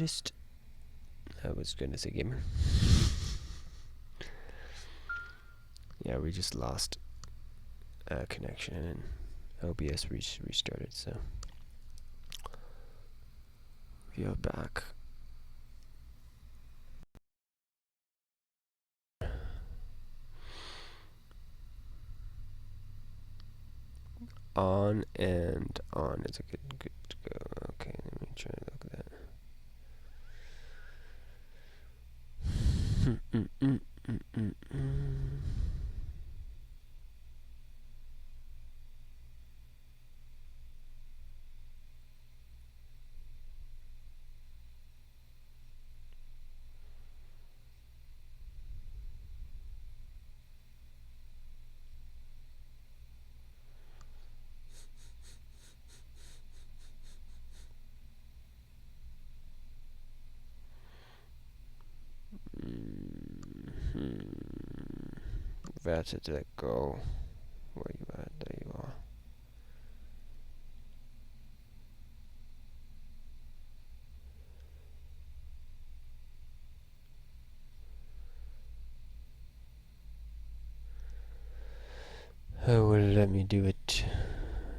artist. I was gonna say gamer. Yeah, we just lost connection and OBS restarted, so we are back. On and on. Is it good to go? Okay, let me try to look at that. That's it. Let go. Where you at? There you are. Oh, well, let me do it.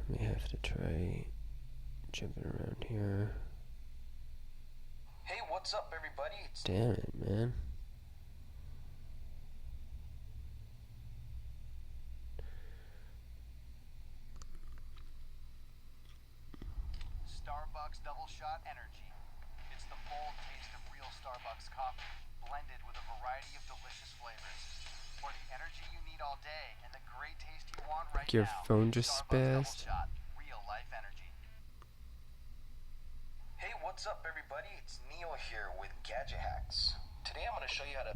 We have to try jumping around here. Hey, what's up, everybody? Damn it, man. Starbucks Double Shot Energy. It's the bold taste of real Starbucks coffee, blended with a variety of delicious flavors. For the energy you need all day and the great taste you want right Your now. phone just Starbucks Double spazzed. Shot, real life energy. Hey, what's up, everybody? It's Neil here with Gadget Hacks. Today I'm going to show you how to...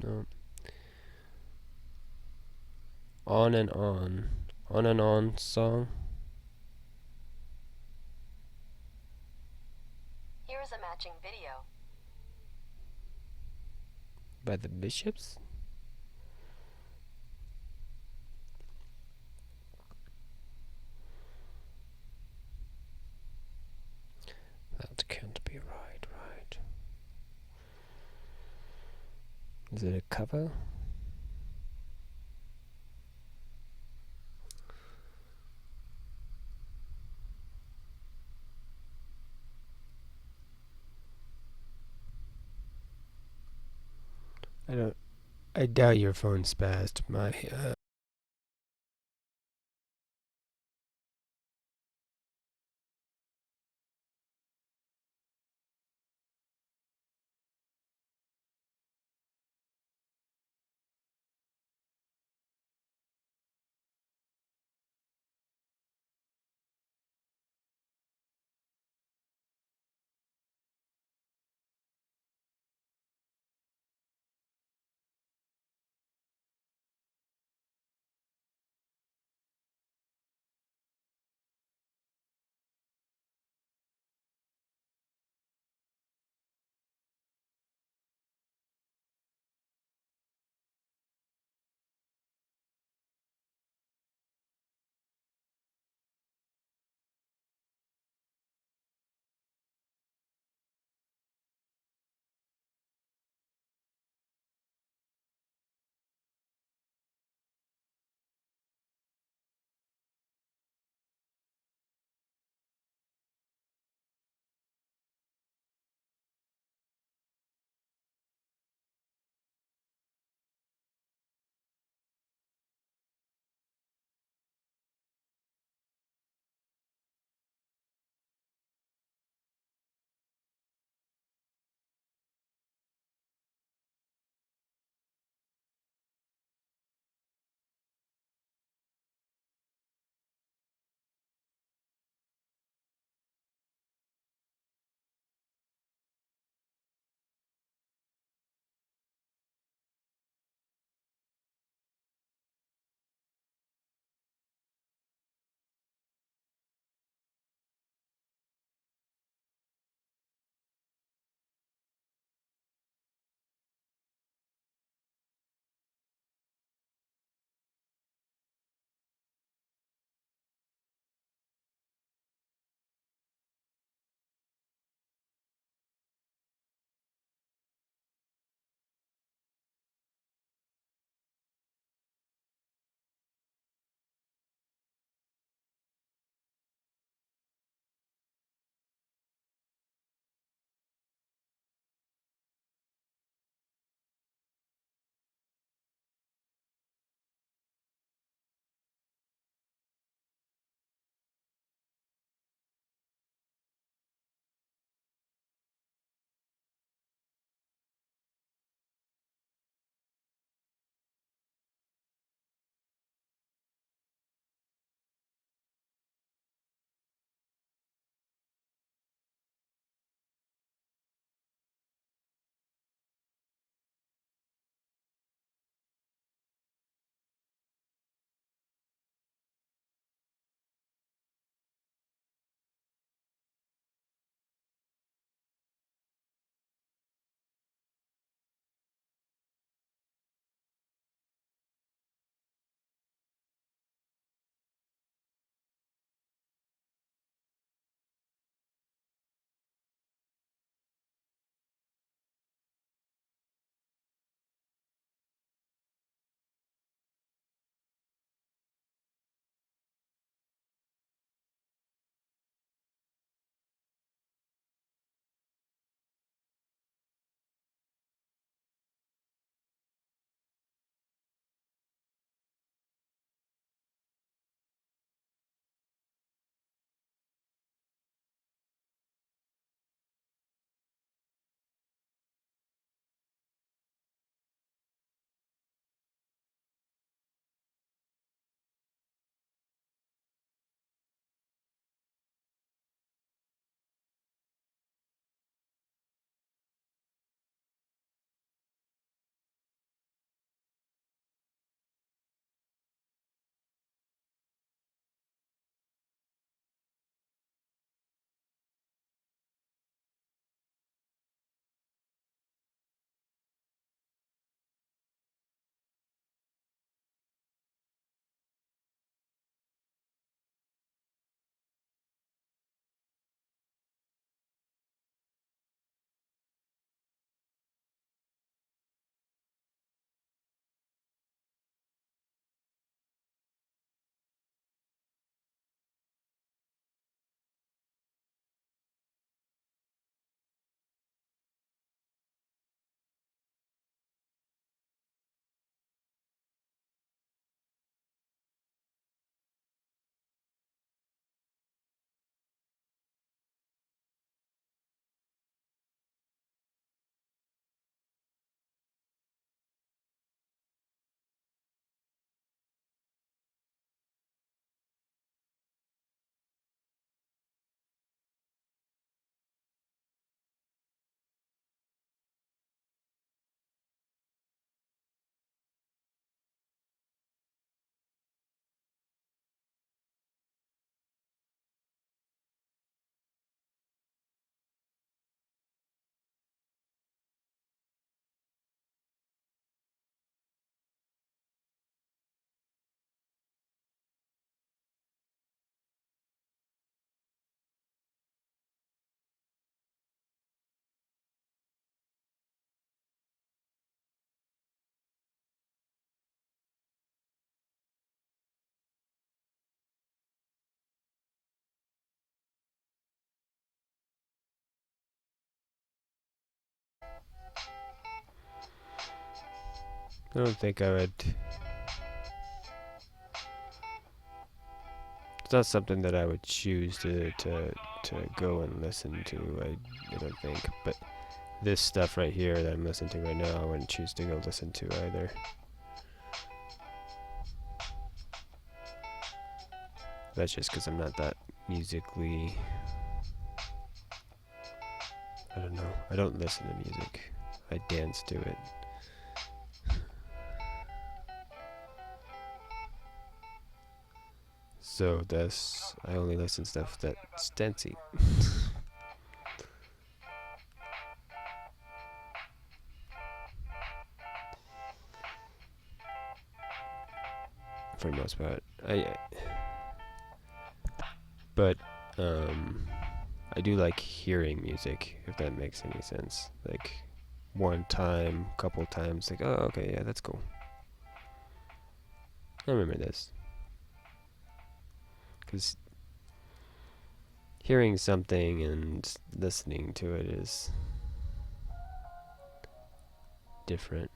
No. On and on. On and on song. Here is a matching video. By the Bishops? That can't be right. Is it a cover? I doubt your phone spazzed. My I don't think I would. It's not something that I would choose to go and listen to. I don't think. But this stuff right here that I'm listening to right now, I wouldn't choose to go listen to either. That's just because I'm not that musically. I don't know. I don't listen to music. I dance to it. So thus, I only listen to stuff that's dancey. For the most part. But I do like hearing music, if that makes any sense. Like one time, couple times, like, oh, okay, yeah, that's cool. I remember this. Because hearing something and listening to it is different.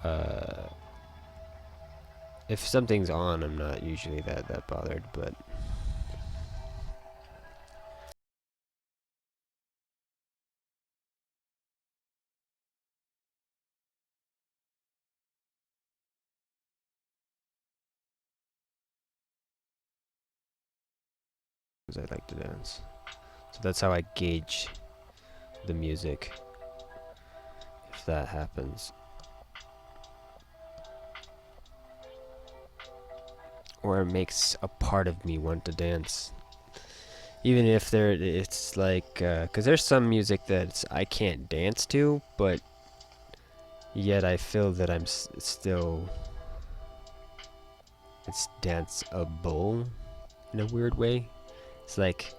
Uh, if something's on, I'm not usually that bothered, but because I like to dance. So that's how I gauge the music, if that happens. Or it makes a part of me want to dance. Even if it's like, because there's some music that I can't dance to, but yet I feel that I'm still, it's danceable in a weird way. It's like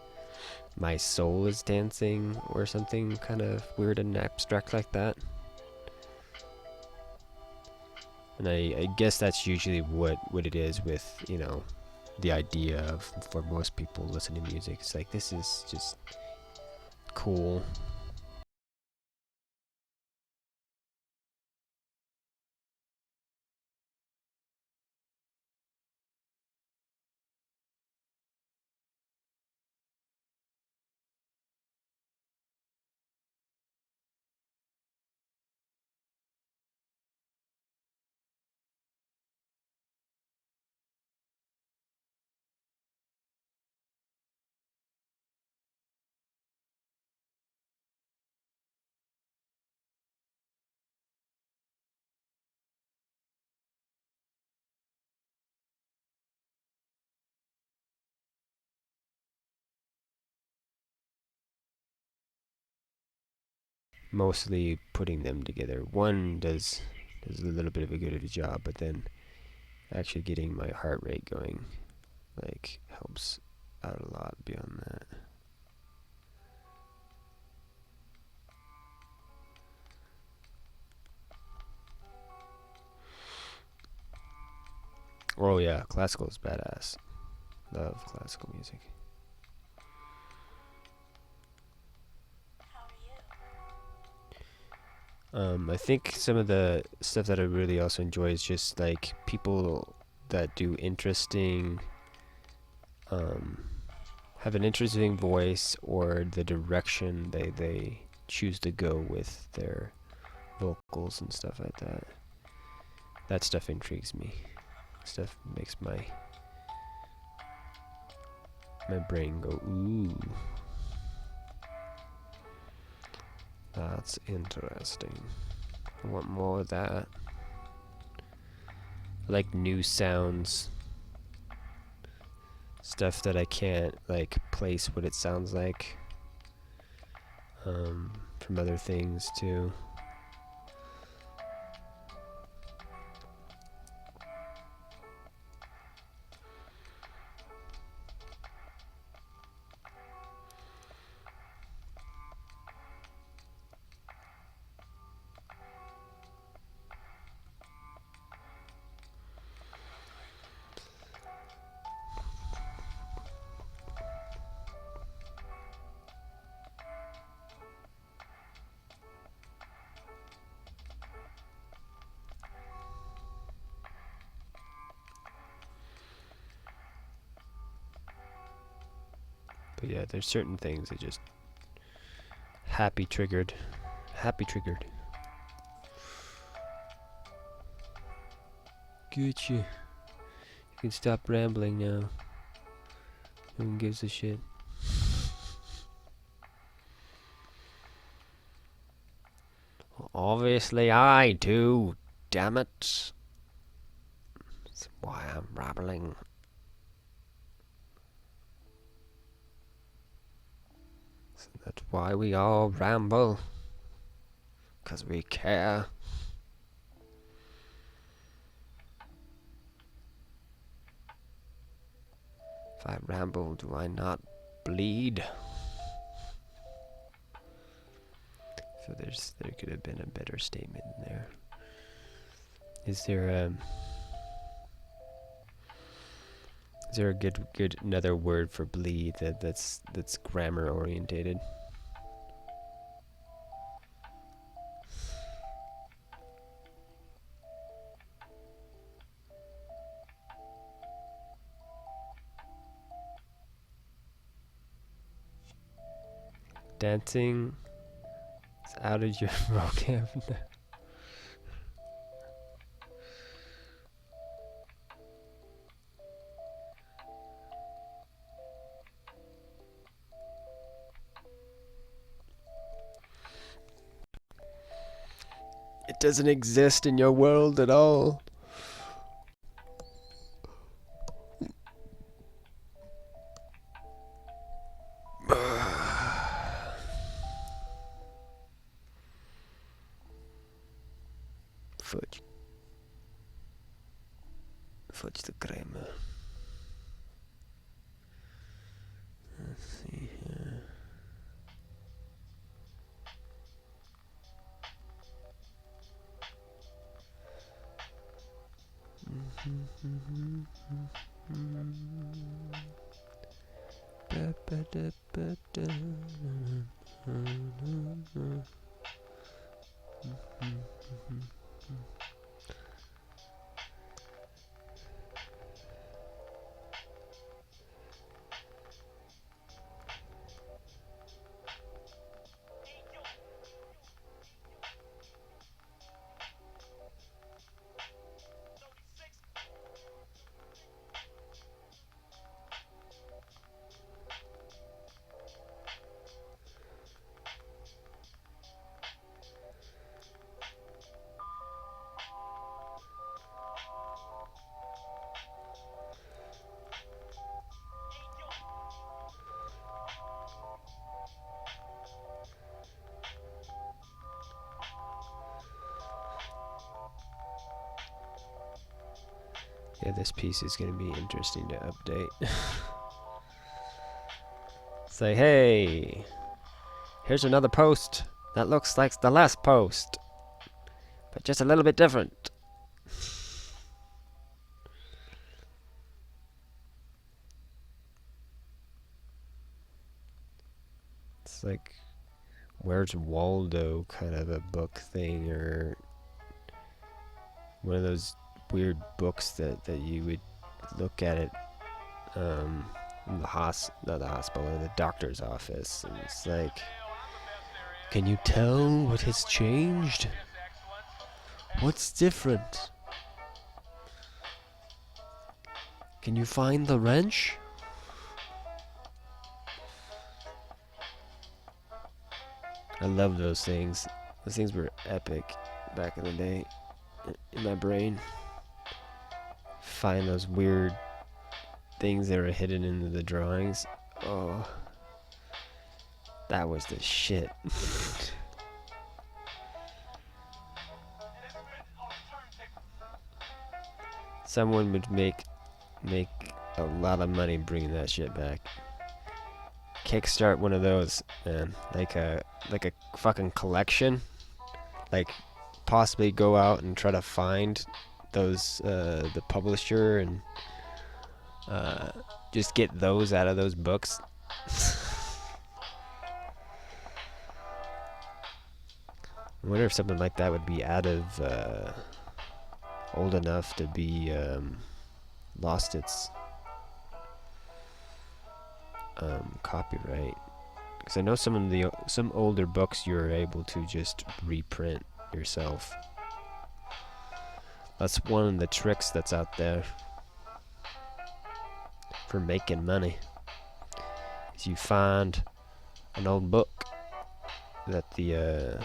my soul is dancing or something kind of weird and abstract like that. And I guess that's usually what it is with, you know, the idea of, for most people listening to music. It's like, this is just cool. mostly putting them together. One does a little bit of a good of a job, but then actually getting my heart rate going like helps out a lot beyond that. Oh yeah, classical is badass. Love classical music. I think some of the stuff that I really also enjoy is just like people that do interesting, have an interesting voice, or the direction they choose to go with their vocals and stuff like that. That stuff intrigues me. Stuff makes my brain go, ooh. That's interesting. I want more of that. I like new sounds. Stuff that I can't like place what it sounds like. From other things too. But yeah, there's certain things that just happy triggered. Happy triggered. Getcha. You can stop rambling now. No one gives a shit. Well, obviously I do. Damn it. That's why I'm rambling. So that's why we all ramble. 'Cause we care. If I ramble, do I not bleed? So there could have been a better statement in there. Is there a good another word for bleed that's grammar orientated? Dancing is out of your vocab. It doesn't exist in your world at all. Fudge. Fudge the creme. Let's see here. Yeah, this piece is gonna be interesting to update. Say, hey, here's another post that looks like the last post, but just a little bit different. It's like Where's Waldo kind of a book thing, or one of those weird books that you would look at it in the not the hospital, or the doctor's office, and it's like, can you tell what has changed? What's different? Can you find the wrench? I love those things. Those things were epic back in the day in my brain. Find those weird things that are hidden into the drawings. Oh, that was the shit. Someone would make a lot of money bringing that shit back. Kickstart one of those, man. Like a fucking collection. Like, possibly go out and try to find those the publisher and just get those out of those books. I wonder if something like that would be out of old enough to be lost its copyright. Because I know some older books you're able to just reprint yourself. That's one of the tricks that's out there for making money. Is you find an old book that the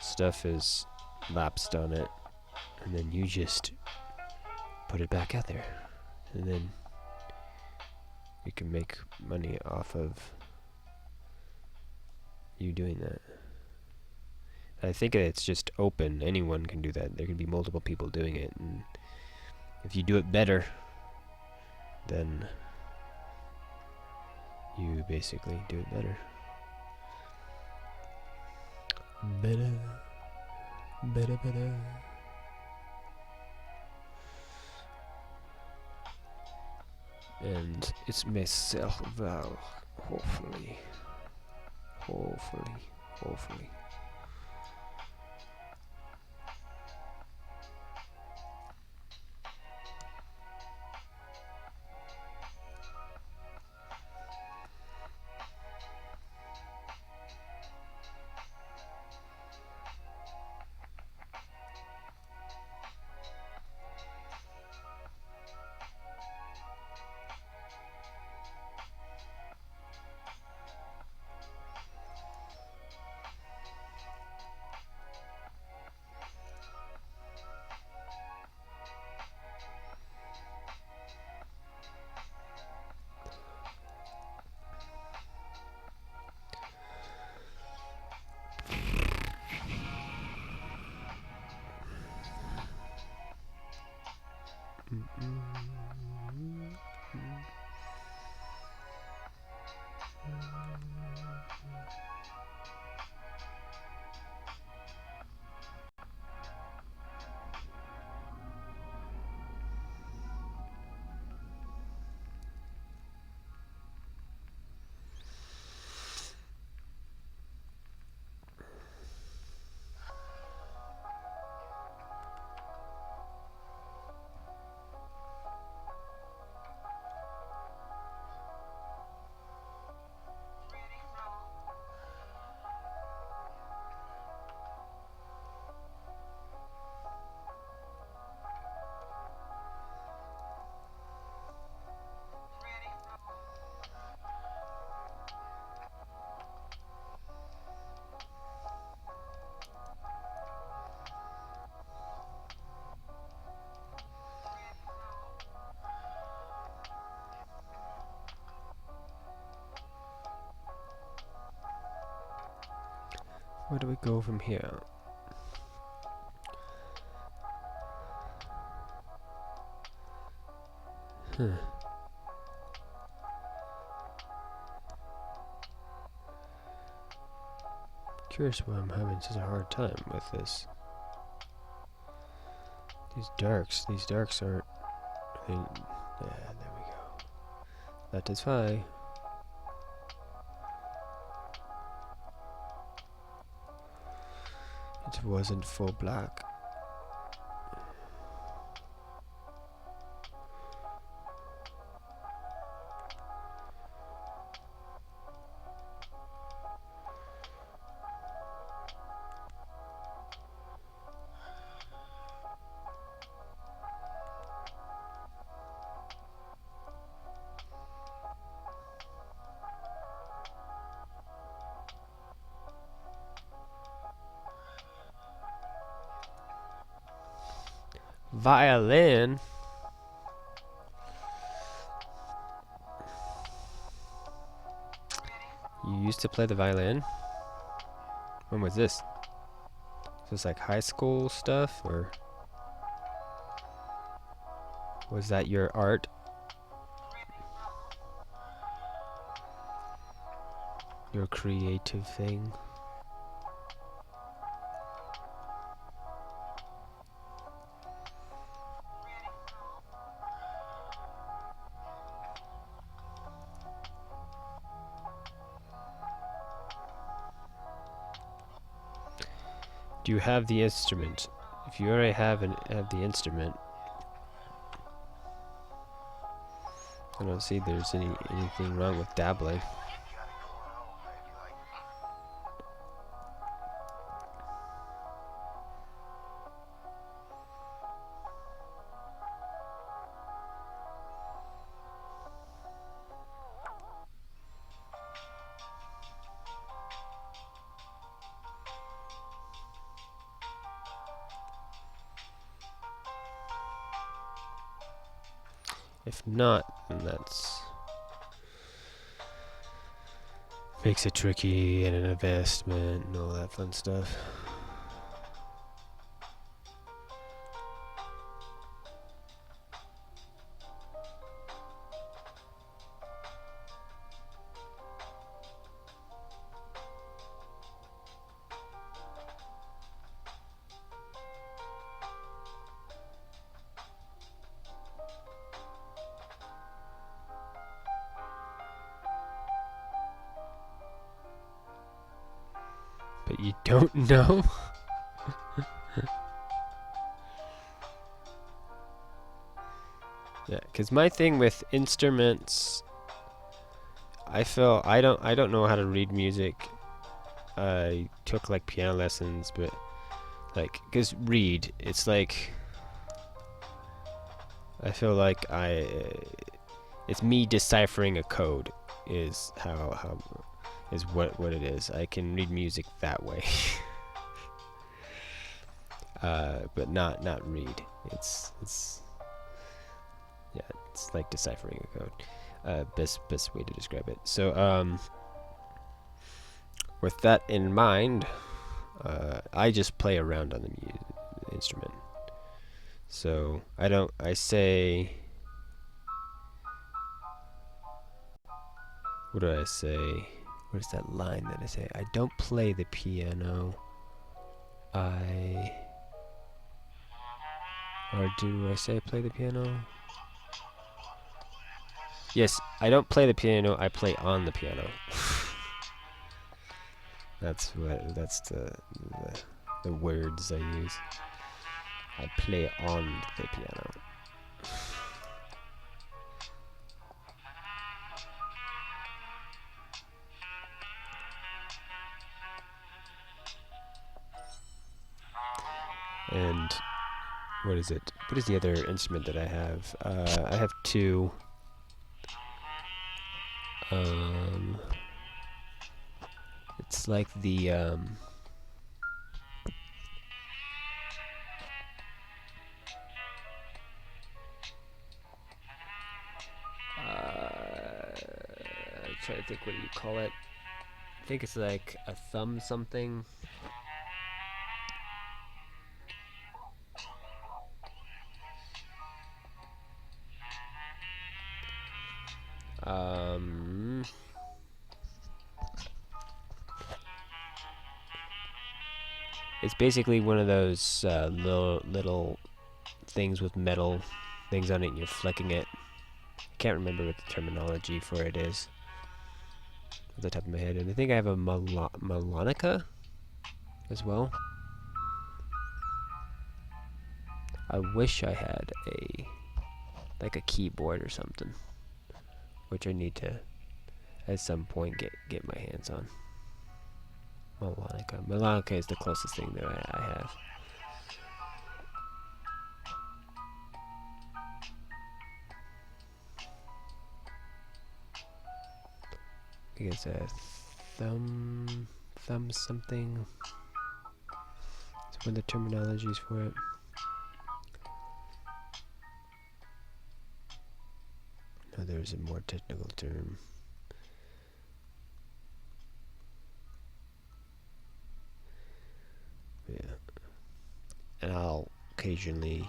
stuff is lapsed on it, and then you just put it back out there, and then you can make money off of you doing that. I think it's just open. Anyone can do that. There can be multiple people doing it, and if you do it better, then you basically do it better. Better. And it's myself, Val. Hopefully. Where do we go from here? Curious why I'm having such a hard time with this. These darks aren't. Yeah, there we go. That is fine. It wasn't full black. Violin. You used to play the violin? When was this? Is this like high school stuff, or was that your art? Your creative thing? Do you have the instrument? If you already have the instrument, I don't see there's anything wrong with dabbling. If not, then that's makes it tricky and an investment and all that fun stuff. But you don't know? Yeah, because my thing with instruments, I feel I don't know how to read music. I took like piano lessons, but like, because read, it's like, I feel like it's me deciphering a code is how is what it is. I can read music that way. But not read. It's yeah, it's like deciphering a code. Best way to describe it. So with that in mind, I just play around on the instrument. So I say, what do I say? What is that line that I say? I don't play the piano. Or do I say play the piano? Yes, I don't play the piano, I play on the piano. That's the words I use. I play on the piano. And what is it? What is the other instrument that I have? I have two. It's like the I'm trying to think, what do you call it? I think it's like a thumb something. It's basically one of those little things with metal things on it, and you're flicking it. I can't remember what the terminology for it is off the top of my head. And I think I have a melonica as well. I wish I had like a keyboard or something, which I need to at some point get my hands on. Melonica. Melonica is the closest thing that I have. I think it's a thumb something. It's one of the terminologies for it. No, there's a more technical term. Yeah. And I'll occasionally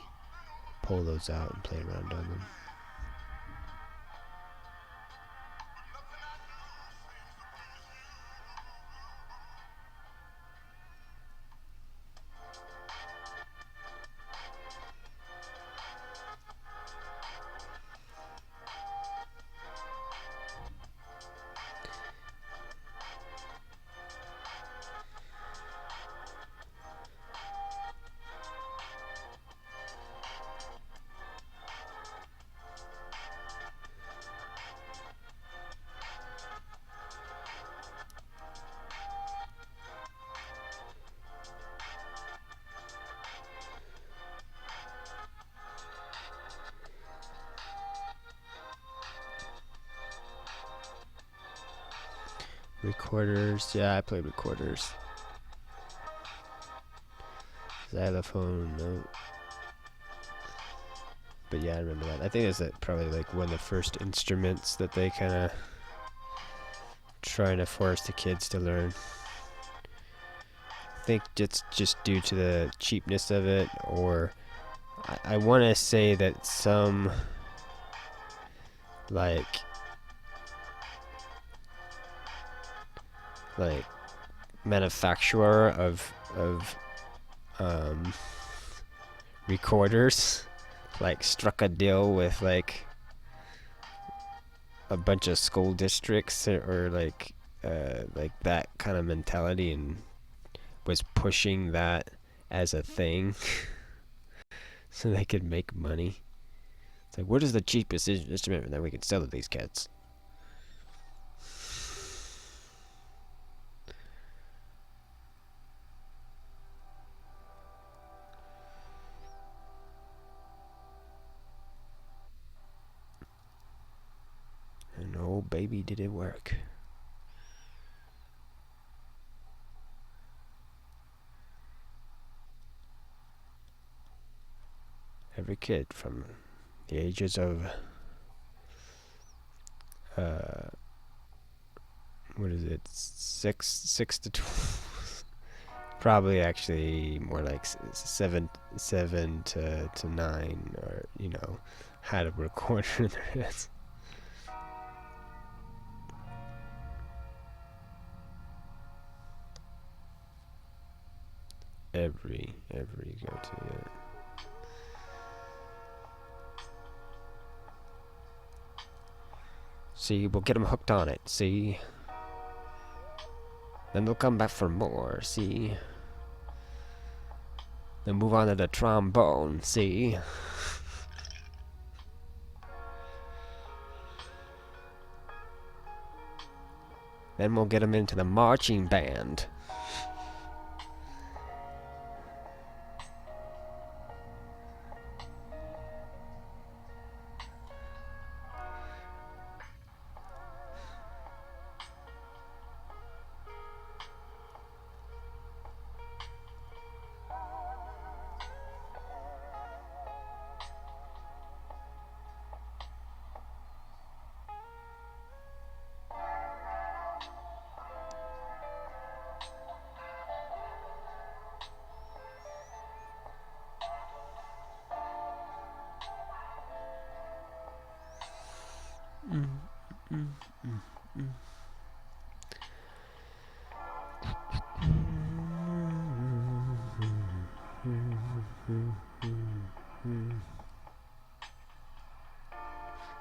pull those out and play around on them. Recorders, yeah, I play recorders. Xylophone, no. But yeah, I remember that. I think it's probably like one of the first instruments that they kind of trying to force the kids to learn. I think just due to the cheapness of it, or I want to say that some like manufacturer of recorders like struck a deal with like a bunch of school districts or like that kind of mentality, and was pushing that as a thing so they could make money. It's like, what is the cheapest instrument that we can sell to these kids? And oh baby, did it work. Every kid from the ages of what is it, six to 12, probably actually more like seven to 9, or had a recorder in their heads. Every go-to, yeah. See, we'll get them hooked on it, see? Then they'll come back for more, see? Then move on to the trombone, see? Then we'll get them into the marching band.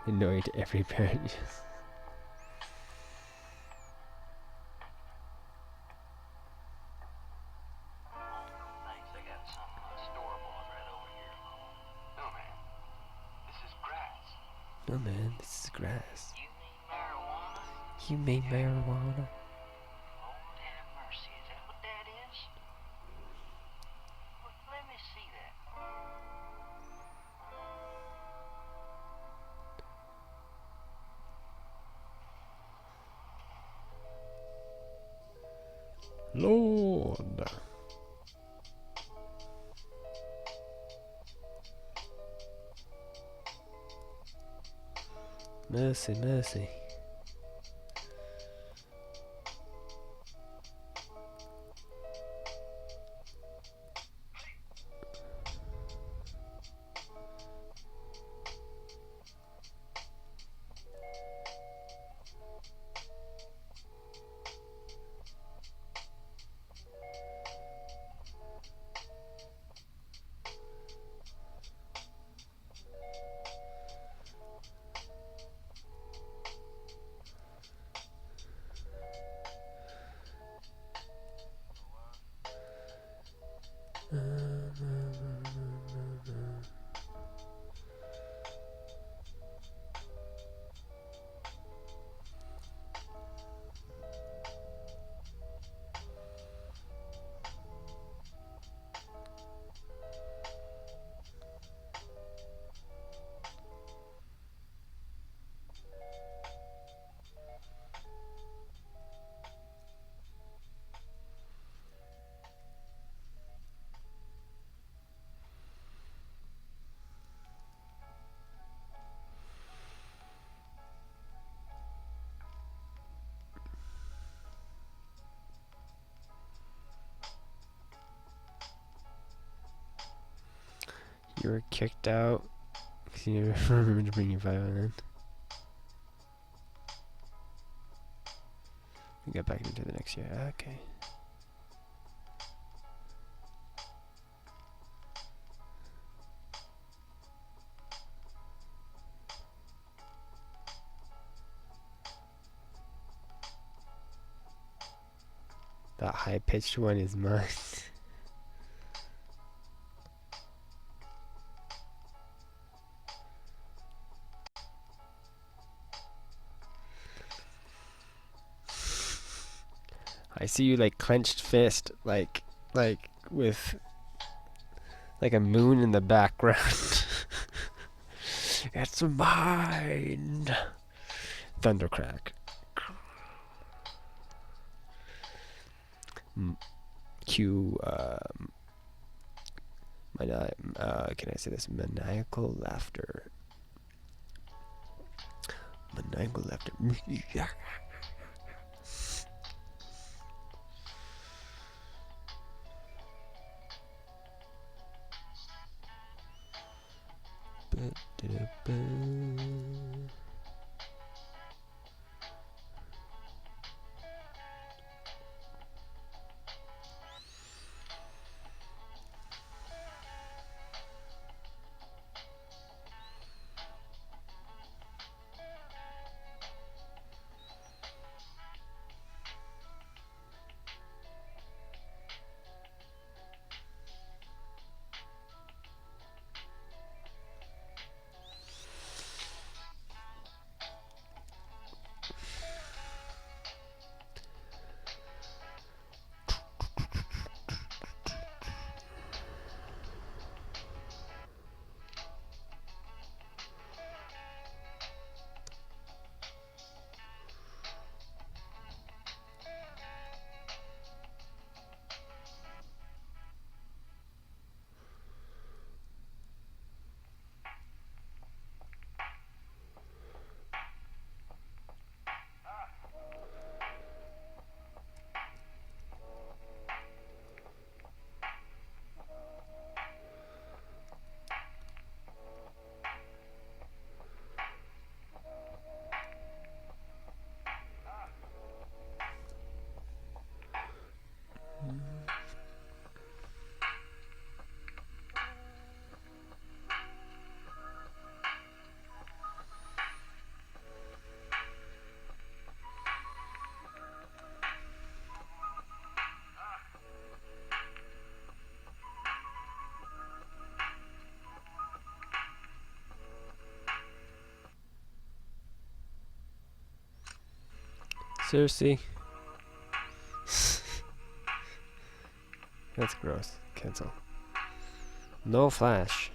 Annoyed every parent. Thanks, I got some store-bought right over here. No, man. This is grass. No man, this is grass. You mean marijuana? You made marijuana. Lord have mercy, is that what that is? Let me see that. Lord. Mercy, mercy. You were kicked out because you remember to bring your violin. We got back into the next year. Okay. That high pitched one is mine. I see you like clenched fist, like with like a moon in the background. It's mine. Thundercrack. Cue can I say this? Maniacal laughter. Maniacal laughter. Seriously? That's gross. Cancel. No flash.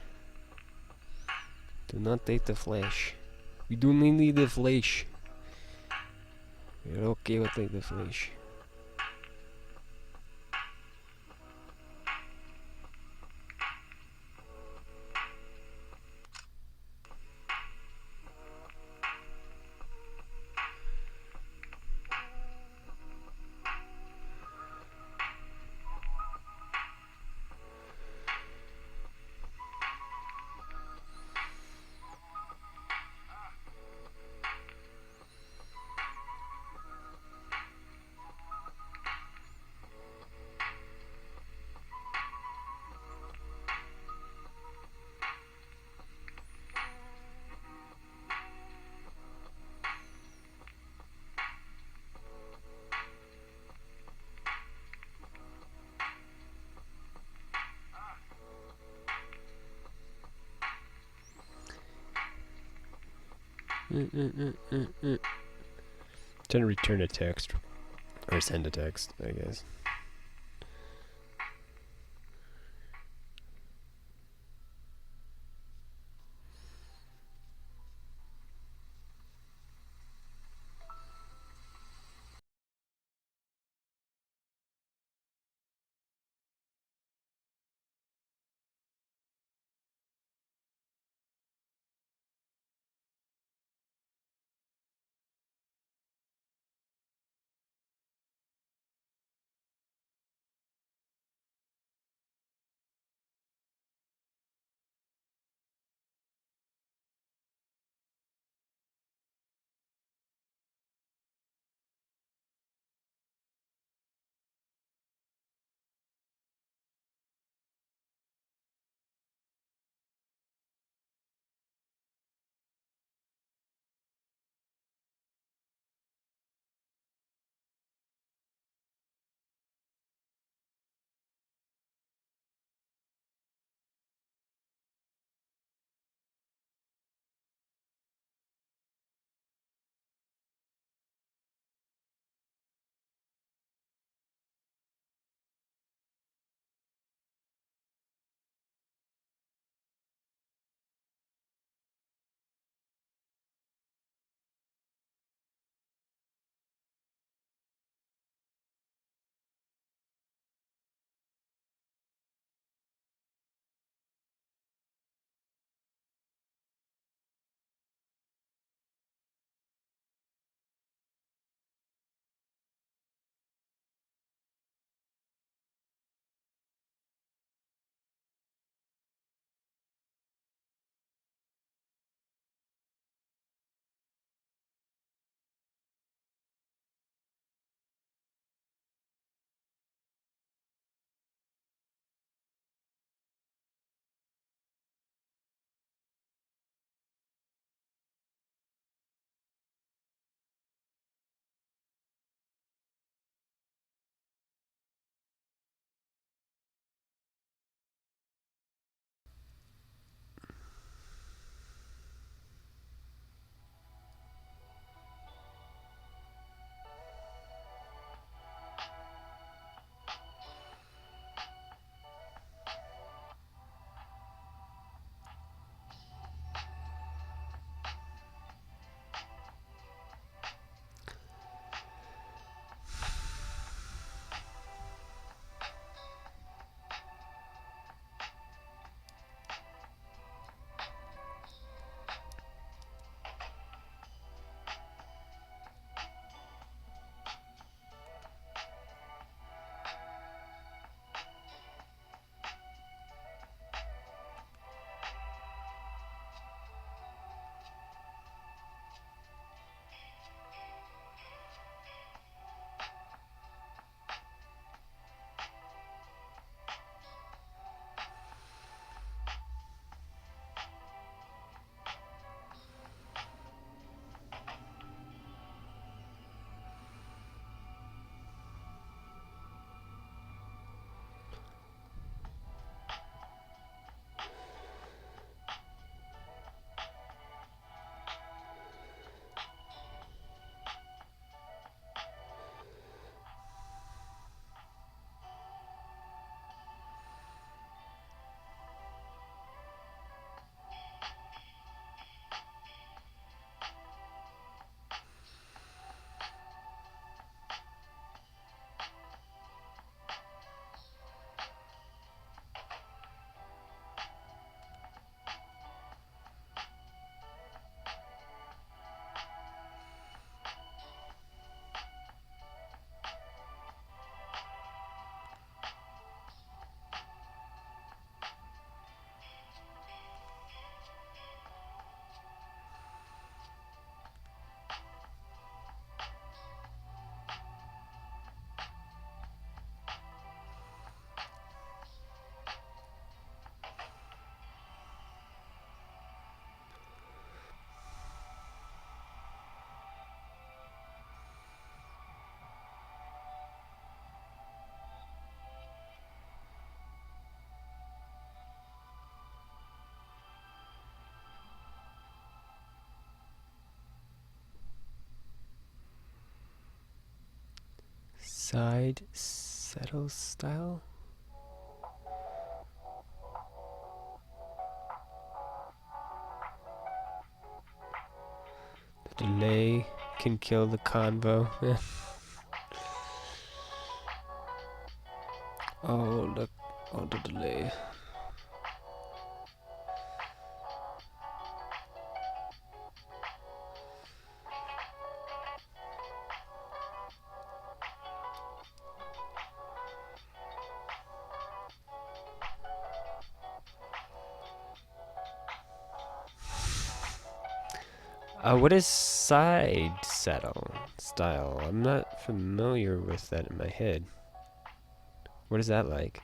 Do not take the flash. We do not need the flash. We're okay with take the flash. Trying to return a text or send a text, I guess. Side saddle style? The delay can kill the convo. Oh, look. Oh, the delay. What is side saddle style? I'm not familiar with that in my head. What is that like?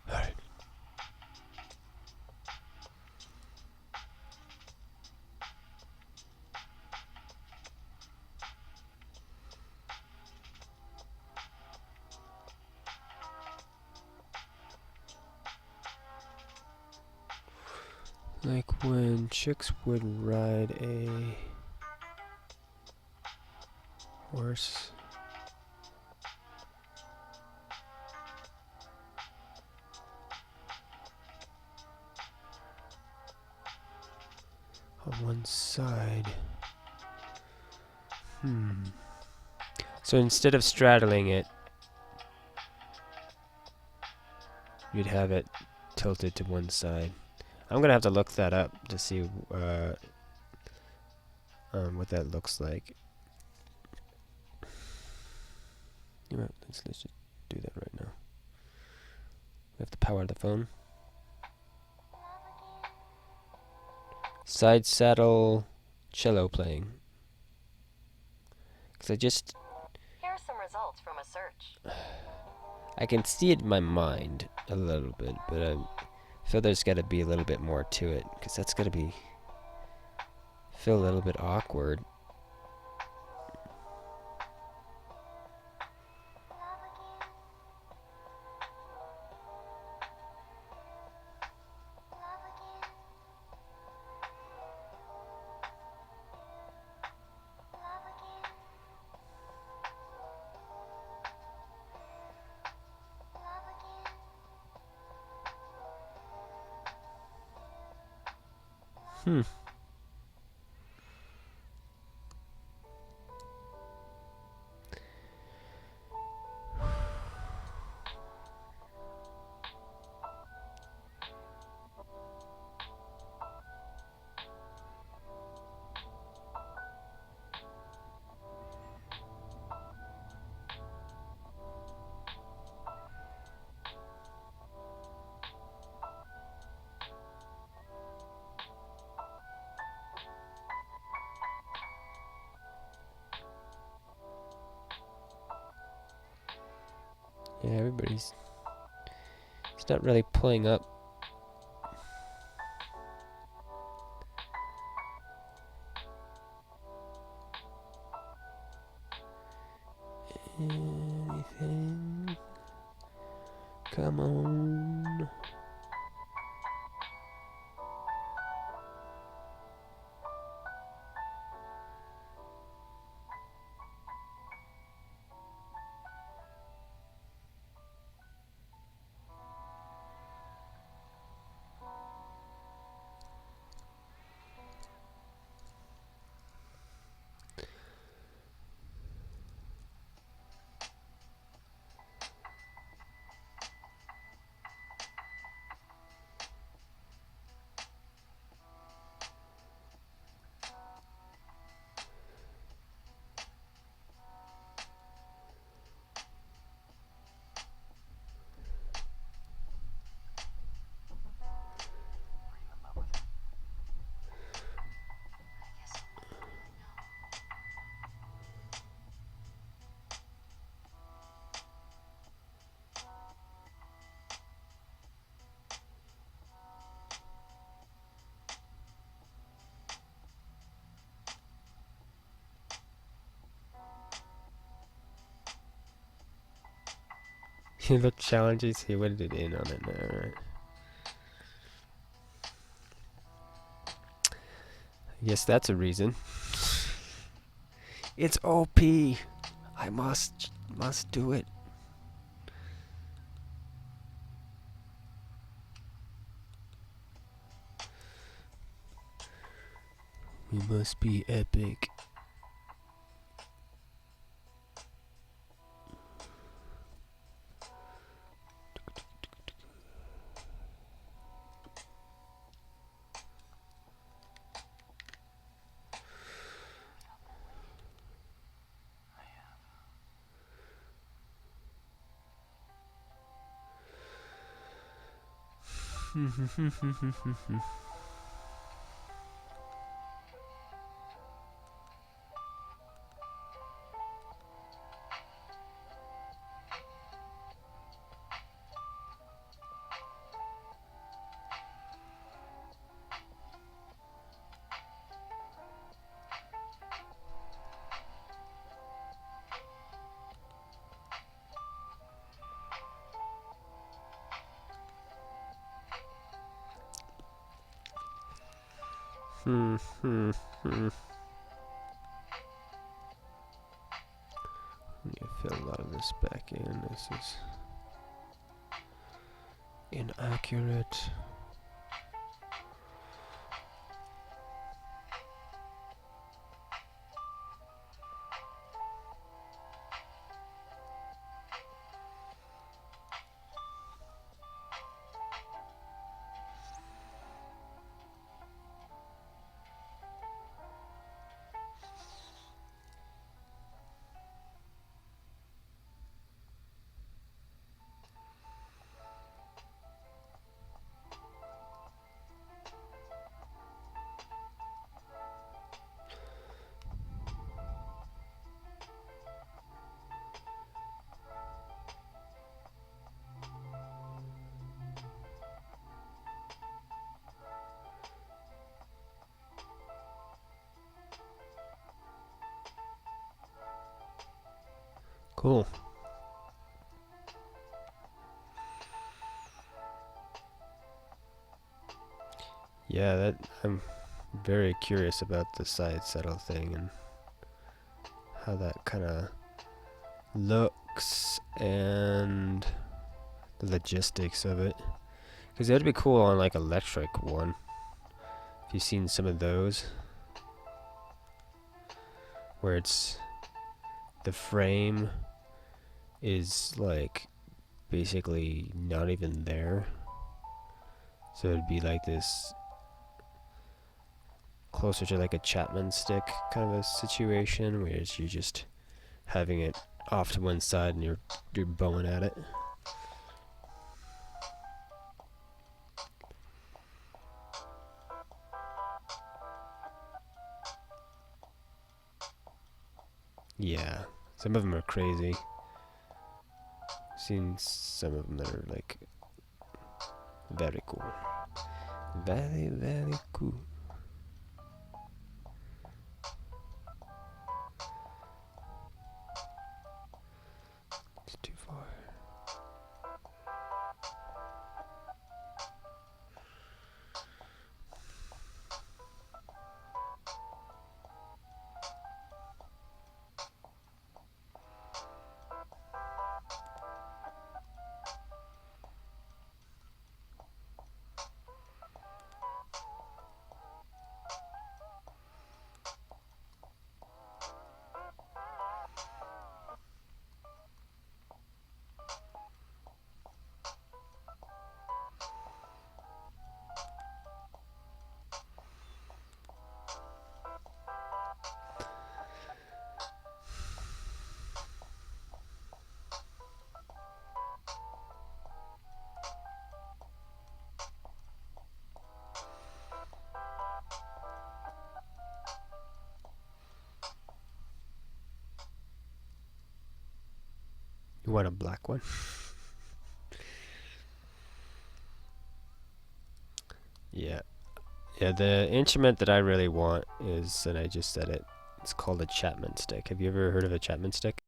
Alright. Like when chicks would ride a horse. On one side. So instead of straddling it, you'd have it tilted to one side. I'm gonna have to look that up to see what that looks like. You know, let's just do that right now. We have to power the phone. Side saddle cello playing. Cause I just Here are some results from a search. I can see it in my mind a little bit, but I feel there's got to be a little bit more to it, because that's got to be feel a little bit awkward. Hmm. Yeah, everybody's... It's not really pulling up. Anything? Come on. You look challenges. He went it in on it now, right? I guess that's a reason. It's OP. I must do it. We must be epic. I need to fill a lot of this back in. This is inaccurate. Cool. Yeah, that I'm very curious about the side saddle thing and how that kind of looks and the logistics of it. Because it would be cool on like electric one. If you've seen some of those, where it's the frame is like basically not even there. So it'd be like this closer to like a Chapman stick kind of a situation, whereas you're just having it off to one side and you're bowing at it. Yeah, some of them are crazy. Seen some of them that are like very cool. Very, very cool. It's too far. You want a black one? Yeah. Yeah, the instrument that I really want is, and I just said it, it's called a Chapman stick. Have you ever heard of a Chapman stick?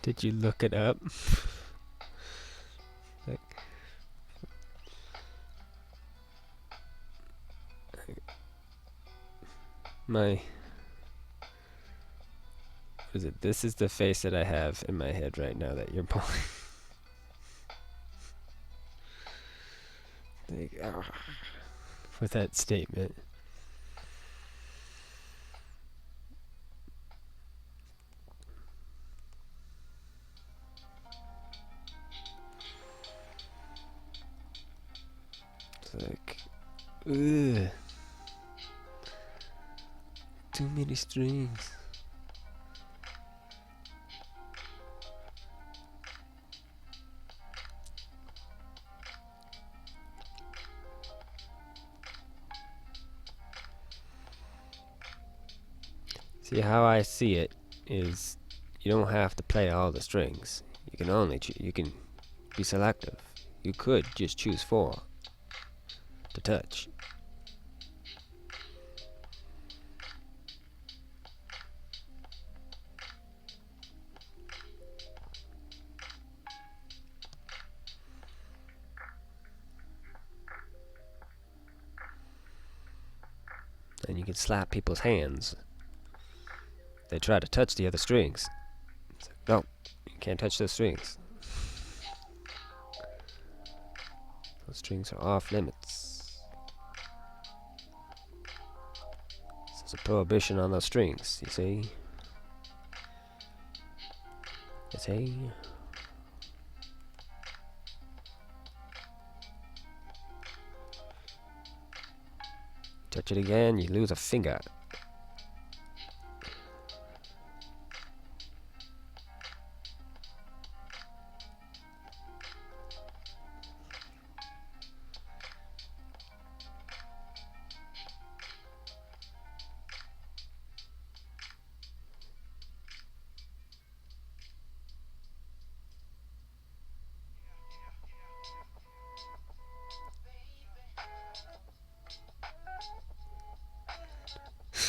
Did you look it up? Like, my, what is it? This is the face that I have in my head right now that you're pulling. Like, with that statement. like, ugh, too many strings. See, how I see it is, you don't have to play all the strings. You can only you can be selective. You could just choose 4 to touch. And you can slap people's hands. They try to touch the other strings. It's like, no, you can't touch those strings. Those strings are off limits. There's a prohibition on those strings, you see? You see? Touch it again, you lose a finger.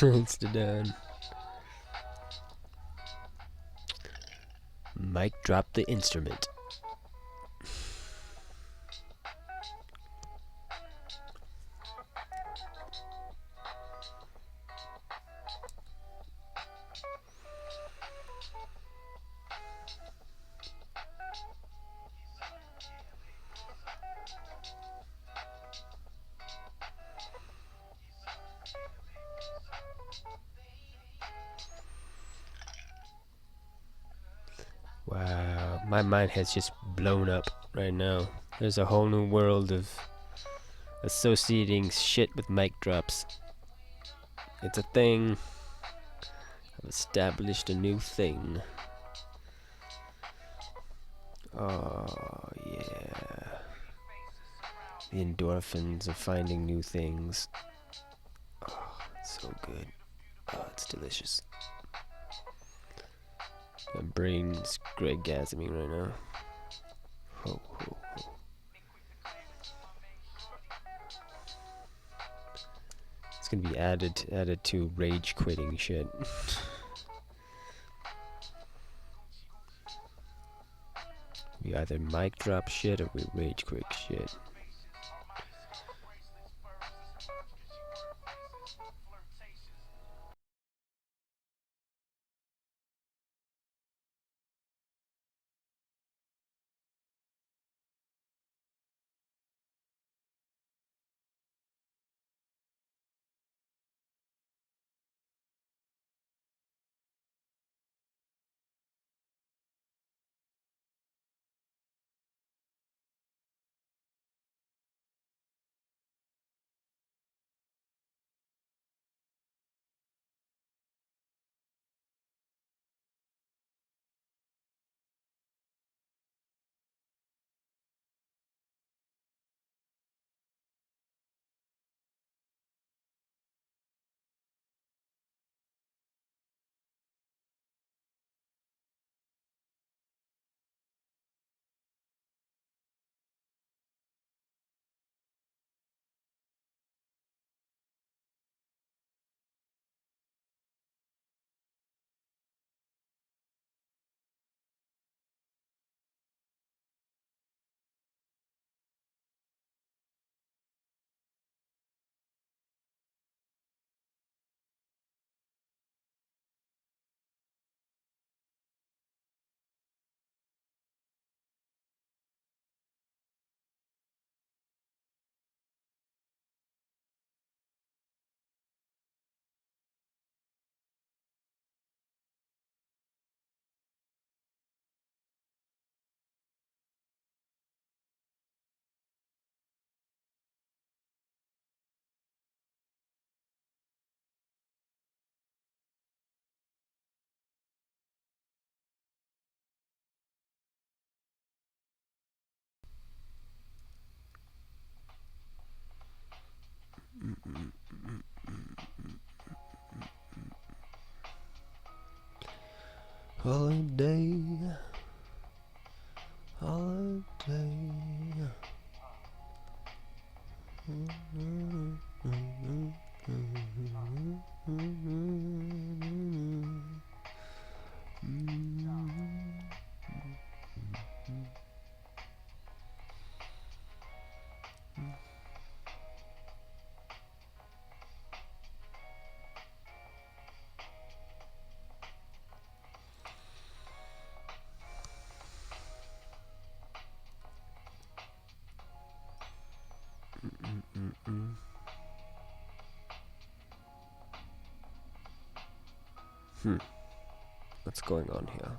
It's done. Mike dropped the instrument. Wow, my mind has just blown up right now. There's a whole new world of associating shit with mic drops. It's a thing. I've established a new thing. Oh, yeah. The endorphins of finding new things. Oh, it's so good. Oh, it's delicious. My brain's gasming right now. Ho, ho, ho. It's gonna be added to rage quitting shit. We either mic drop shit or we rage quit shit. Holiday. Holiday. What's going on here?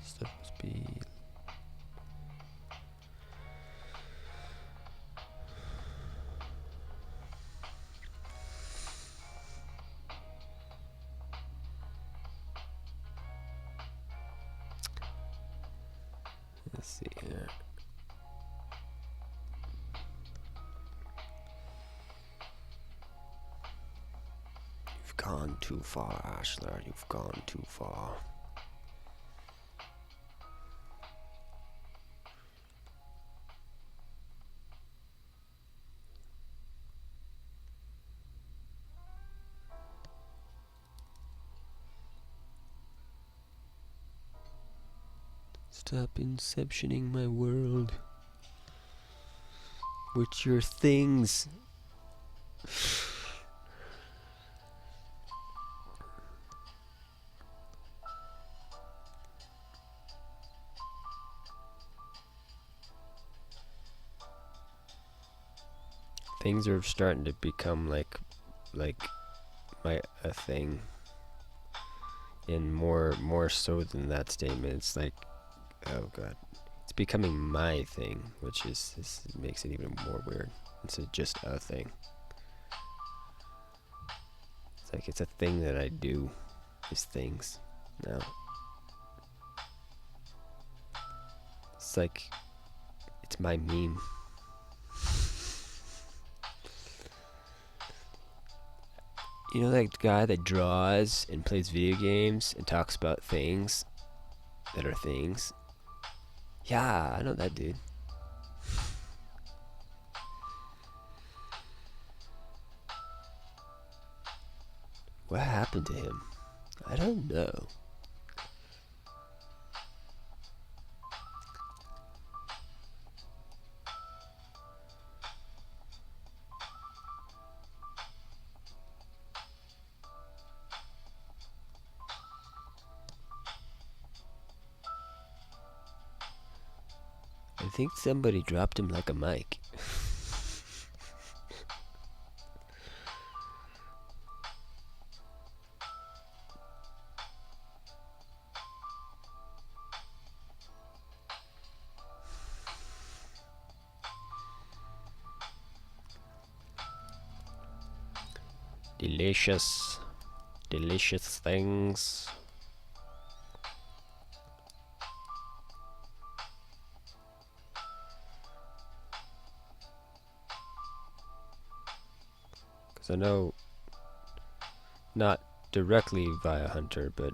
Stuff must be. Let's see here. You've gone too far, ASHLER. You've gone too far. Stop inceptioning my world with your things. Things are starting to become like a thing, and more so than that statement. It's like, oh god, it's becoming my thing, which is makes it even more weird. It's just a thing. It's like it's a thing that I do. These things now. It's like it's my meme. You know that guy that draws and plays video games and talks about things that are things? Yeah, I know that dude. What happened to him? I don't know. I think somebody dropped him like a mic. Delicious, delicious things. Because I know, not directly via Hunter, but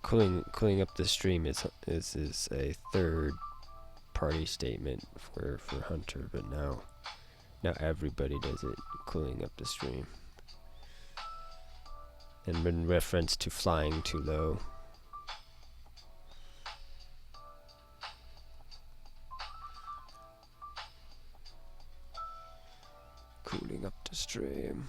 cooling up the stream is a third party statement for Hunter, but now everybody does it, cooling up the stream. And in reference to flying too low. Cooling up the stream.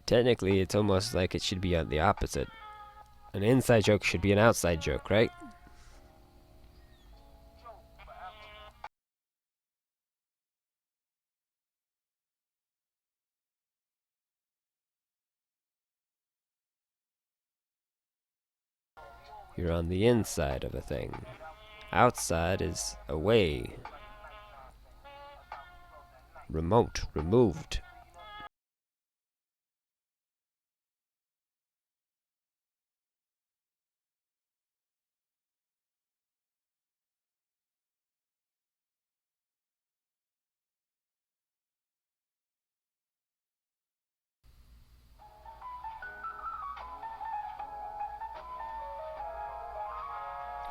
Technically, it's almost like it should be on the opposite. An inside joke should be an outside joke, right? You're on the inside of a thing. Outside is away. Remote, removed.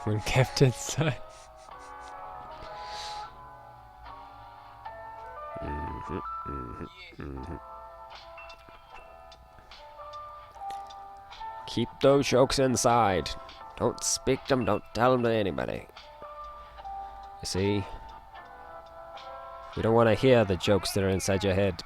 When kept inside. Keep those jokes inside. Don't speak them, don't tell them to anybody. You see? We don't want to hear the jokes that are inside your head.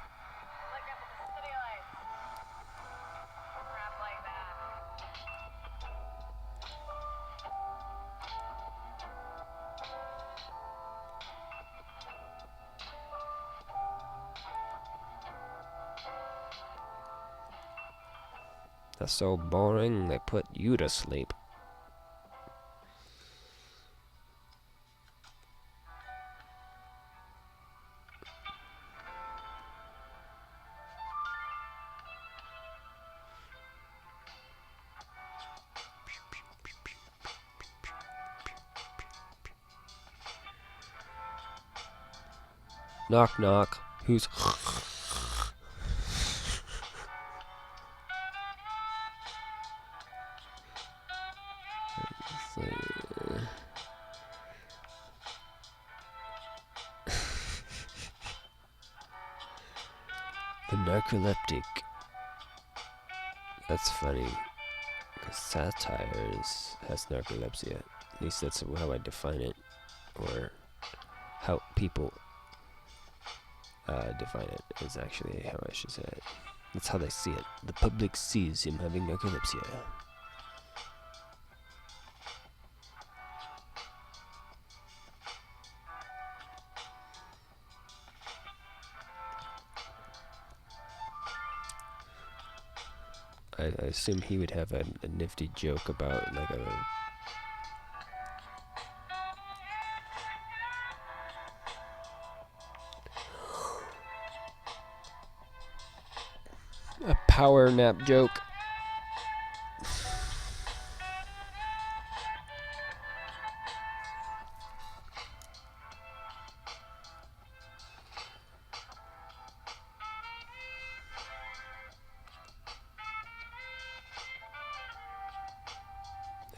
That's so boring, they put you to sleep. Knock knock. Who's the narcoleptic? That's funny. Because satire has narcolepsy. At least that's how I define it. Or how people define it is actually how I should say it. That's how they see it. The public sees him having narcolepsy. I assume he would have a nifty joke about like a power nap joke.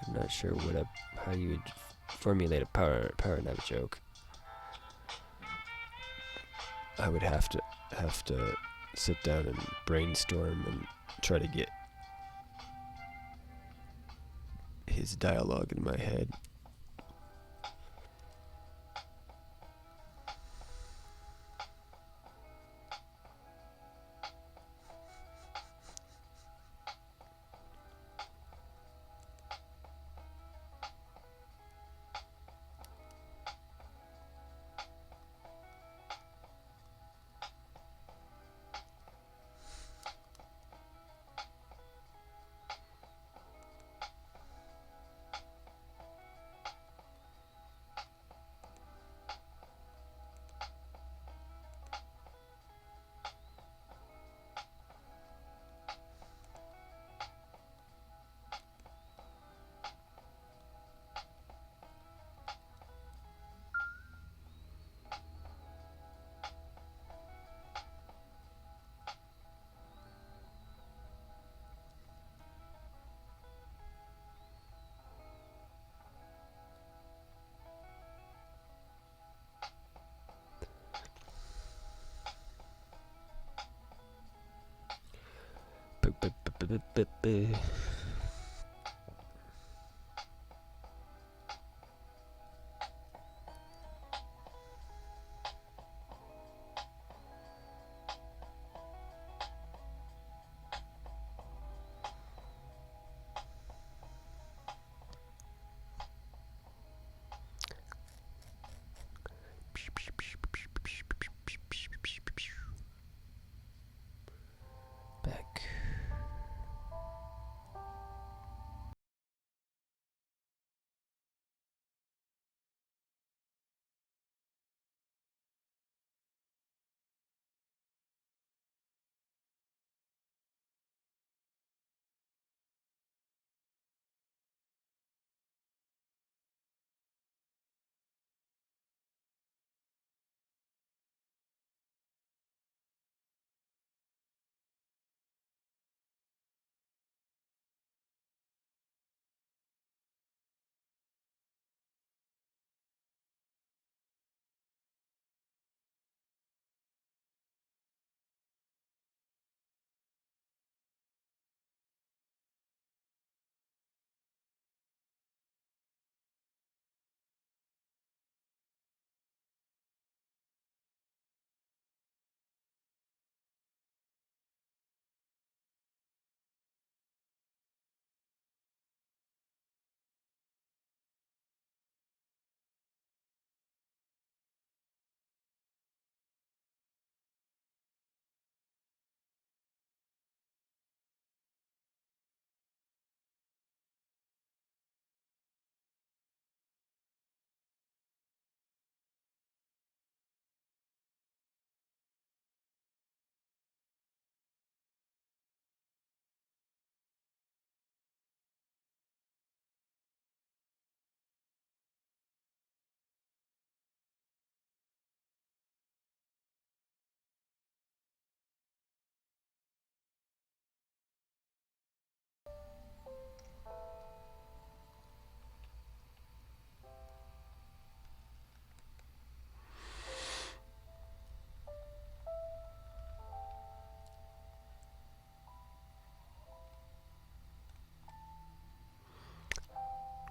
I'm not sure how you would formulate a power nap joke. I would have to sit down and brainstorm and try to get his dialogue in my head.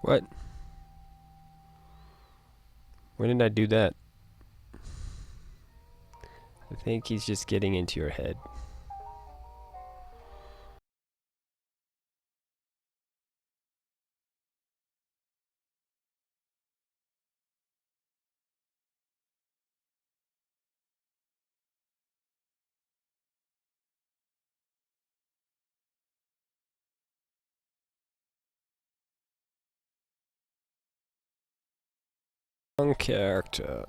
What? When did I do that? I think he's just getting into your head. Wrong character.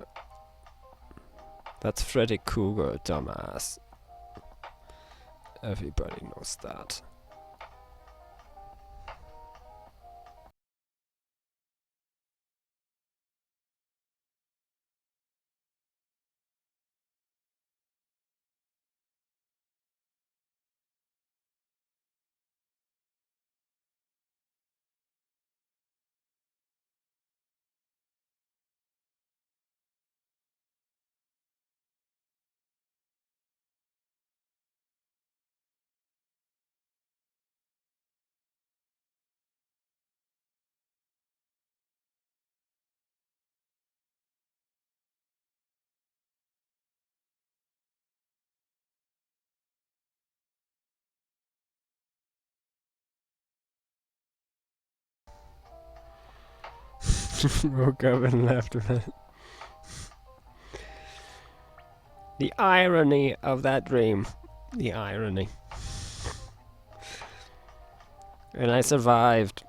That's Freddy Krueger, dumbass. Everybody knows that. Woke up and left a minute. The irony of that dream. The irony. And I survived.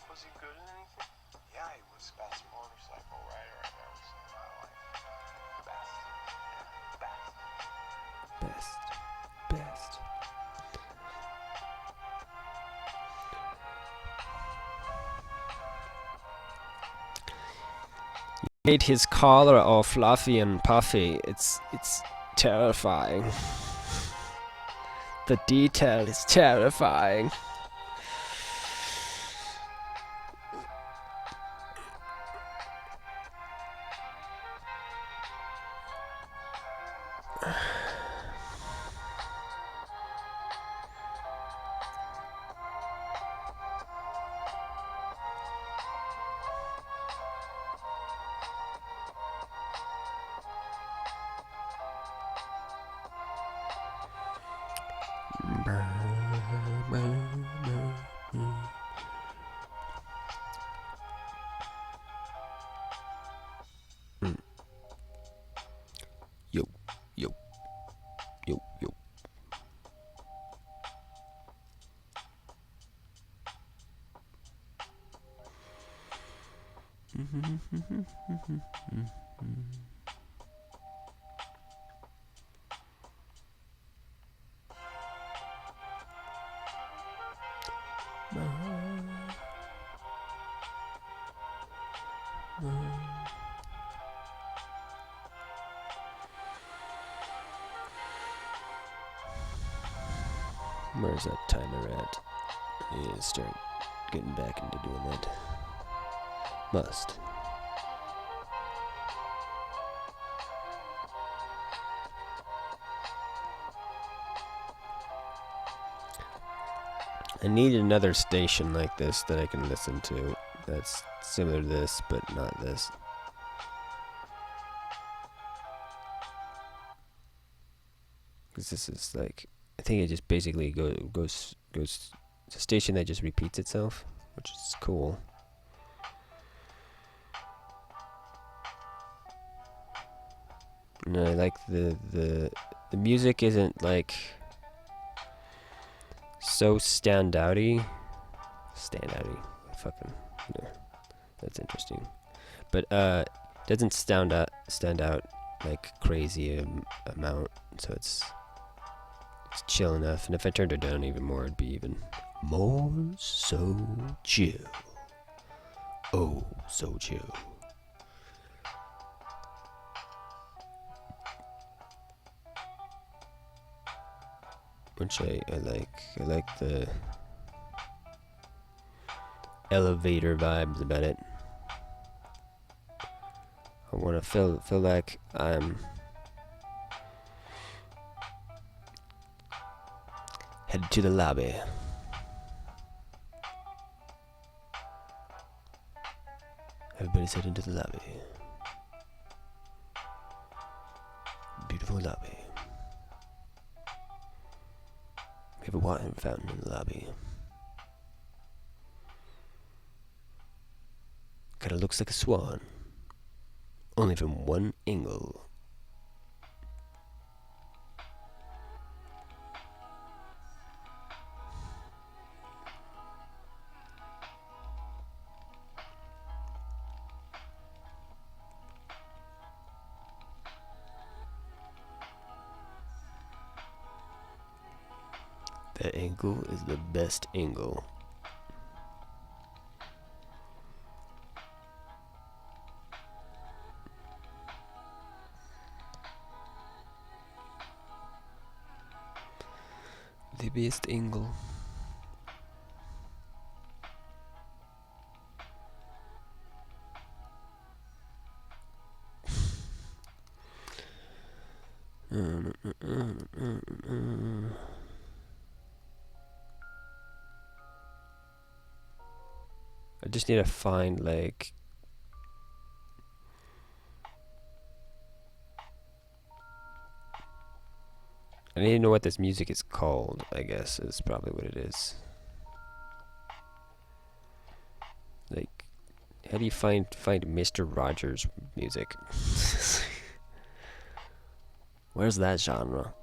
Was he good at anything? Yeah, he was the best motorcycle rider I've ever seen in my life. Best. Yeah, best. Best. You made his collar all fluffy and puffy. It's terrifying. The detail is terrifying. Yo, yo, yo, yo. Where's that timer at? I need to start getting back into doing that. Must. I need another station like this that I can listen to that's similar to this, but not this. Because this is like, I think it just basically goes, it's a station that just repeats itself, which which is cool. And I like the music isn't like so standouty. Fucking yeah, that's interesting. But doesn't stand out like crazy amount. So it's chill enough. And if I turned it down even more, it'd be even more so chill. Oh, so chill. Which I like. I like the elevator vibes about it. I want to feel like I'm headed to the lobby. Everybody's heading to the lobby. Beautiful lobby. We have a water fountain in the lobby. Kinda looks like a swan. Only from one angle. That angle is the best angle. The best angle. I just need to find like I need to know what this music is called, I guess is probably what it is. Like how do you find Mr. Rogers music? Where's that genre?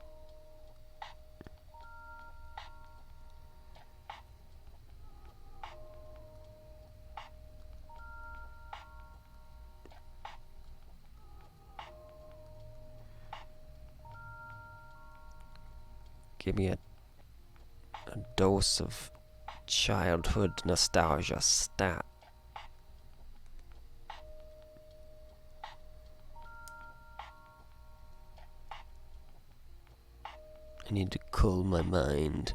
Give me a dose of childhood nostalgia stat. I need to cool my mind.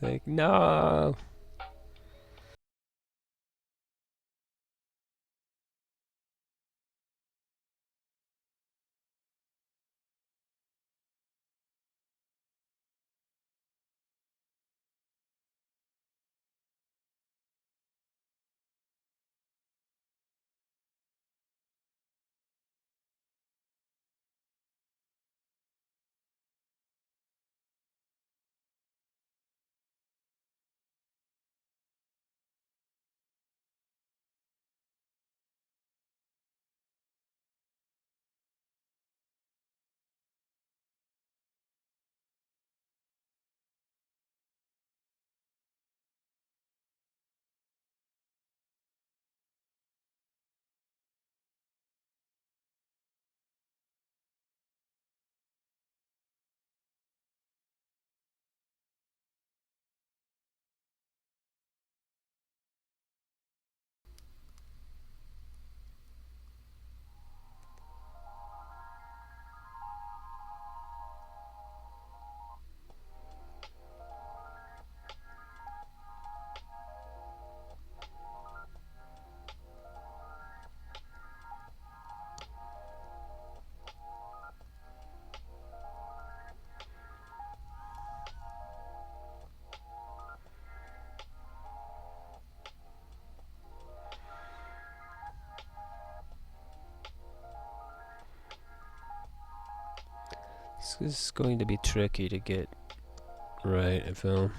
Like no. This is going to be tricky to get right, I feel.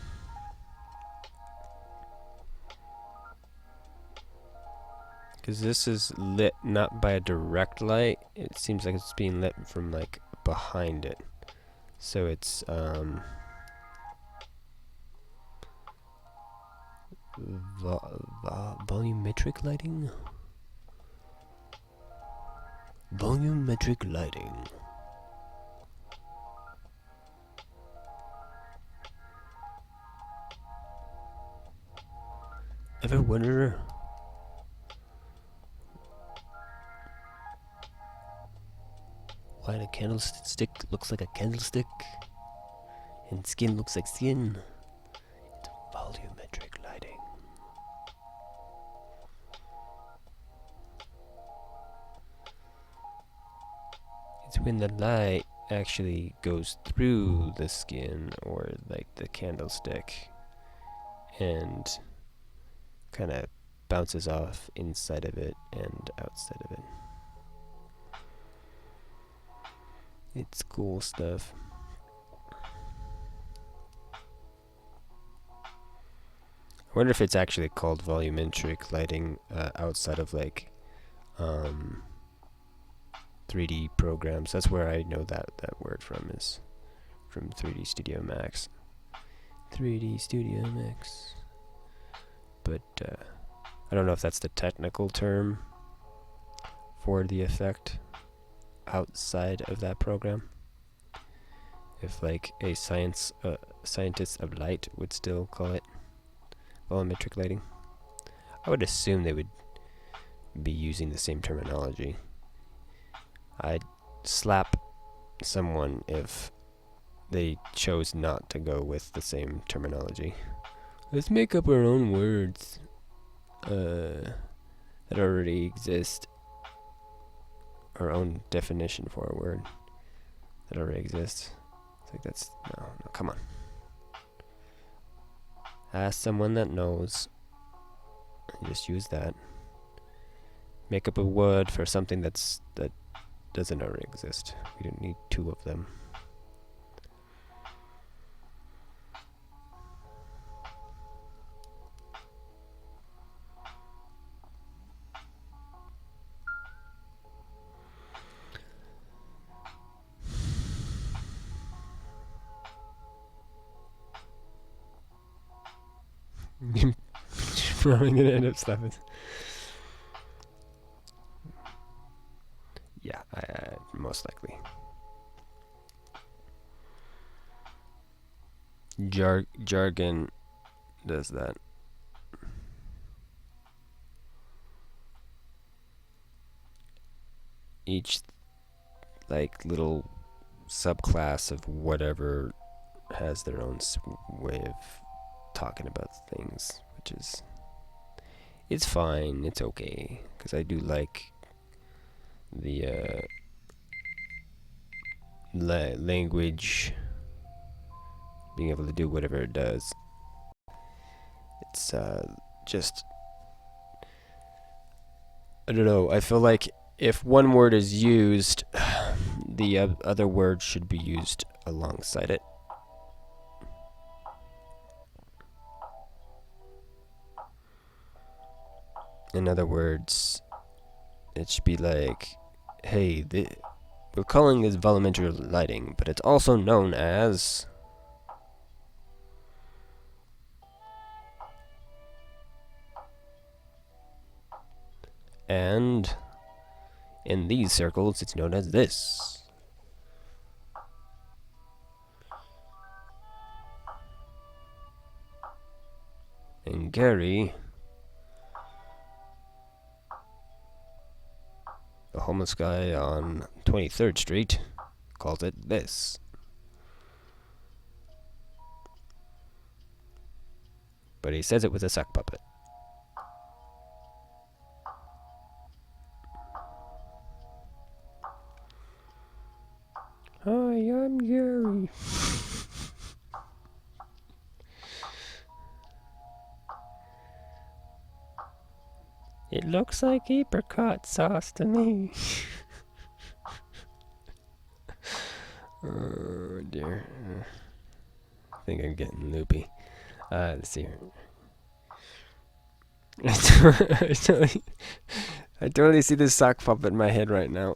Because this is lit not by a direct light. It seems like it's being lit from like behind it. So it's volumetric lighting? Volumetric lighting. Ever wonder why the candlestick looks like a candlestick and skin looks like skin? It's volumetric lighting. It's when the light actually goes through the skin or like the candlestick and kind of bounces off inside of it and outside of it. It's cool stuff. I wonder if it's actually called volumetric lighting outside of like 3D programs. That's where I know that word from, is from 3D Studio Max. 3D Studio Max. But I don't know if that's the technical term for the effect outside of that program. If like a scientist of light would still call it volumetric lighting. I would assume they would be using the same terminology. I'd slap someone if they chose not to go with the same terminology. Let's make up our own words that already exist. Our own definition for a word that already exists. I think that's no, come on. Ask someone that knows and just use that. Make up a word for something that doesn't already exist. We don't need two of them. Probably gonna end up stopping. Yeah, most likely. Jargon does that. Each like little subclass of whatever has their own way of talking about things, which is, it's fine, it's okay, because I do like the language being able to do whatever it does. It's just, I don't know, I feel like if one word is used, the other word should be used alongside it. In other words, it should be like, hey, we're calling this volumetric lighting, but it's also known as... And in these circles, it's known as this. And Gary, the homeless guy on 23rd Street, calls it this. But he says it with a sock puppet. Hi, I'm Gary. It looks like apricot sauce to me. Oh dear. I think I'm getting loopy. Let's see here. I totally see this sock puppet in my head right now.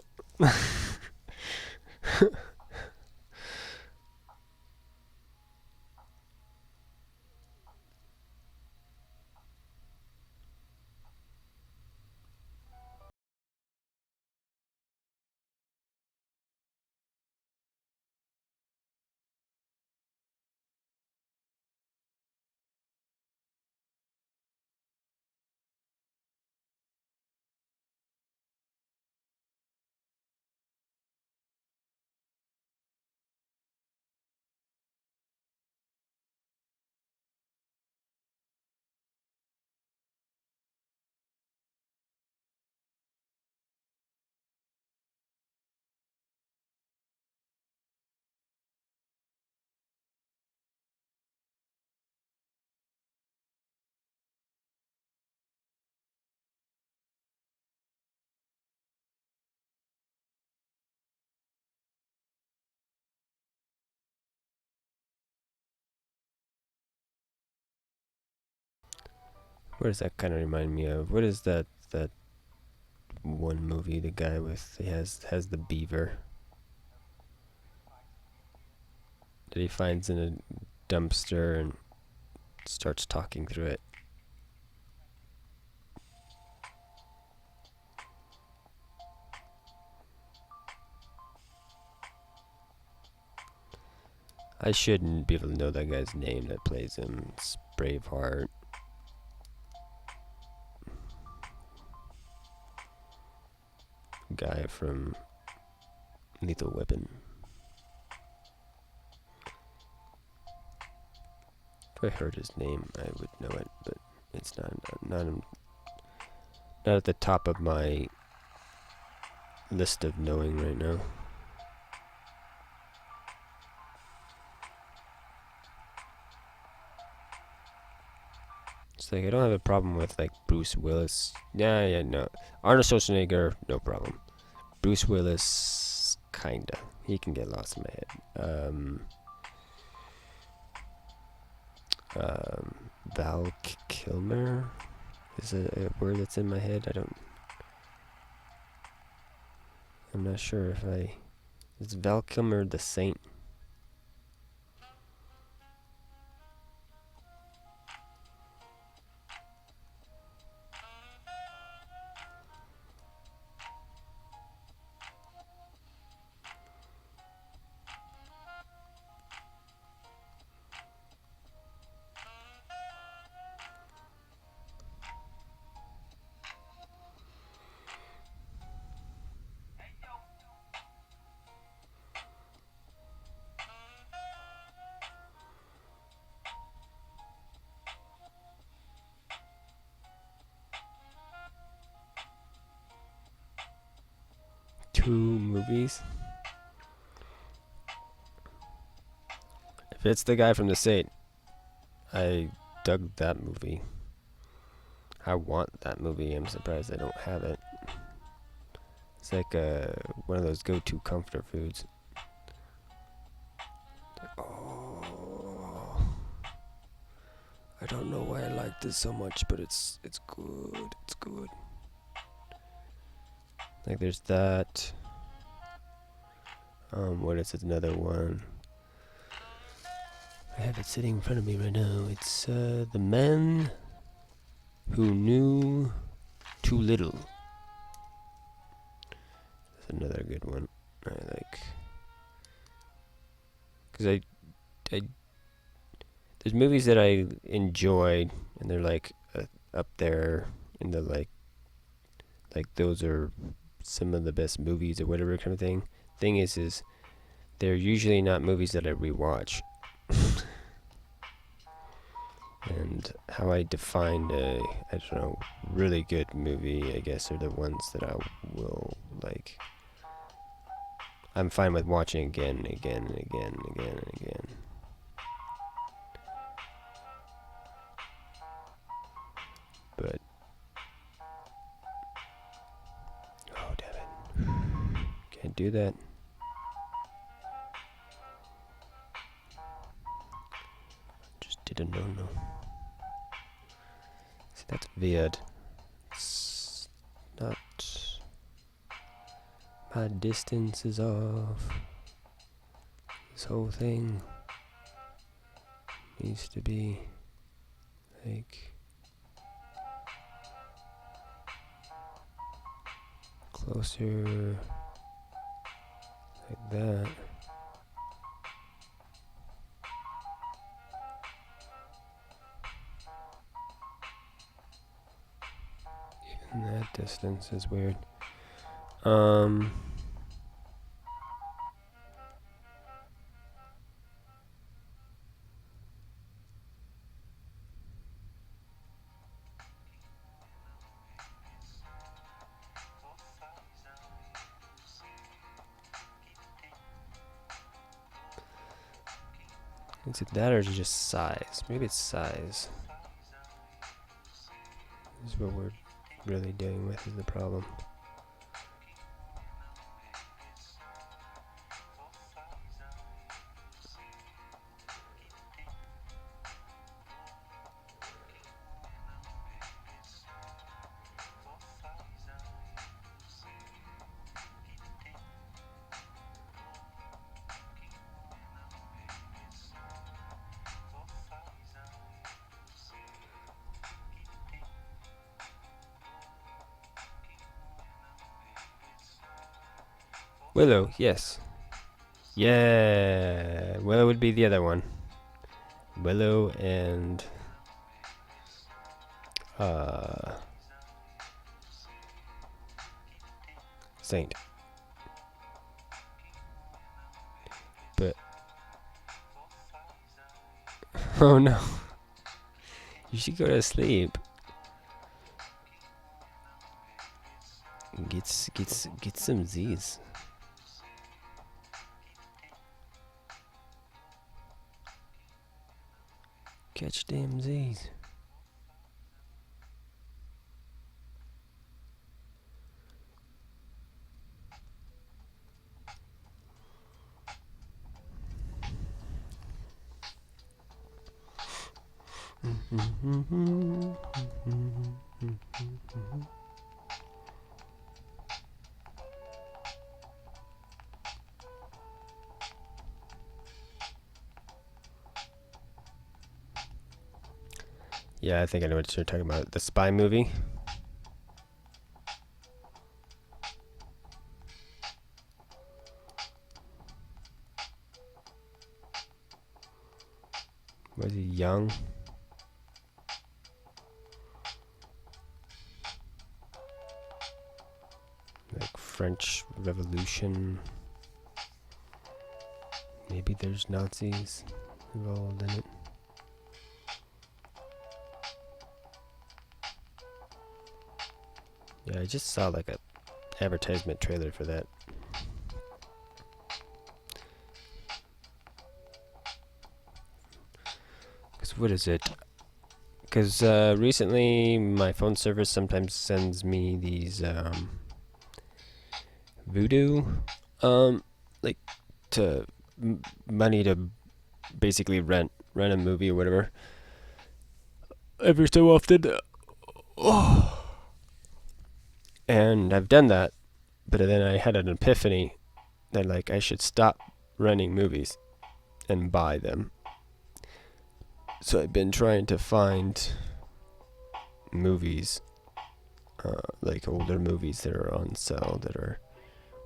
What does that kind of remind me of? What is that one movie? The guy with he has the beaver that he finds in a dumpster and starts talking through it. I shouldn't be able to know that guy's name that plays him. It's Braveheart. Guy from Lethal Weapon. If I heard his name, I would know it, but it's not at the top of my list of knowing right now. It's like I don't have a problem with like Bruce Willis. Yeah, no. Arnold Schwarzenegger, no problem. Bruce Willis, kinda. He can get lost in my head. Val Kilmer is a word that's in my head. I'm not sure if I. Is Val Kilmer the Saint? Two movies. If it's the guy from the Saint, I dug that movie. I want that movie. I'm surprised I don't have it. It's like one of those go-to comfort foods. Oh, I don't know why I like this so much, but it's good. It's good. Like there's that. What is it? Another one. I have it sitting in front of me right now. It's The Man Who Knew Too Little. That's another good one. I like. Because I there's movies that I enjoy, and they're like up there in the like those are some of the best movies or whatever kind of thing. Thing is they're usually not movies that I rewatch. And how I define I don't know, really good movie, I guess, are the ones that I will like. I'm fine with watching again and again and again and again and again. But oh damn it, can't do that. That's weird. It's not. My distance is off. This whole thing needs to be like closer, like that. Even that distance is weird. Is it that or just size? Maybe it's size. This is what we're really dealing with is the problem. Willow, yes. Yeah, Willow would be the other one. Willow and Saint. But oh no. You should go to sleep. Get some Z's. Catch damn Z's. Yeah, I think I know what you're talking about. The spy movie. Was he young? Like French Revolution. Maybe there's Nazis involved in it. Yeah, I just saw like a advertisement trailer for that. Cause what is it? Cause recently my phone service sometimes sends me these voodoo, like to money to basically rent a movie or whatever. Every so often. And I've done that, but then I had an epiphany that like I should stop renting movies and buy them. So I've been trying to find movies, like older movies that are on sale that are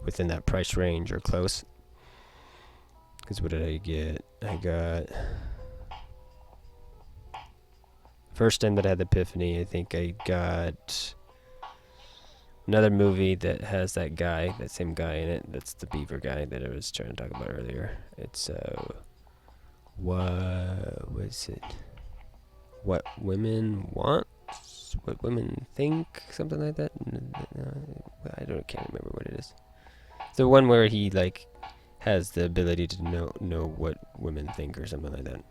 within that price range or close. Because what did I get? I got... First time that I had the epiphany, I think I got... Another movie that has that guy, that same guy in it. That's the beaver guy that I was trying to talk about earlier. It's what was it? What women want? What women think? Something like that. Can't remember what it is. The one where he like has the ability to know what women think or something like that.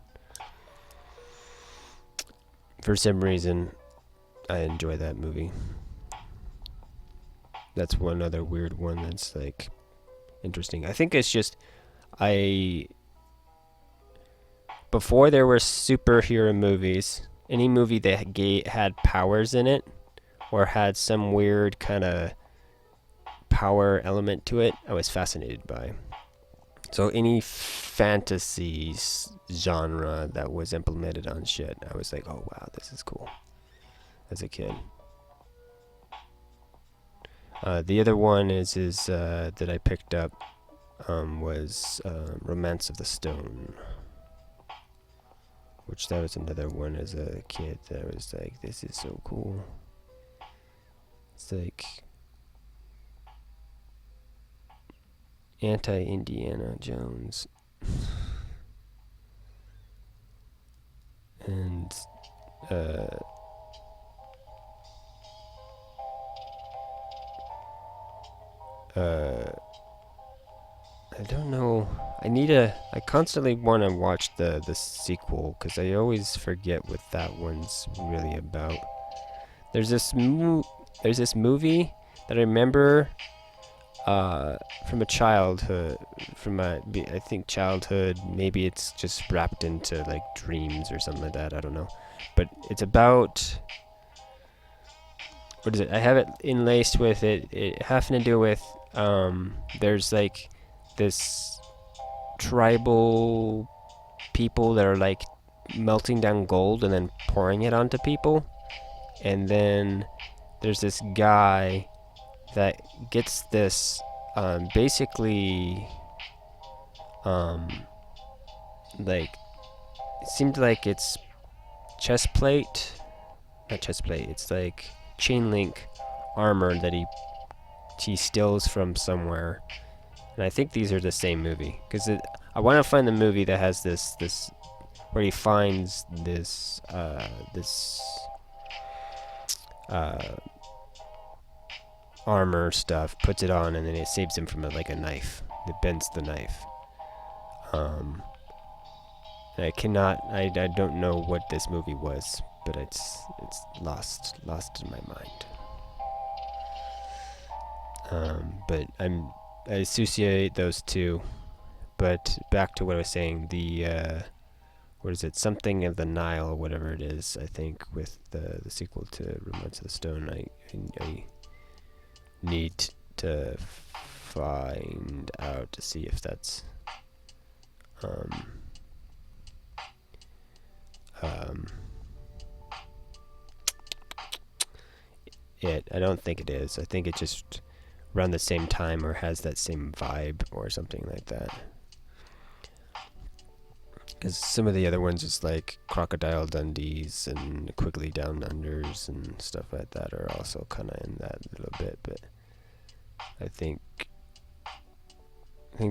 For some reason, I enjoy that movie. That's one other weird one that's like interesting. I think it's just before there were superhero movies, any movie that had powers in it or had some weird kind of power element to it, I was fascinated by. So any fantasy genre that was implemented on shit, I was like, oh wow, this is cool. As a kid. The other one is that I picked up was Romance of the Stone, which that was another one as a kid that I was like, this is so cool. It's like anti-Indiana Jones. And I don't know. I constantly want to watch the sequel because I always forget what that one's really about. There's this movie that I remember from a childhood, I think childhood. Maybe it's just wrapped into like dreams or something like that. I don't know, but it's about. What is it? I have it enlaced with it having to do with there's like this tribal people that are like melting down gold and then pouring it onto people, and then there's this guy that gets this basically like it seemed like it's not chest plate, it's like chain link armor that he steals from somewhere. And I think these are the same movie because I want to find the movie that has this where he finds this armor stuff, puts it on, and then it saves him from like a knife. It bends the knife. And I don't know what this movie was, but it's lost in my mind. But I associate those two. But back to what I was saying, what is it? Something of the Nile, whatever it is. I think with the sequel to Romance of the Stone, I need to find out to see if that's it. I don't think it is. I think it just around the same time or has that same vibe or something like that. Because some of the other ones is like Crocodile Dundees and Quigley Down Unders and stuff like that are also kind of in that little bit. But I think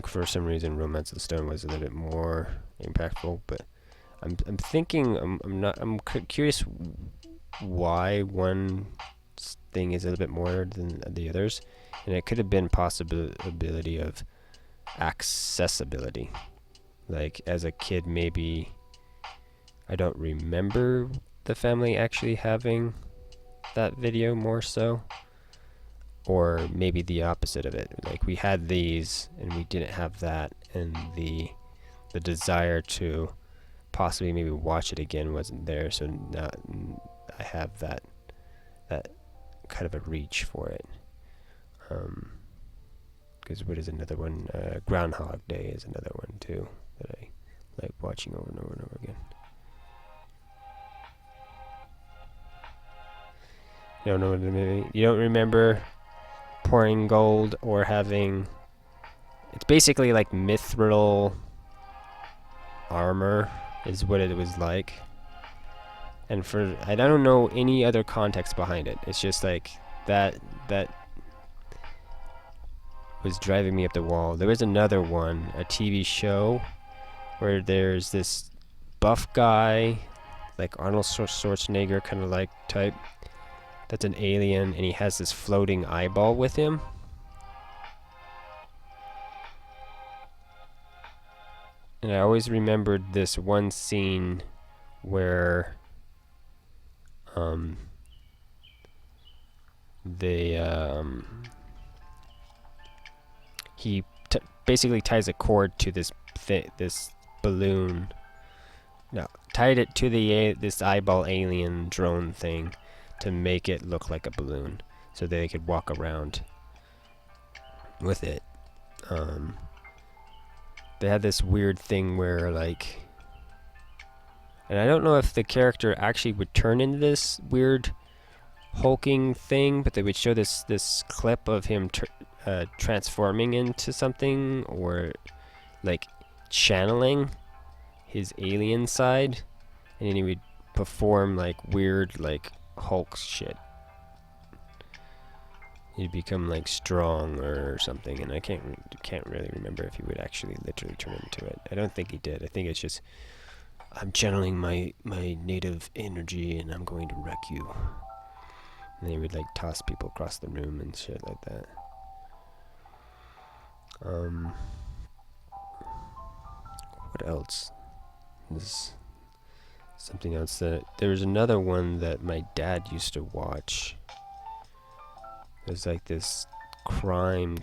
for some reason Romance of the Stone was a little bit more impactful. But I'm thinking I'm curious why one thing is a little bit more than the others, and it could have been possibility of accessibility. Like as a kid, maybe I don't remember the family actually having that video more so, or maybe the opposite of it. Like we had these and we didn't have that, and the desire to possibly maybe watch it again wasn't there. So now I have that kind of a reach for it. Because what is another one? Groundhog Day is another one too that I like watching over and over and over again. You don't know what the movie? You don't remember pouring gold or having? It's basically like mithril armor is what it was like. And I don't know any other context behind it. It's just like that was driving me up the wall. There was another one, a TV show, where there's this buff guy, like Arnold Schwarzenegger kind of like type, that's an alien, and he has this floating eyeball with him. And I always remembered this one scene where he basically ties a cord to this balloon. No, tied it to this eyeball alien drone thing to make it look like a balloon, so they could walk around with it. They had this weird thing where like, and I don't know if the character actually would turn into this weird hulking thing, but they would show this clip of him transforming into something, or like channeling his alien side, and then he would perform like weird like Hulk shit. He'd become like strong or something, and I can't really remember if he would actually literally turn into it. I don't think he did. I think it's just, I'm channeling my native energy and I'm going to wreck you. And he would like toss people across the room and shit like that. What else? There's something else that there was another one that my dad used to watch. There's like this crime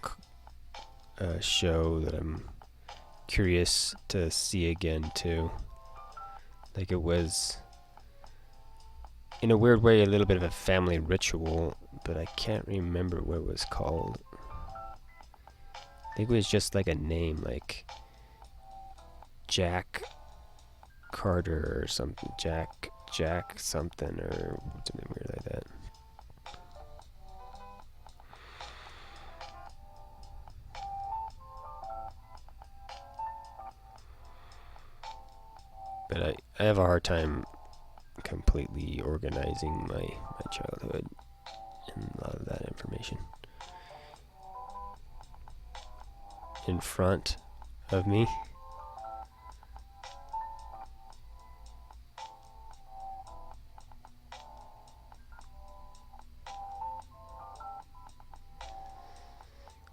show that I'm curious to see again too. Like it was, in a weird way, a little bit of a family ritual, but I can't remember what it was called. I think it was just like a name, like Jack Carter or something, Jack something or something weird like that. But I have a hard time completely organizing my childhood and a lot of that information in front of me.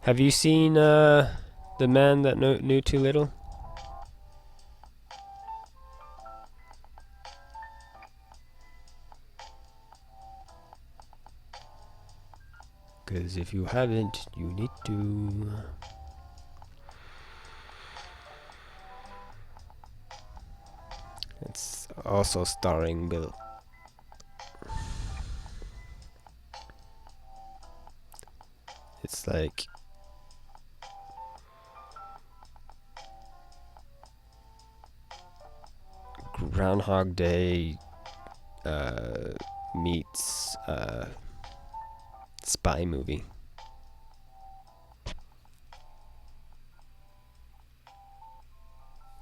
Have you seen The Man That Knew Too Little? Because if you haven't, you need to. It's also starring Bill. It's like Groundhog Day meets spy movie. I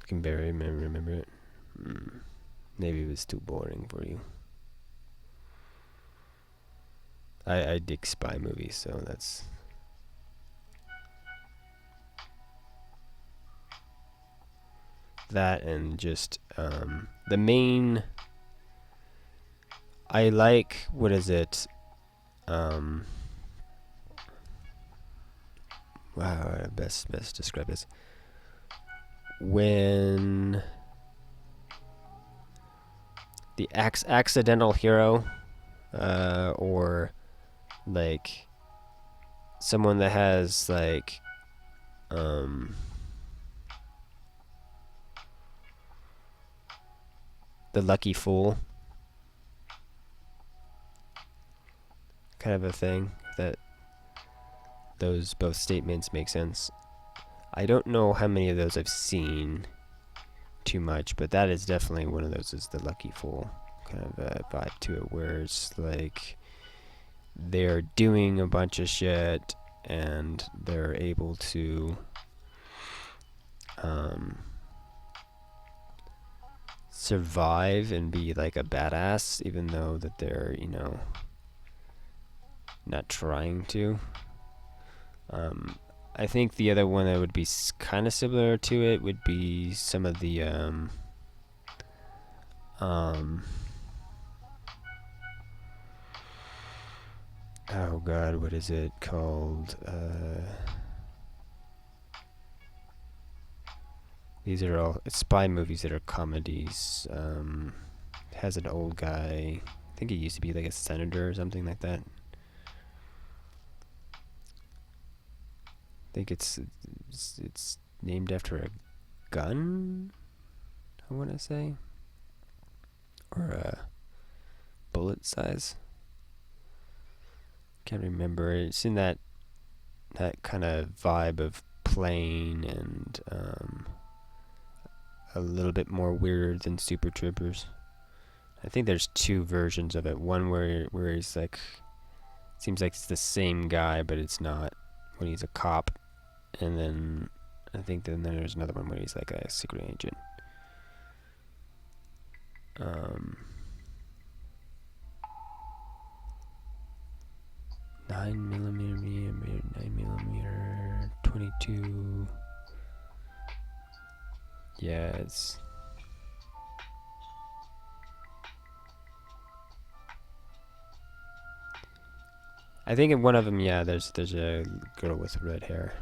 can barely remember it. Maybe it was too boring for you. I dig spy movies, so that's. That and just the main. I like, what is it? Wow, best describe this. When the accidental hero, or like someone that has like the lucky fool kind of a thing, that those both statements make sense. I don't know how many of those I've seen too much, but that is definitely one of those, is the lucky fool kind of a vibe to it, where it's like they're doing a bunch of shit and they're able to survive and be like a badass, even though that they're, not trying to. I think the other one that would be kind of similar to it would be some of the oh god, what is it called? These are all spy movies that are comedies. Has an old guy. I think he used to be like a senator or something like that. I think it's named after a gun, I want to say. or bullet size. Can't remember. It's in that kind of vibe of plain and a little bit more weird than Super Troopers. I think there's two versions of it. One where he's like, seems like it's the same guy, but it's not, when he's a cop. And then I think then there's another one where he's like a secret agent. 9mm, 22. Yeah, it's. I think in one of them, yeah, there's a girl with red hair.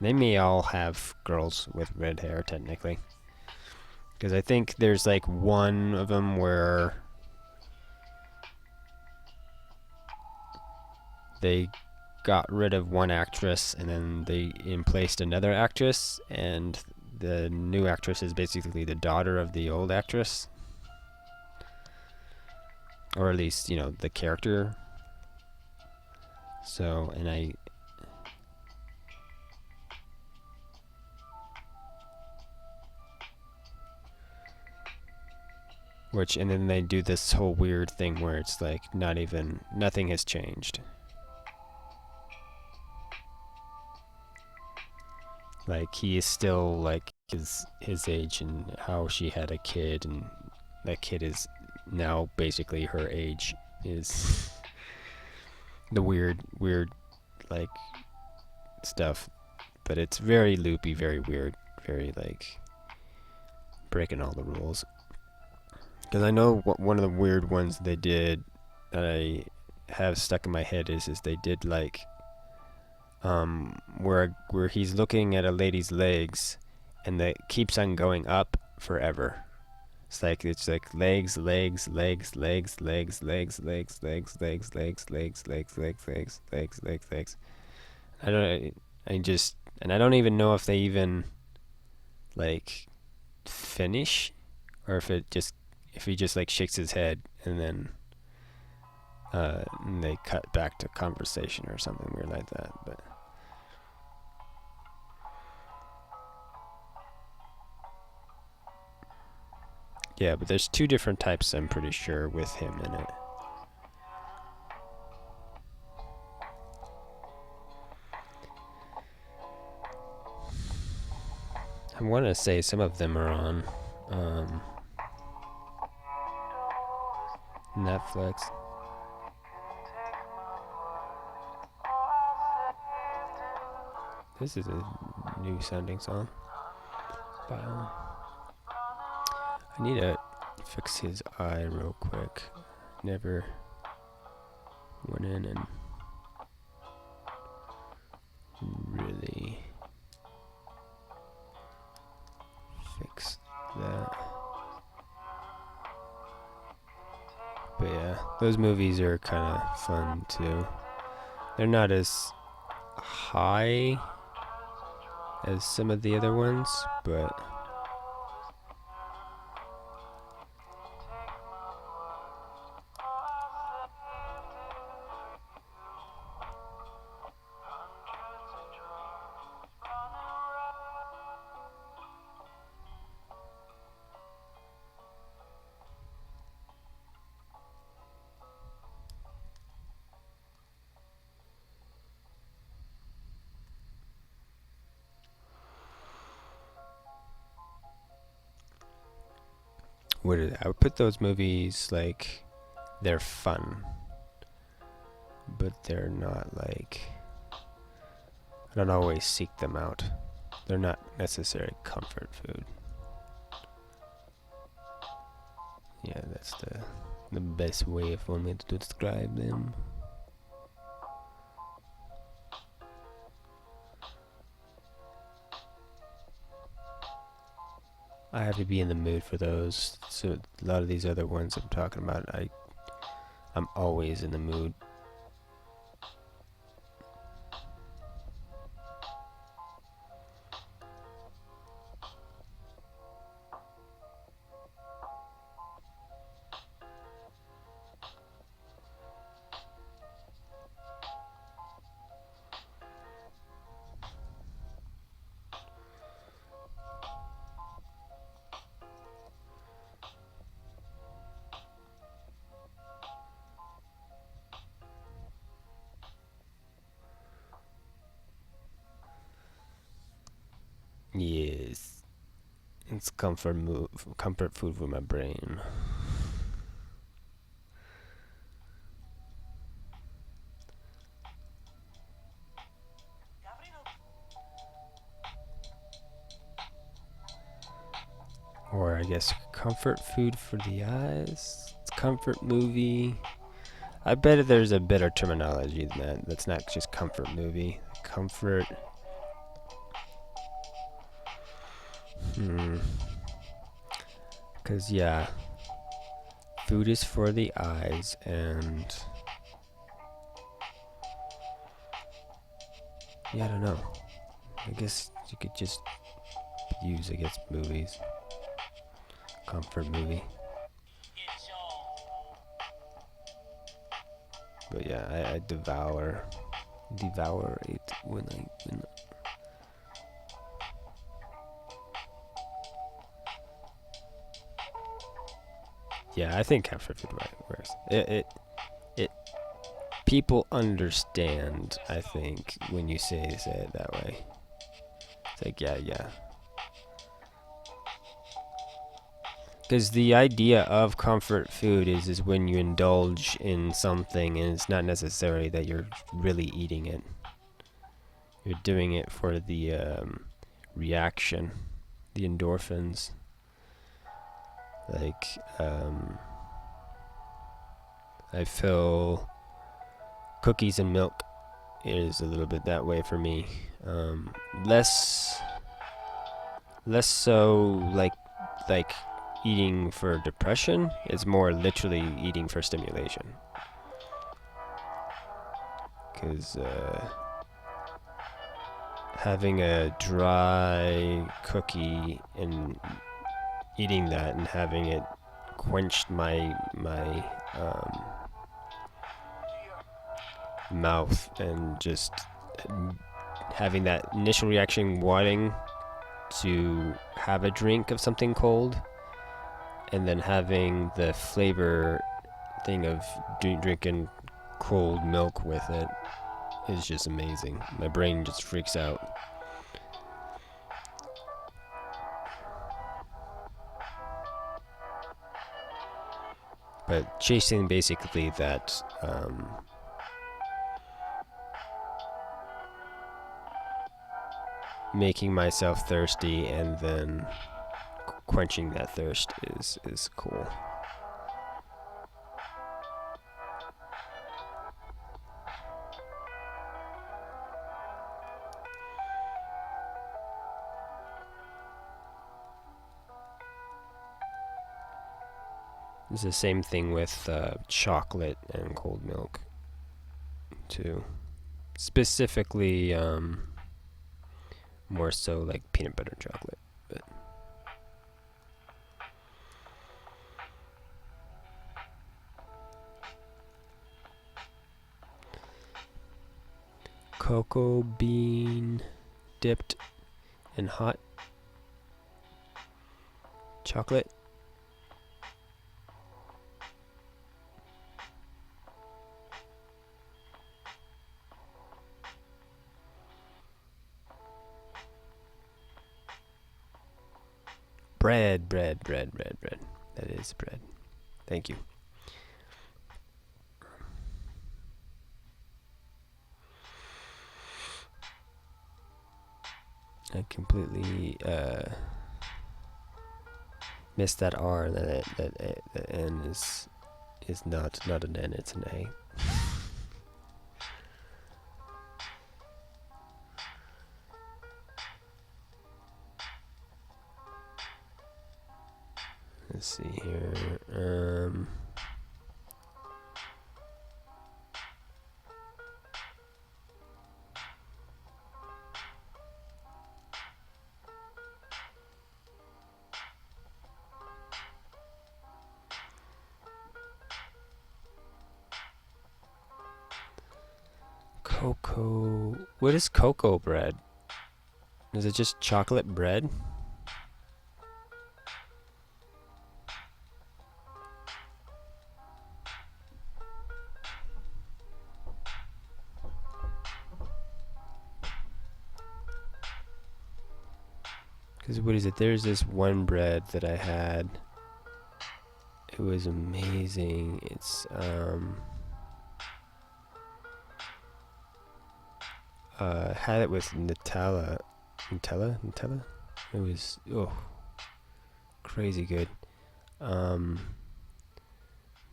They may all have girls with red hair, technically. Because I think there's like one of them where they got rid of one actress and then they emplaced another actress, and the new actress is basically the daughter of the old actress. Or at least, you know, the character. So, and and then they do this whole weird thing where it's like nothing has changed. Like, he is still like his age and how she had a kid, and that kid is now basically her age. Is the weird like stuff, but it's very loopy, very weird, very like breaking all the rules. Because I know one of the weird ones they did that I have stuck in my head is they did like where he's looking at a lady's legs, and that keeps on going up forever. It's like legs, legs, legs, legs, legs, legs, legs, legs, legs, legs, legs, legs, legs, legs, legs, legs, legs. I don't. I don't even know if they even like finish, or if he just like shakes his head and then and they cut back to conversation or something weird like that. But yeah, but there's two different types, I'm pretty sure, with him in it. I want to say some of them are on Netflix. This is a new sounding song. Wow. I need to fix his eye real quick. Never went in and really fixed that. But yeah, those movies are kind of fun too. They're not as high as some of the other ones, but I would put those movies like they're fun, but they're not like, I don't always seek them out. They're not necessarily comfort food. Yeah, that's the best way for me to describe them. I have to be in the mood for those. So a lot of these other ones I'm talking about, I'm always in the mood. Yes, it's comfort food for my brain. Or I guess comfort food for the eyes. It's comfort movie. I bet there's a better terminology than that. That's not just comfort movie. Comfort. Cause yeah, food is for the eyes, and yeah, I don't know. I guess you could just use, I guess, movies. Comfort movie. But yeah, I devour it when yeah, I think comfort food works. It people understand, I think, when you say it that way. It's like, yeah. Because the idea of comfort food is when you indulge in something and it's not necessarily that you're really eating it. You're doing it for the reaction, the endorphins. Like, I feel cookies and milk is a little bit that way for me. Less so like eating for depression. It's more literally eating for stimulation. Because having a dry cookie and eating that and having it quenched my mouth, and just having that initial reaction wanting to have a drink of something cold, and then having the flavor thing of drinking cold milk with it is just amazing. My brain just freaks out. But chasing basically that making myself thirsty and then quenching that thirst is cool. It's the same thing with chocolate and cold milk too. Specifically, more so like peanut butter and chocolate. But cocoa bean dipped in hot chocolate. Bread. That is bread. Thank you. I completely missed that R. That N is not an N. It's an A. Let's see here. Cocoa. What is cocoa bread? Is it just chocolate bread? Because what is it? There's this one bread that I had. It was amazing. It's had it with Nutella. Nutella. It was crazy good. Let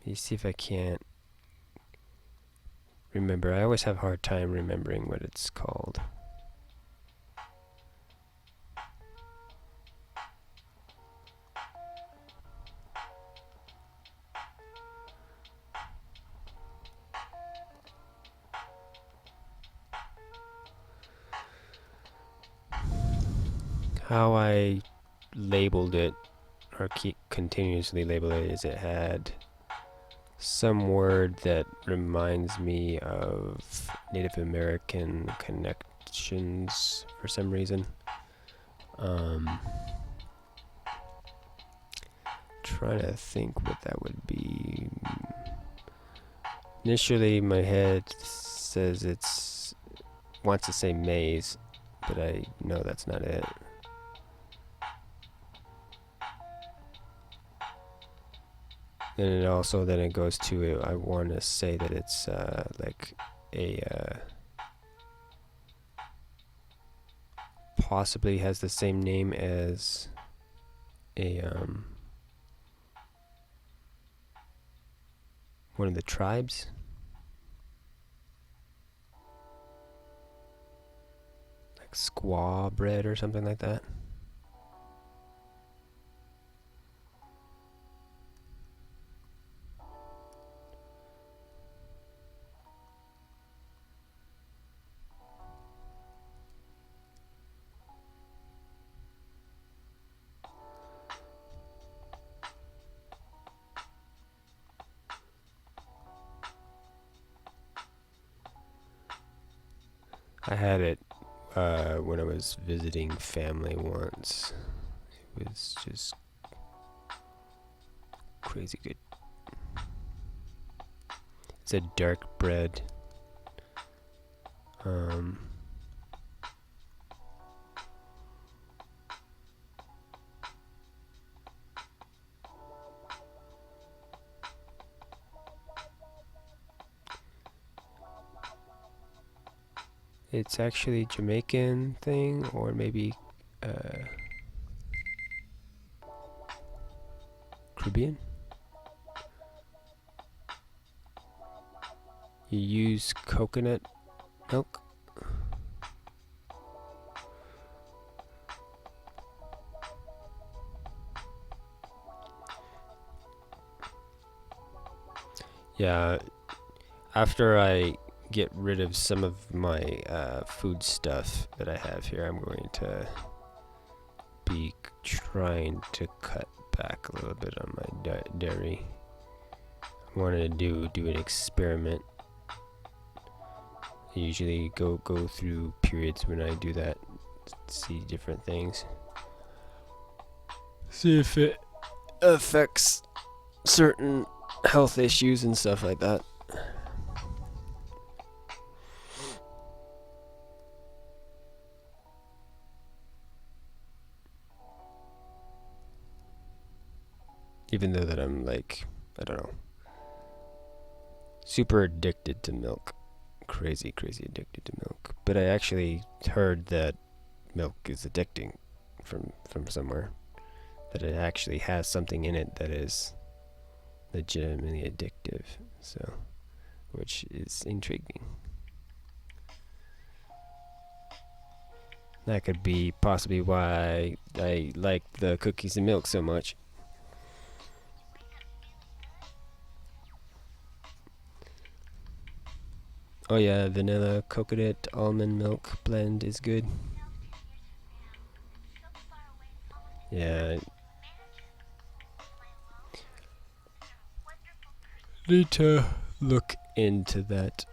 me see if I can't remember. I always have a hard time remembering what it's called. How I labeled it, or continuously label it, is it had some word that reminds me of Native American connections for some reason. Trying to think what that would be. Initially, my head says wants to say maze, but I know that's not it. And then it goes to I want to say that it's like a possibly has the same name as a one of the tribes. Like squaw bread or something like that. I had it when I was visiting family once. It was just crazy good. It's a dark bread. It's actually Jamaican thing, or maybe Caribbean. You use coconut milk. Yeah, after I get rid of some of my food stuff that I have here, I'm going to be trying to cut back a little bit on my dairy. I wanted to do an experiment. I usually go through periods when I do that, see different things, see if it affects certain health issues and stuff like that. Even though that I'm like, I don't know, super addicted to milk. Crazy addicted to milk. But I actually heard that milk is addicting from somewhere. That it actually has something in it that is legitimately addictive. So, which is intriguing. That could be possibly why I like the cookies and milk so much. Oh yeah, vanilla coconut almond milk blend is good. Yeah. Need to look into that.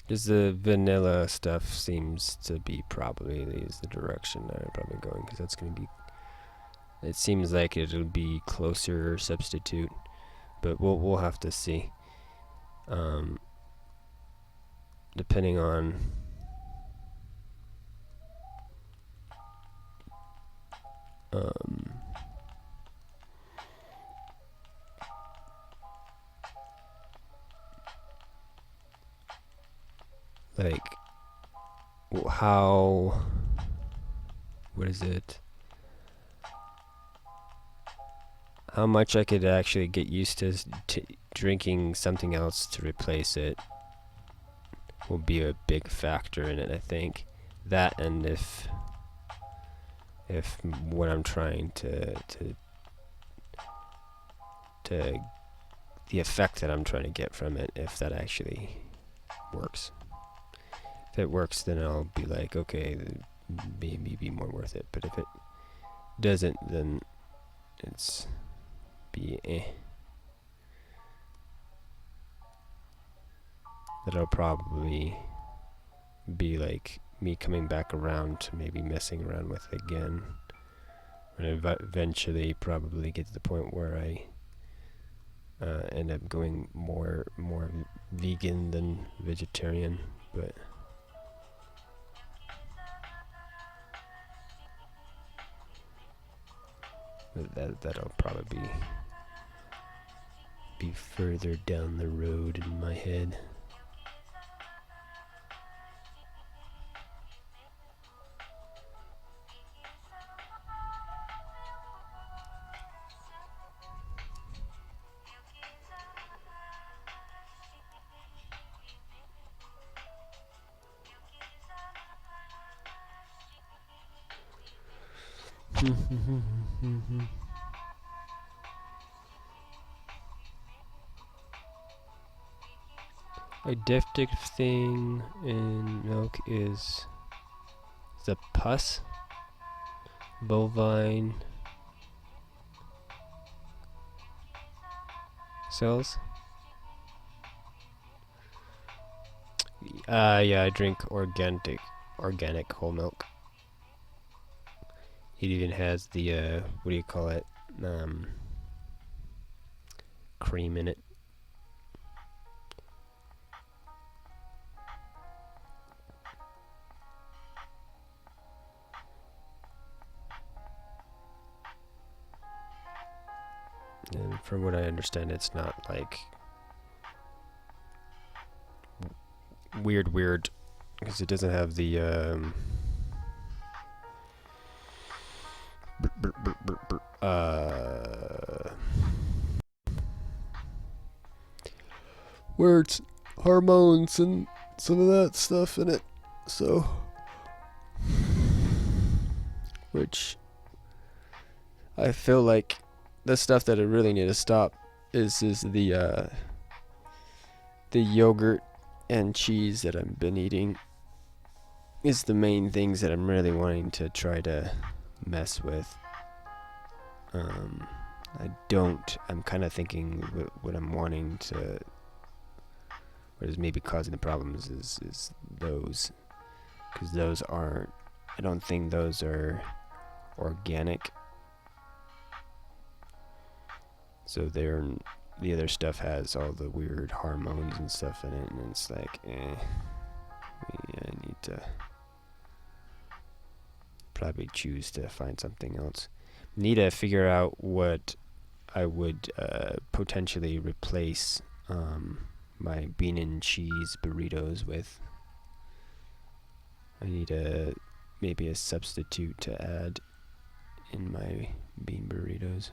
Just the vanilla stuff seems to be probably is the direction I'm probably going, because that's going to be It seems like it'll be closer substitute, but we'll have to see. Depending on like how, what is it? How much I could actually get used to drinking something else to replace it will be a big factor in it, I think. That, and if what I'm trying to the effect that I'm trying to get from it, if that actually works. If it works, then I'll be like, okay, maybe be more worth it. But if it doesn't, then it's be eh. That'll probably be like me coming back around to maybe messing around with it again. When I eventually probably get to the point where I end up going more vegan than vegetarian, but that'll probably be further down the road in my head. A diptych thing in milk is the pus, bovine cells. Yeah, I drink organic whole milk. It even has the what do you call it? Cream in it. And from what I understand, it's not like weird, because it doesn't have the words, hormones, and some of that stuff in it. So, which I feel like the stuff that I really need to stop is the yogurt and cheese that I've been eating. Is the main things that I'm really wanting to try to mess with. I'm kind of thinking what I'm wanting to, what is maybe causing the problems is those, because those aren't, I don't think those are organic. So the other stuff has all the weird hormones and stuff in it, and it's like, I need to probably choose to find something else. Need to figure out what I would potentially replace my bean and cheese burritos with. I need maybe a substitute to add in my bean burritos.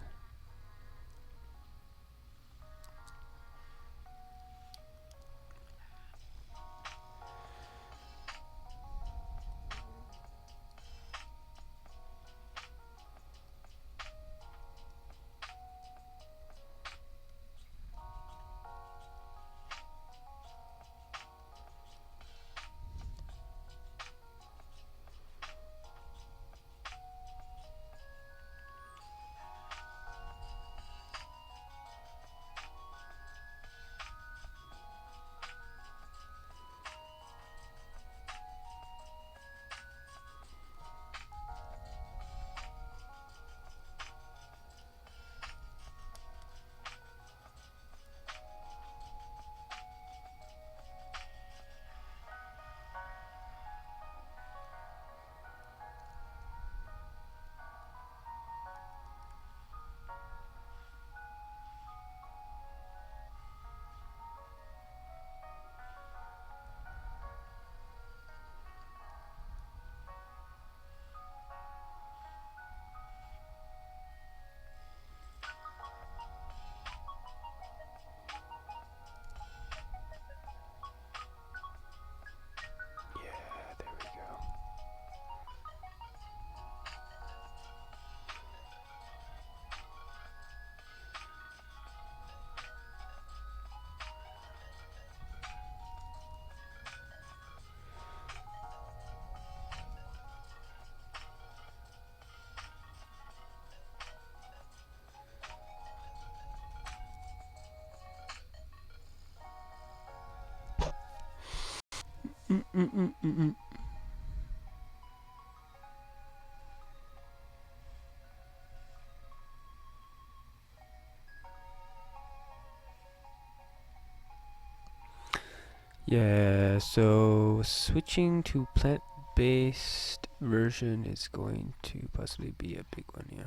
Yeah, so switching to plant-based version is going to possibly be a big one, yeah.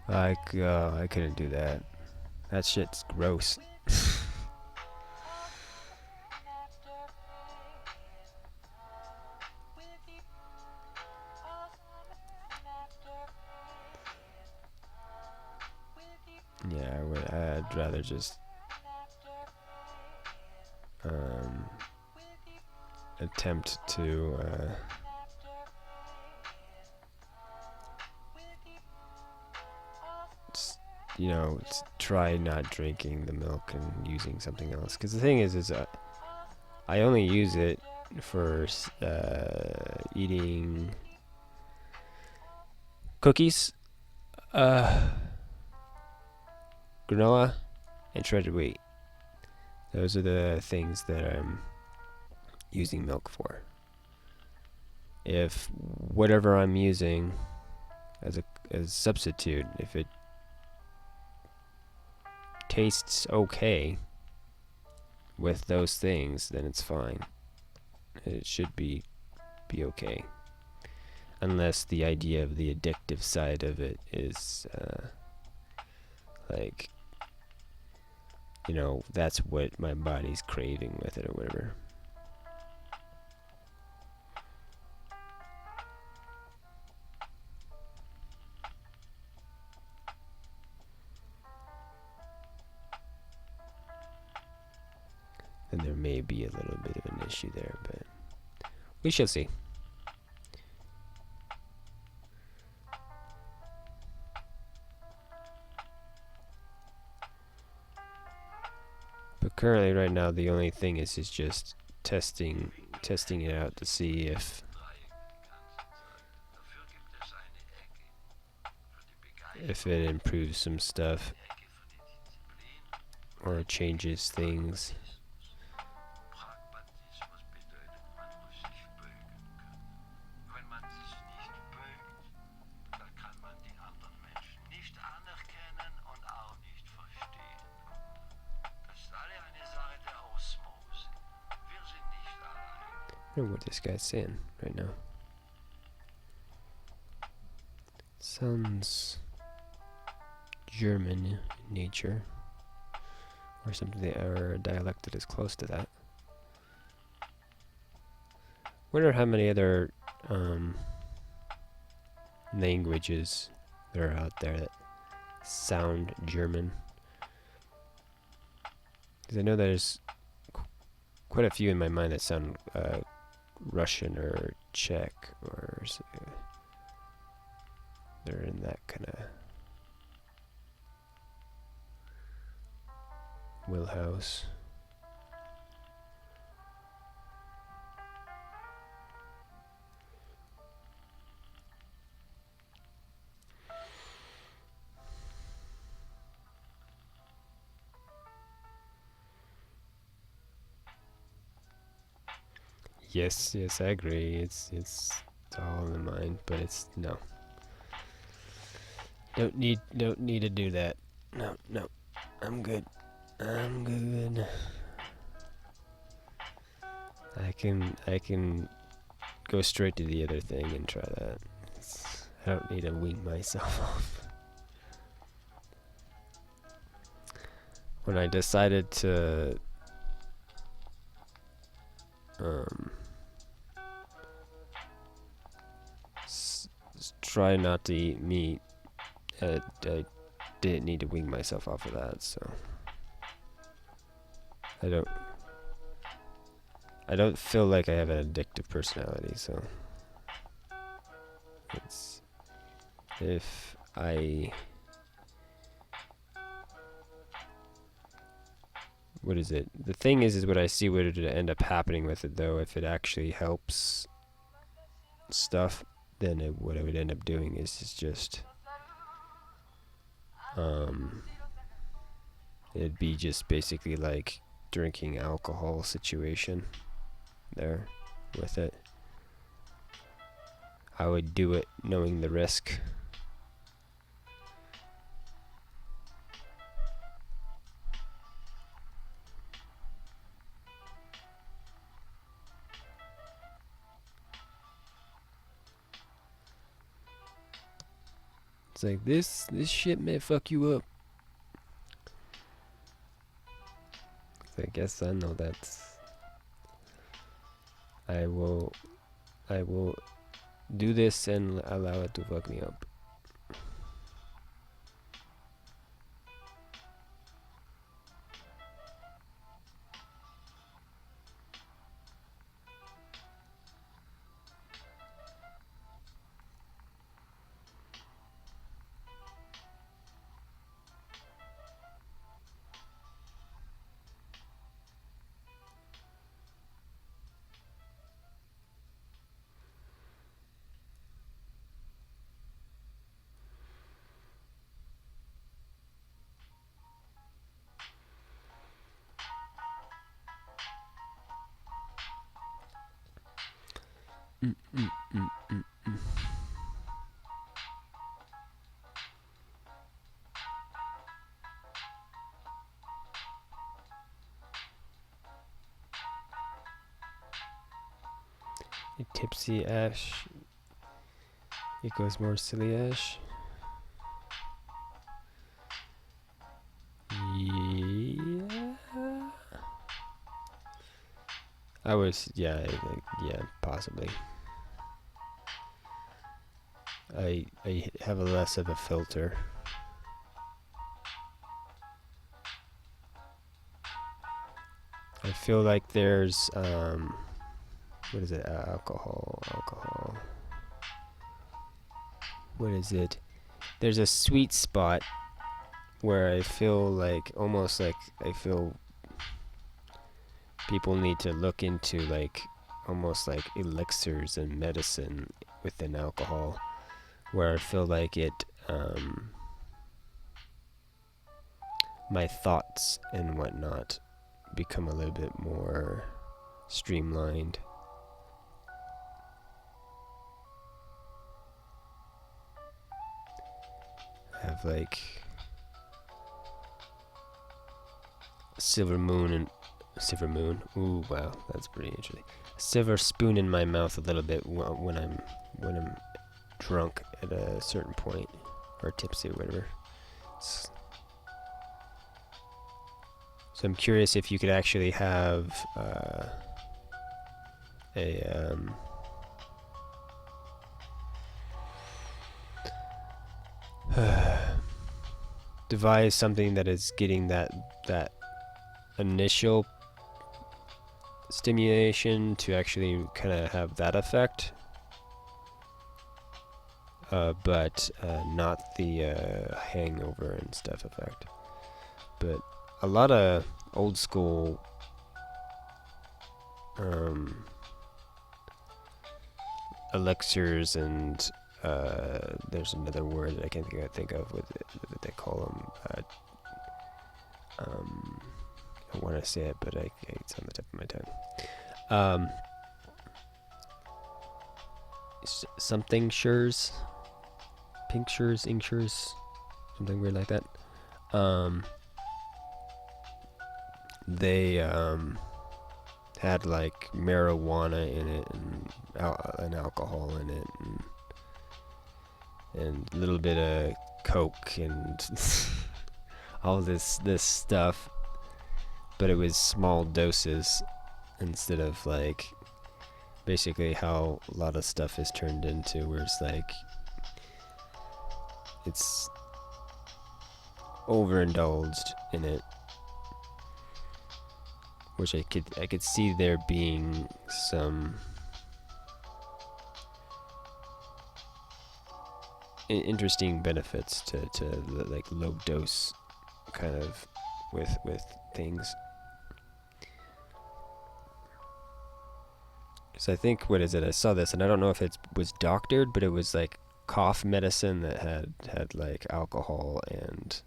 I couldn't do that. That shit's gross. Yeah, I'd rather just attempt to try not drinking the milk and using something else. Because the thing is I only use it for eating cookies, granola, and shredded wheat. Those are the things that I'm using milk for. If whatever I'm using as a substitute, if it tastes okay with those things, then it's fine. It should be okay. Unless the idea of the addictive side of it is like, that's what my body's craving with it or whatever. Then there may be a little bit of an issue there, but we shall see. But currently, right now, the only thing is just testing it out to see if it improves some stuff or changes things. I don't know what this guy's saying right now. Sounds German in nature, or something, or a dialect that is close to that. Wonder how many other languages there are out there that sound German. Because I know there's quite a few in my mind that sound Russian or Czech, or they're in that kind of wheelhouse. Yes, I agree. It's all in the mind, but it's no. Don't need to do that. No. I'm good. I can go straight to the other thing and try that. I don't need to wean myself off. When I decided to try not to eat meat, I didn't need to wean myself off of that, so I don't feel like I have an addictive personality, so it's if I what is it? The thing is what I see would end up happening with it, though. If it actually helps stuff, then what I would end up doing is just it'd be just basically like drinking alcohol situation there with it. I would do it knowing the risk. It's like this shit may fuck you up. I guess I know that's. I will do this and allow it to fuck me up. A tipsy Ash. It goes more silly Ash. Yeah. I was, yeah, yeah, possibly. I have a less of a filter. I feel like there's what is it? Alcohol. What is it? There's a sweet spot where I feel like almost like I feel people need to look into like almost like elixirs and medicine within alcohol, where I feel like it my thoughts and whatnot become a little bit more streamlined. I have like a silver moon. Ooh, wow, that's pretty interesting. A silver spoon in my mouth a little bit when I'm drunk at a certain point, or tipsy or whatever. So I'm curious if you could actually have a devise something that is getting that initial stimulation to actually kind of have that effect, but not the hangover and stuff effect. But a lot of old school elixirs and there's another word that I can't think of what they call them. I want to say it, but it's on the tip of my tongue. Something shures, pinctures, inctures, something weird like that. They had like marijuana in it and alcohol in it and a little bit of coke and all this stuff, but it was small doses instead of like basically how a lot of stuff is turned into, where it's like it's overindulged in it, which I could see there being some interesting benefits to the, like, low dose kind of with things. So I think, what is it? I saw this, and I don't know if it was doctored, but it was like cough medicine that had like alcohol and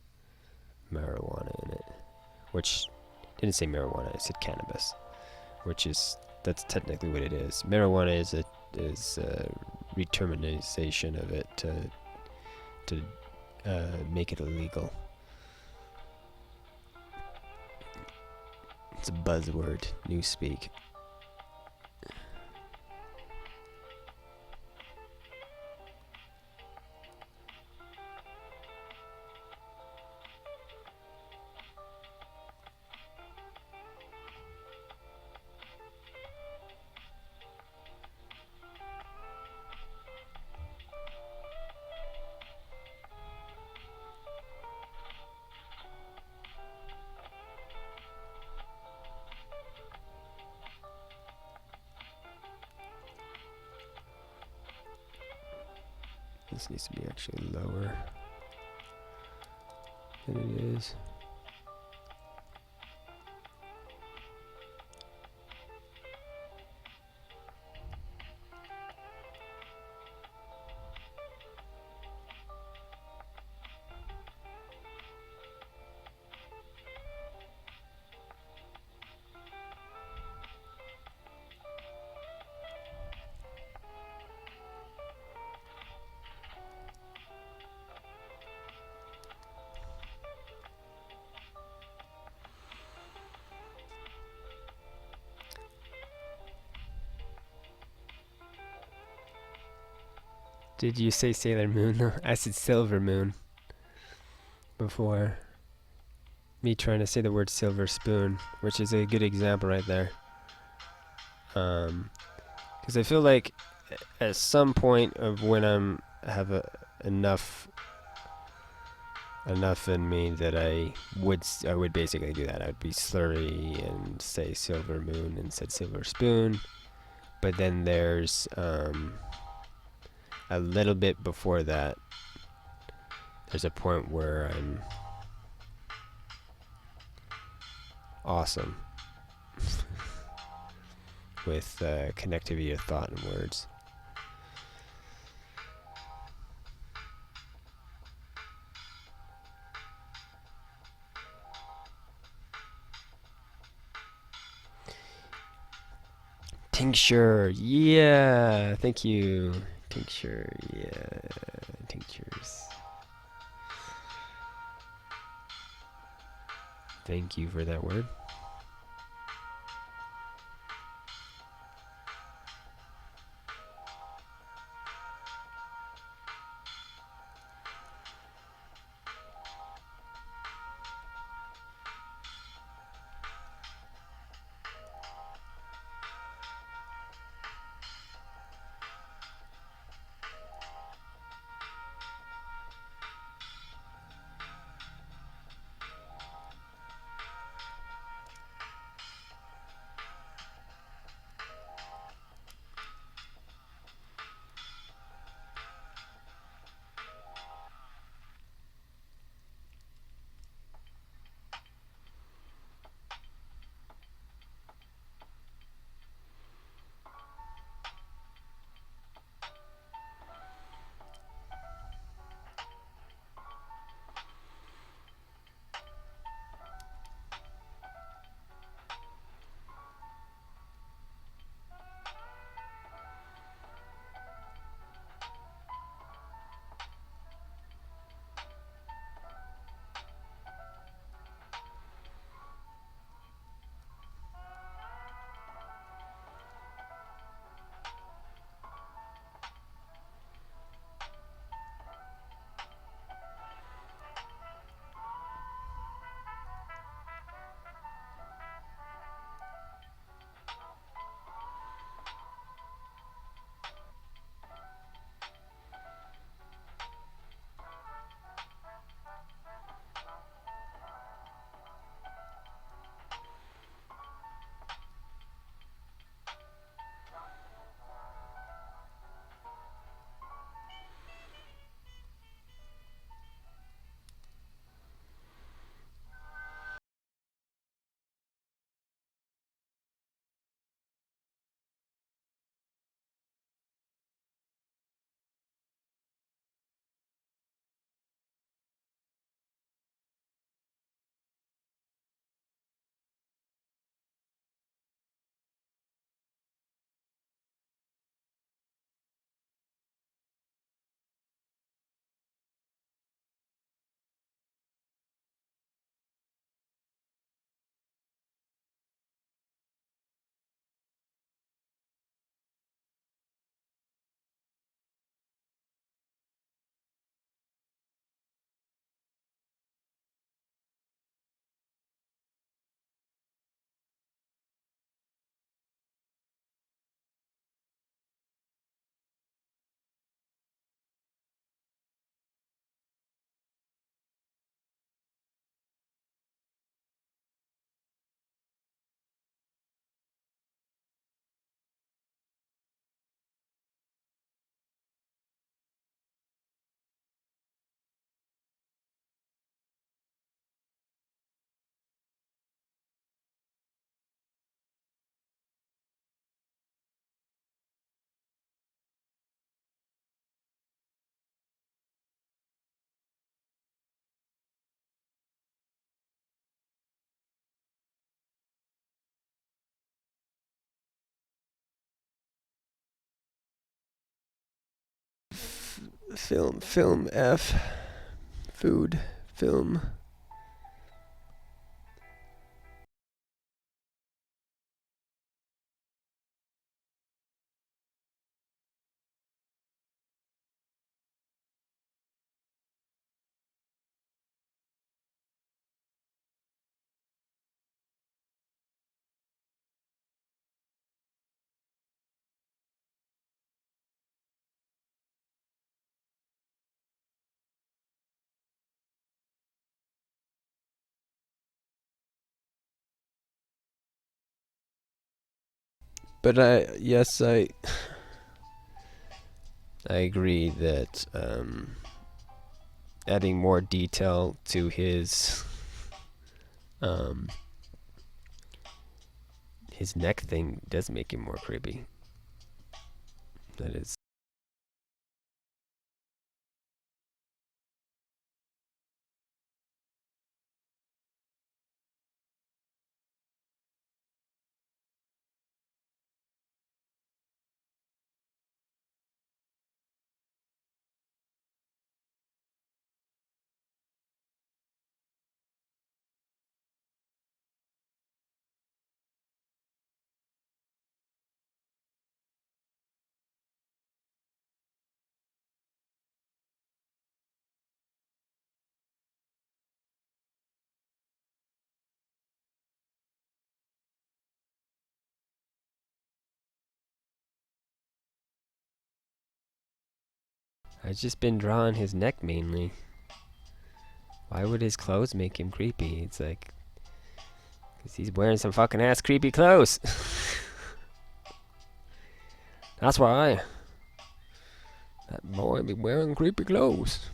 marijuana in it. which didn't say marijuana, it said cannabis, which is that's technically what it is. Marijuana is a reterminization of it to make it illegal. It's a buzzword, newspeak. This needs to be actually lower than it is. Did you say Sailor Moon? I said Silver Moon before. Me trying to say the word silver spoon, which is a good example right there. Because I feel like at some point of when have enough in me that I would basically do that. I would be slurry and say Silver Moon instead Silver Spoon. But then there's a little bit before that. There's a point where I'm awesome with connectivity of thought and words. Tincture, yeah, thank you. Tincture, yeah, tinctures. Thank you for that word. Film F. Food. Film. But I agree that adding more detail to his neck thing does make him more creepy. That is. I've just been drawing his neck mainly. Why would his clothes make him creepy? It's like, 'cause he's wearing some fucking ass creepy clothes. That's why. That boy be wearing creepy clothes.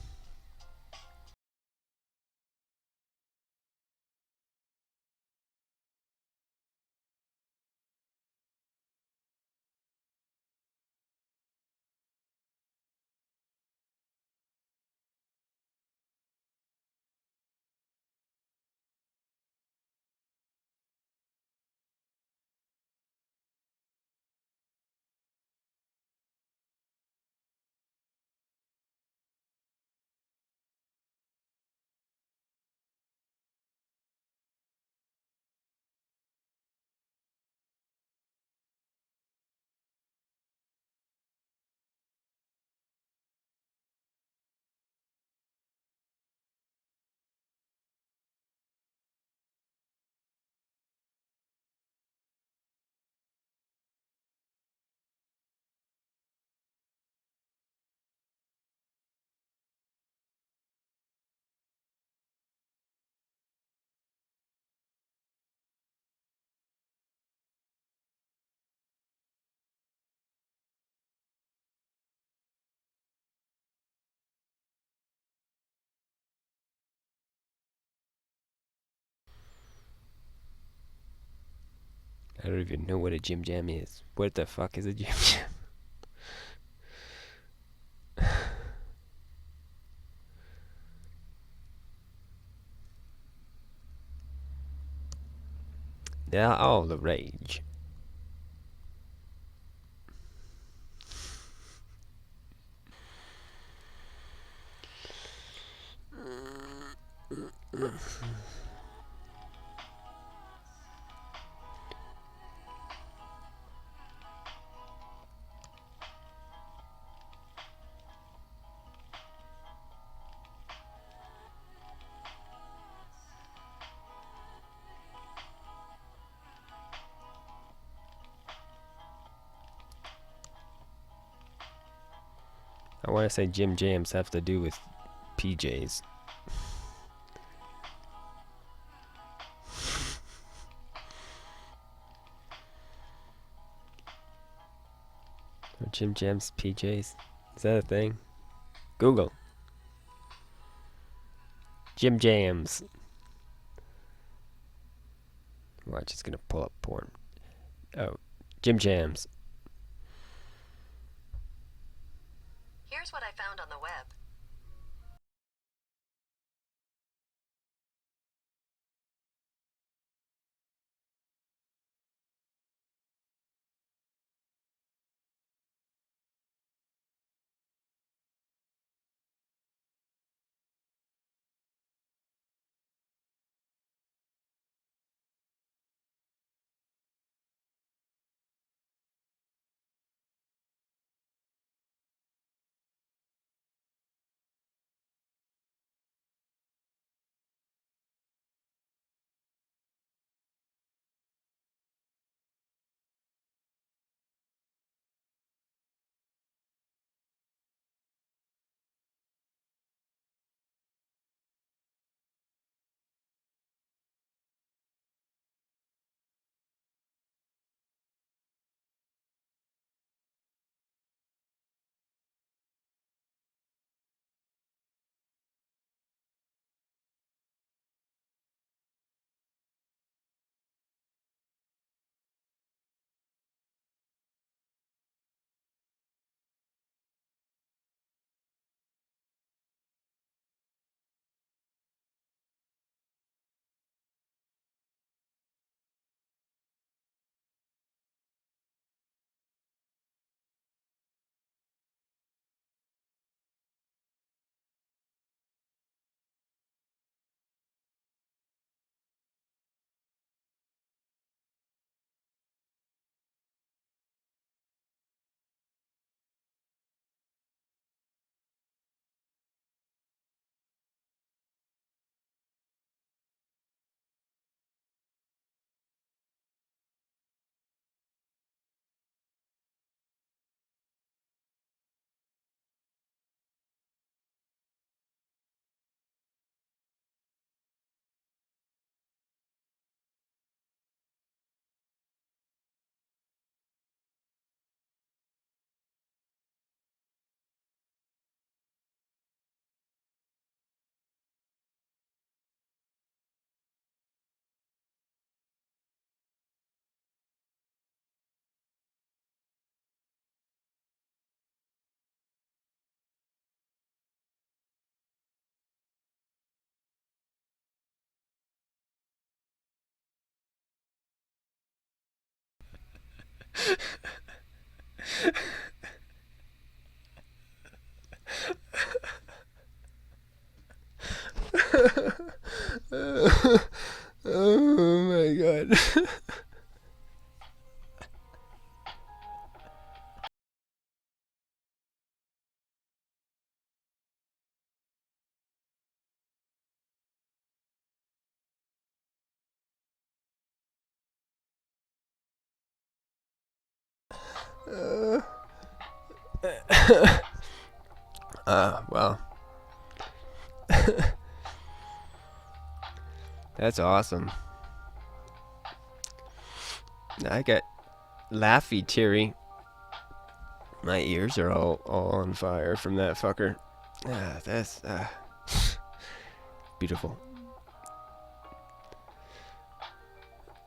I don't even know what a Jim Jam is. What the fuck is a Jim Jam? They're all the rage. I want to say Jim Jams have to do with PJs. Or Jim Jams PJs. Is that a thing? Google. Jim Jams. Watch, it's gonna pull up porn. Oh, Jim Jams. Here's what I found on the web. Oh my god. Well. That's awesome. I got laughy teary. My ears are all on fire from that fucker. That's beautiful.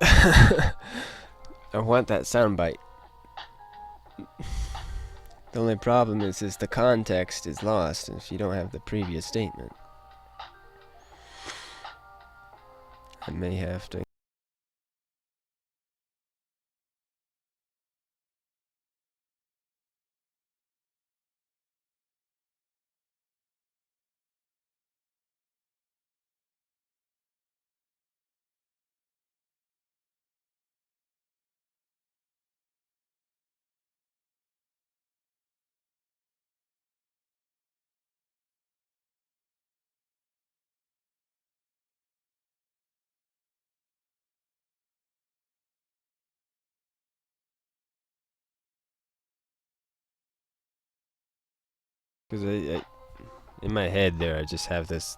I want that soundbite. The only problem is the context is lost if you don't have the previous statement. I may have to. Because I, in my head there, I just have this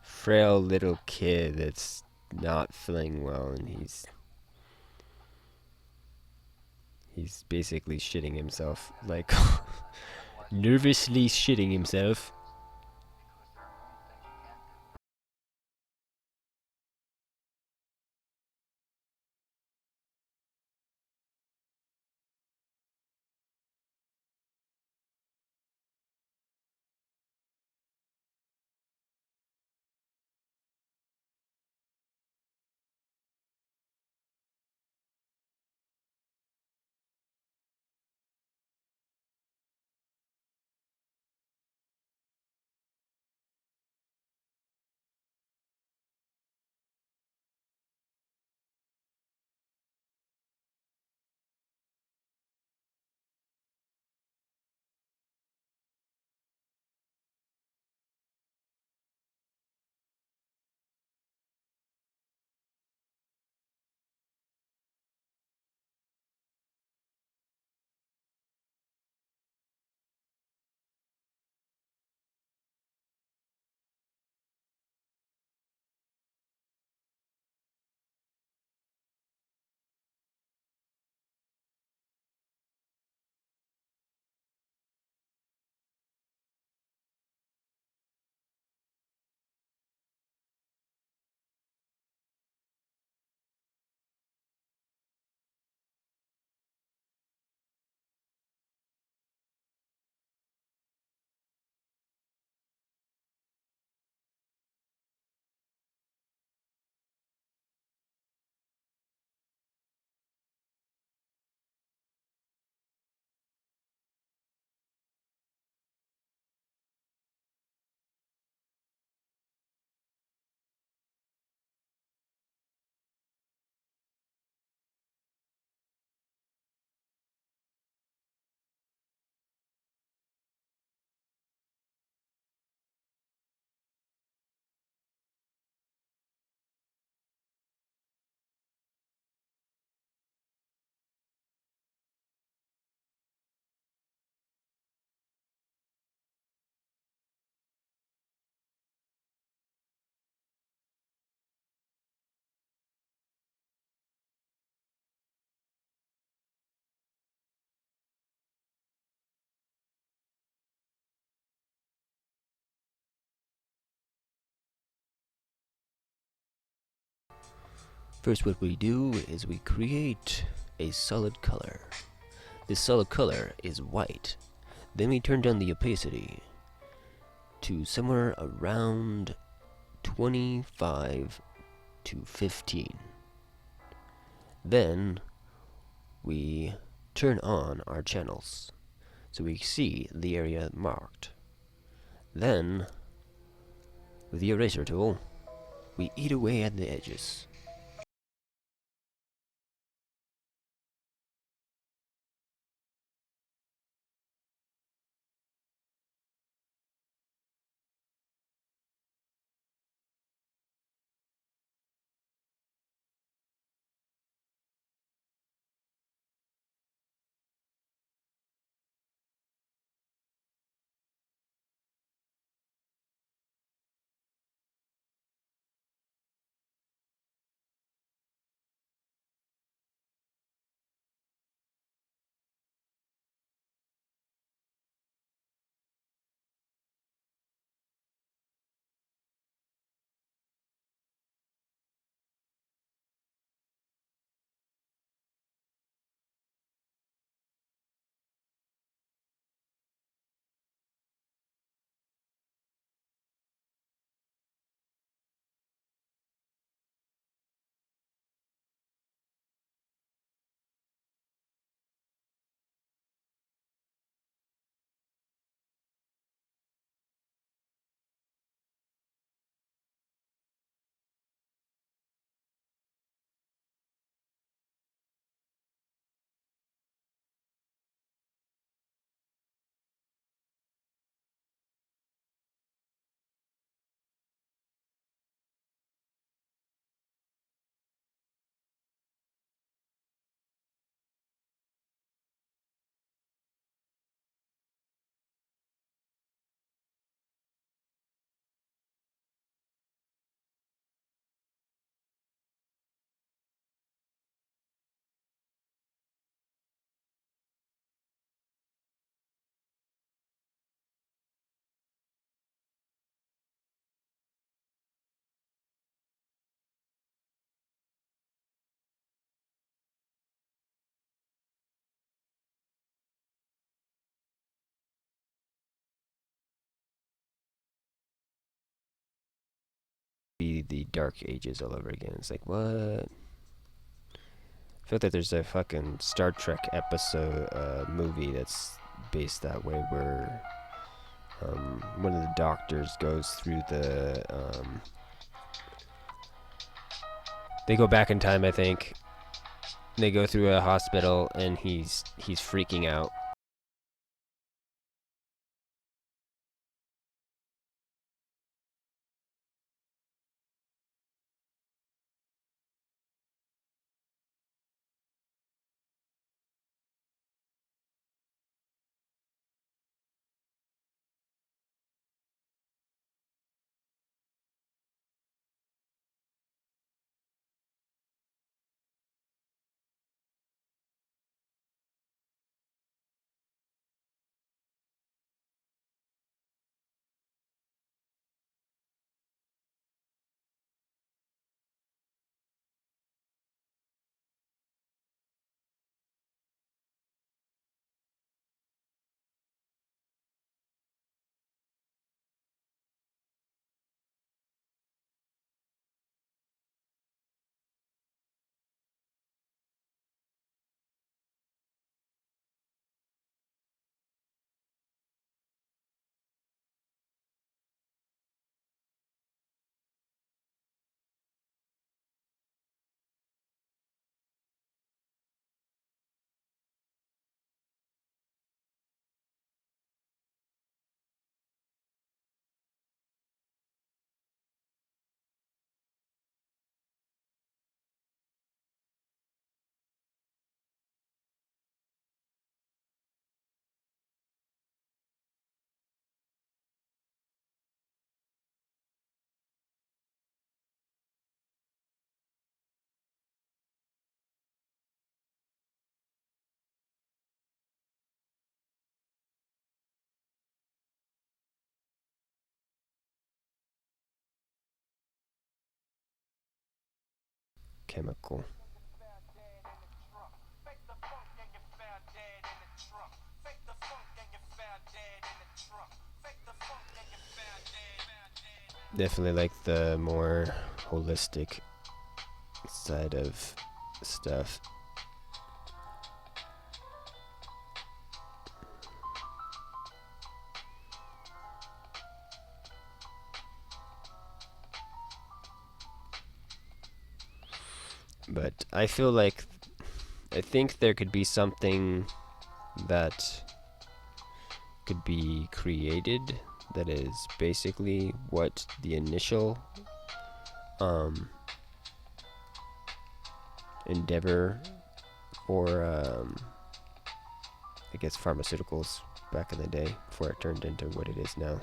frail little kid that's not feeling well, and he's basically shitting himself, like nervously shitting himself. First, what we do is we create a solid color. This solid color is white. Then we turn down the opacity to somewhere around 25 to 15. Then we turn on our channels so we see the area marked. Then, with the eraser tool, we eat away at the edges. Be the Dark Ages all over again. It's like, what? I feel like there's a fucking Star Trek episode, movie that's based that way, where one of the doctors goes through the, they go back in time, I think. They go through a hospital, and he's freaking out. Chemical. Definitely like the more holistic side of stuff. but I feel like I think there could be something that could be created that is basically what the initial endeavor for I guess pharmaceuticals back in the day before it turned into what it is now,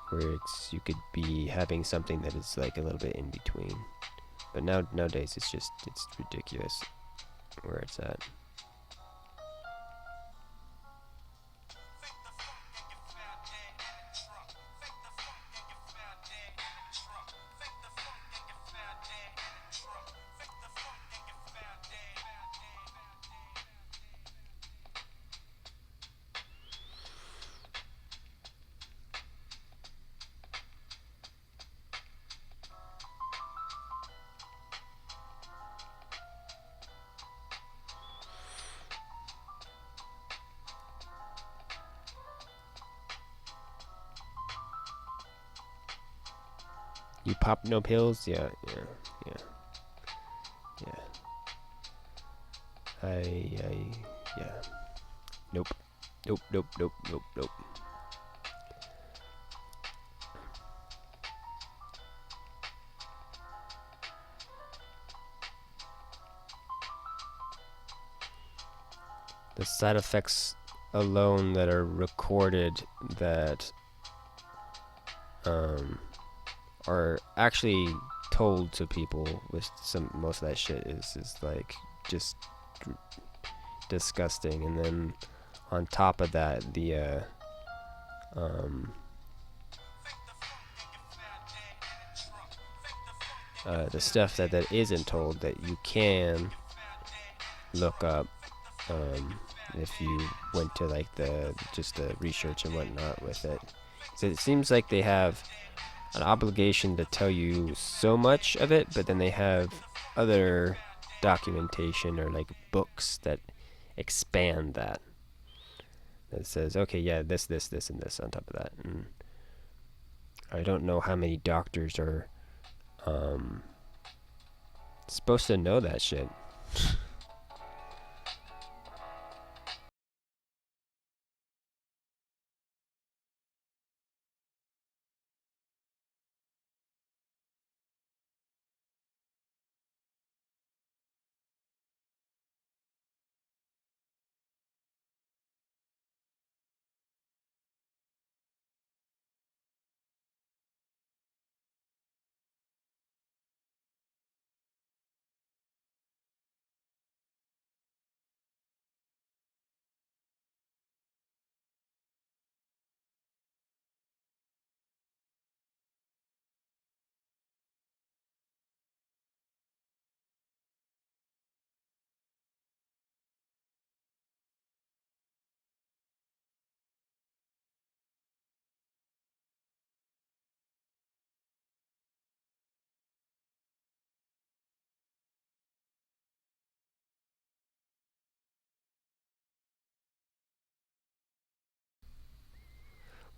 where it's you could be having something that is like a little bit in between, but nowadays it's ridiculous where it's at. You pop no pills? Yeah. Yeah. Nope. Nope. The side effects alone that are recorded that are actually told to people with most of that shit is like just disgusting. And then on top of that, the stuff that isn't told that you can look up if you went to like the research and whatnot with it. So it seems like they have an obligation to tell you so much of it, but then they have other documentation or like books that expand that. That says, okay, yeah, this, and this on top of that. And I don't know how many doctors are supposed to know that shit.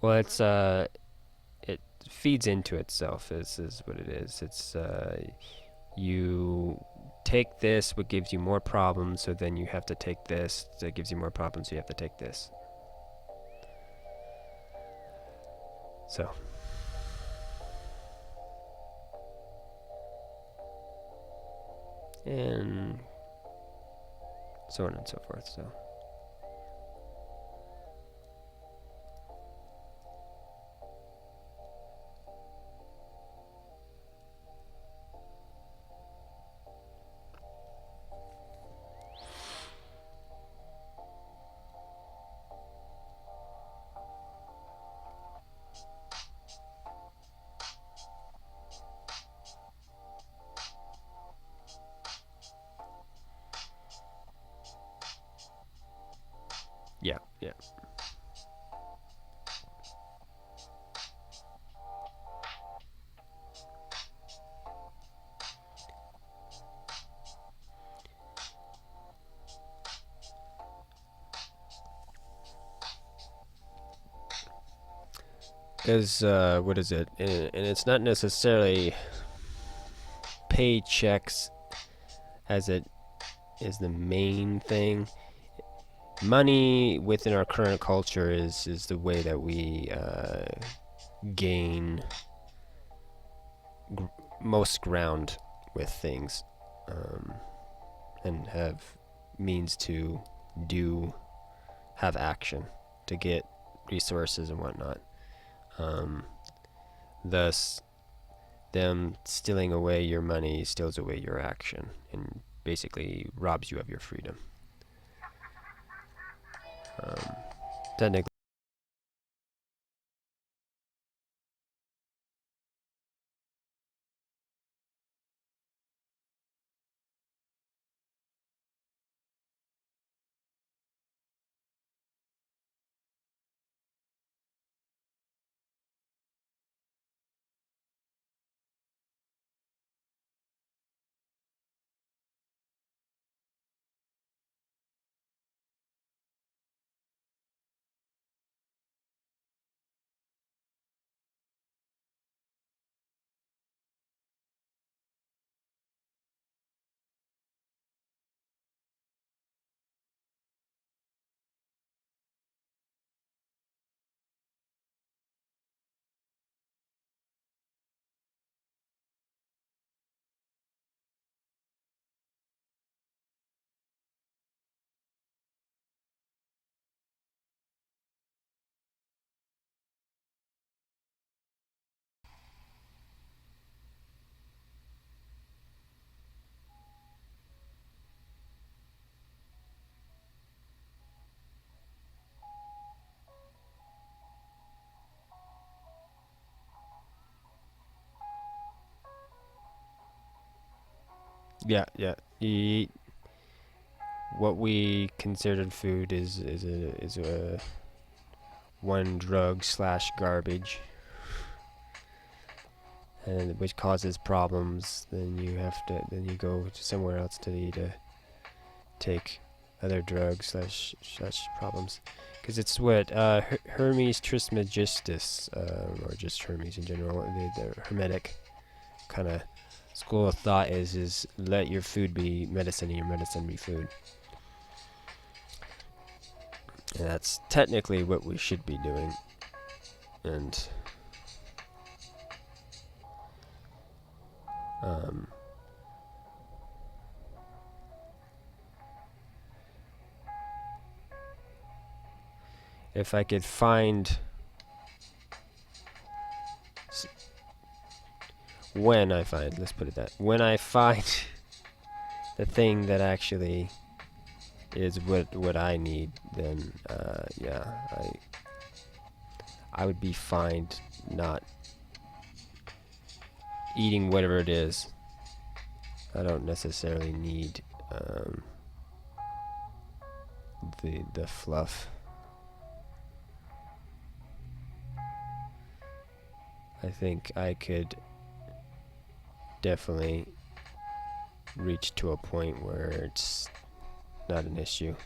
Well, it feeds into itself. Is what it is. It's you take this, what gives you more problems, so then you have to take this that gives you more problems, so you have to take this. So and so on and so forth. So yeah. Because what is it? And it's not necessarily paychecks as it is the main thing. Money within our current culture is the way that we gain most ground with things, and have means to do, have action to get resources and whatnot. Thus, them stealing away your money steals away your action and basically robs you of your freedom. Technically, yeah, yeah. You eat what we considered food is a one drug slash garbage, and which causes problems. Then you go to somewhere else to take other drugs slash problems, because it's what Hermes Trismegistus, or just Hermes in general, the Hermetic kind of school of thought is let your food be medicine and your medicine be food. And that's technically what we should be doing. And if I could find when I find, let's put it that, when I find the thing that actually is what I need, then yeah, I would be fine not eating whatever it is. I don't necessarily need the fluff. I think I could definitely reach to a point where it's not an issue.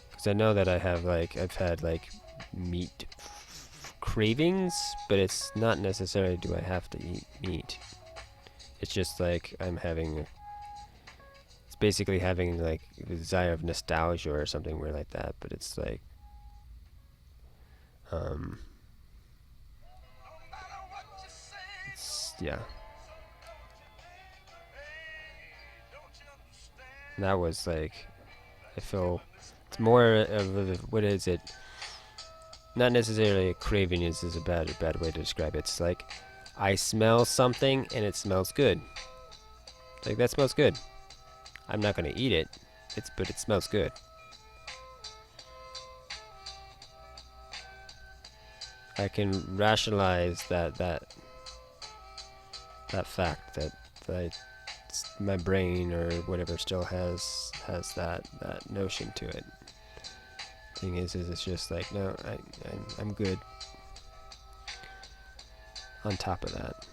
Because I know that I've had like meat cravings, but it's not necessarily do I have to eat meat. It's just like it's basically having like a desire of nostalgia or something weird like that, but it's like, yeah. And that was like, I feel it's more of what is it? Not necessarily a craving is a bad way to describe it. It's like I smell something and it smells good. It's like that smells good. I'm not gonna eat it. But it smells good. I can rationalize that fact that my brain or whatever still has that notion to it. Thing is it's just like, no, I'm good on top of that.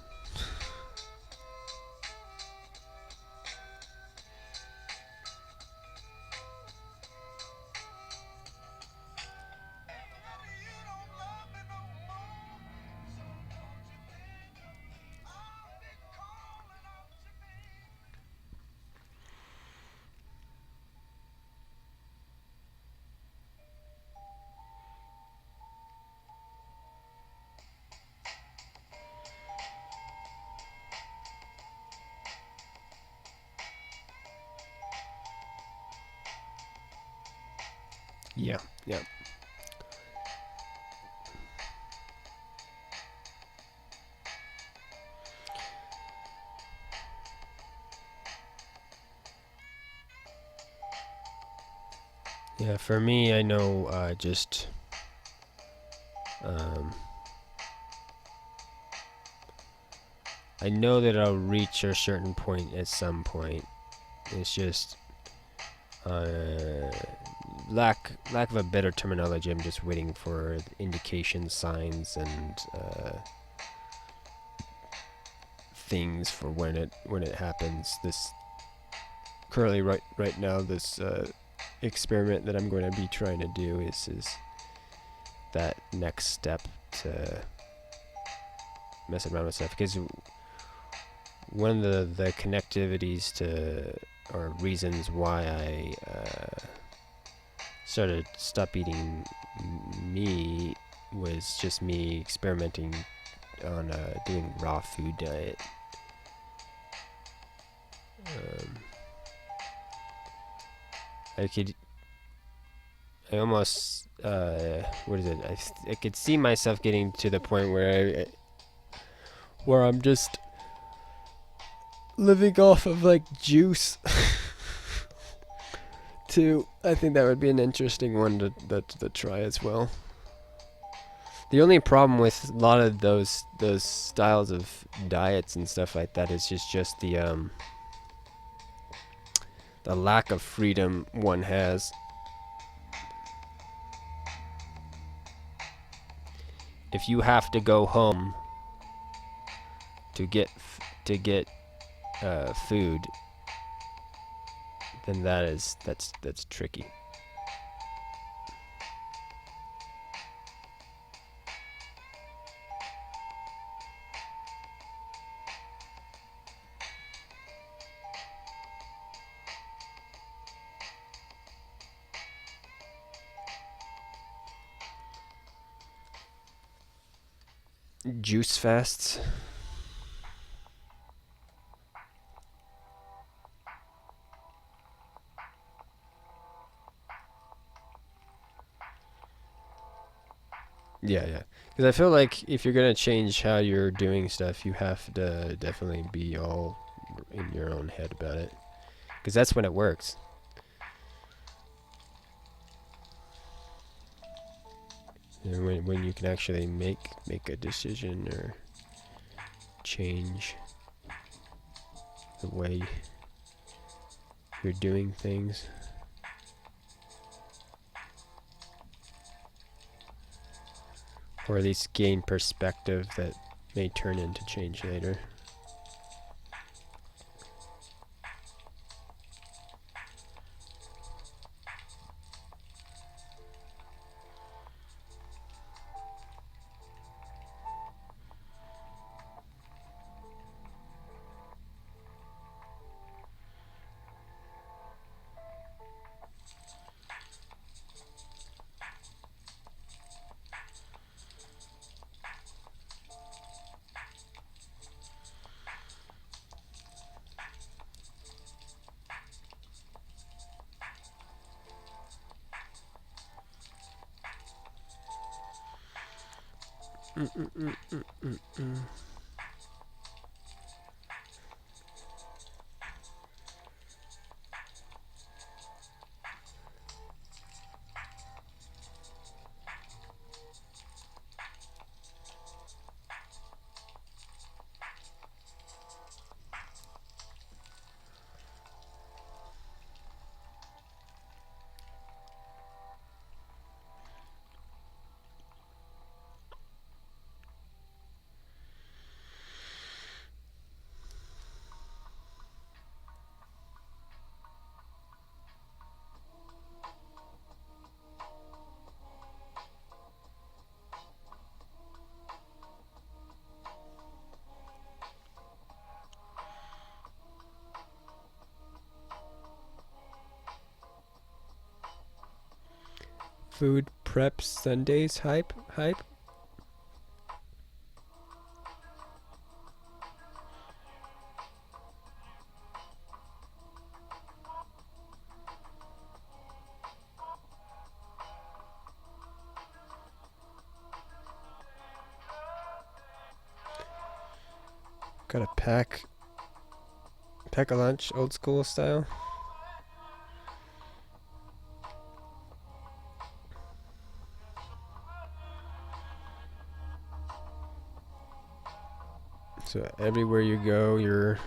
Yeah, yeah. Yeah, for me, I know just um, I know that I'll reach a certain point at some point. It's just uh, lack of a better terminology. I'm just waiting for indication signs and things for when it happens. This currently right now this experiment that I'm going to be trying to do is that next step to mess around with stuff, because one of the connectivities to or reasons why I started stop eating meat was just me experimenting on doing raw food diet. I could I almost what is it? I could see myself getting to the point where I'm just living off of like juice. Too. I think that would be an interesting one to try as well. The only problem with a lot of those styles of diets and stuff like that is just the lack of freedom one has. If you have to go home to get food, then that's tricky. Juice fasts. Yeah, yeah. Because I feel like if you're gonna change how you're doing stuff, you have to definitely be all in your own head about it. Because that's when it works. And when you can actually make a decision or change the way you're doing things. Or at least gain perspective that may turn into change later. Food prep Sundays hype. Got a pack a lunch, old school style. So everywhere you go, you're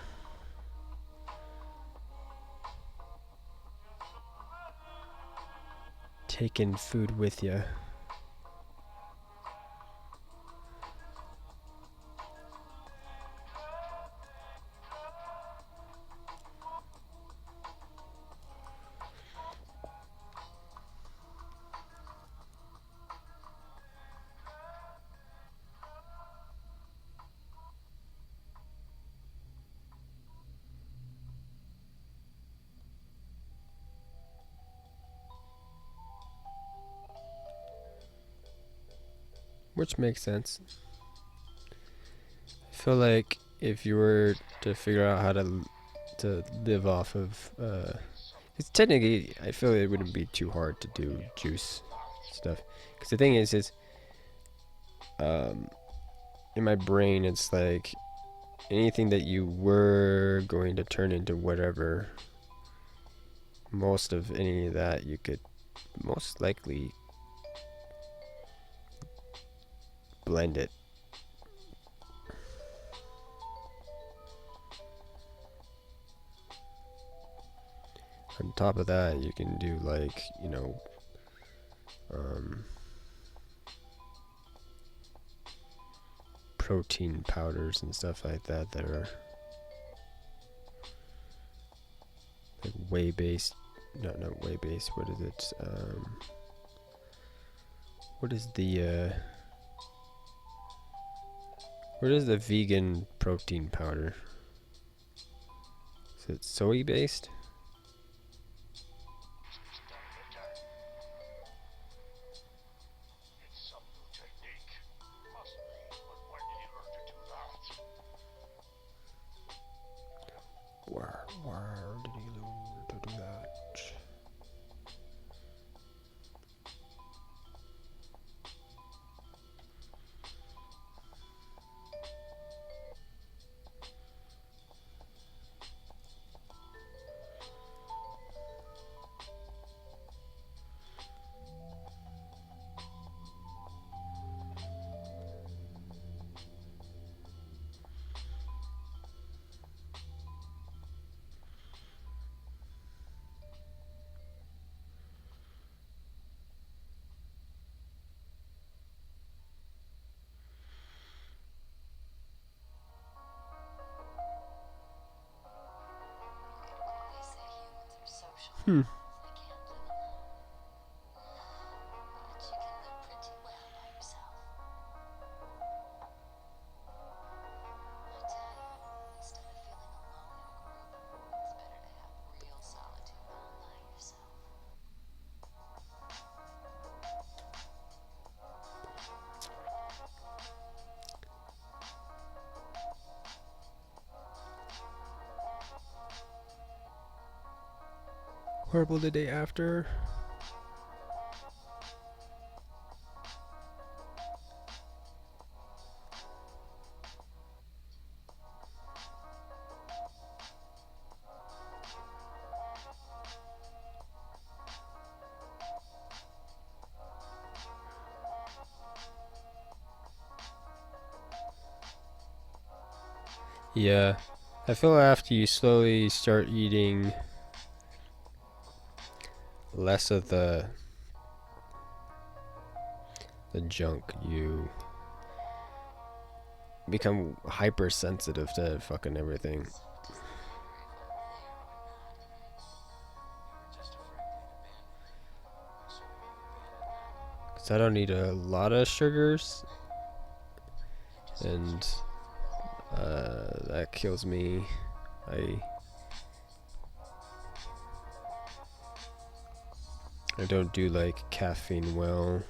taking food with you. Which makes sense. I feel like if you were to figure out how to live off of, it's technically, I feel it wouldn't be too hard to do juice stuff. Because the thing is, in my brain, it's like anything that you were going to turn into whatever, most of any of that you could most likely blend it. On top of that, you can do like, you know, protein powders and stuff like that that are like whey based. No, not whey based. What is it? What is the vegan protein powder? Is it soy based? Where did he learn to do that? They say humans are social. Hmm. They can't live alone. But you can live pretty well by yourself. I tell you, instead of feeling alone in a group, it's better to have real solitude all by yourself. Horrible the day after. Yeah, I feel after you slowly start eating less of the junk, you become hypersensitive to fucking everything. So it doesn't matter if I'm there or not. We were just afraid they'd abandon you. So we abandoned them. 'Cause I don't need a lot of sugars, You just and that kills me. I don't do like caffeine well.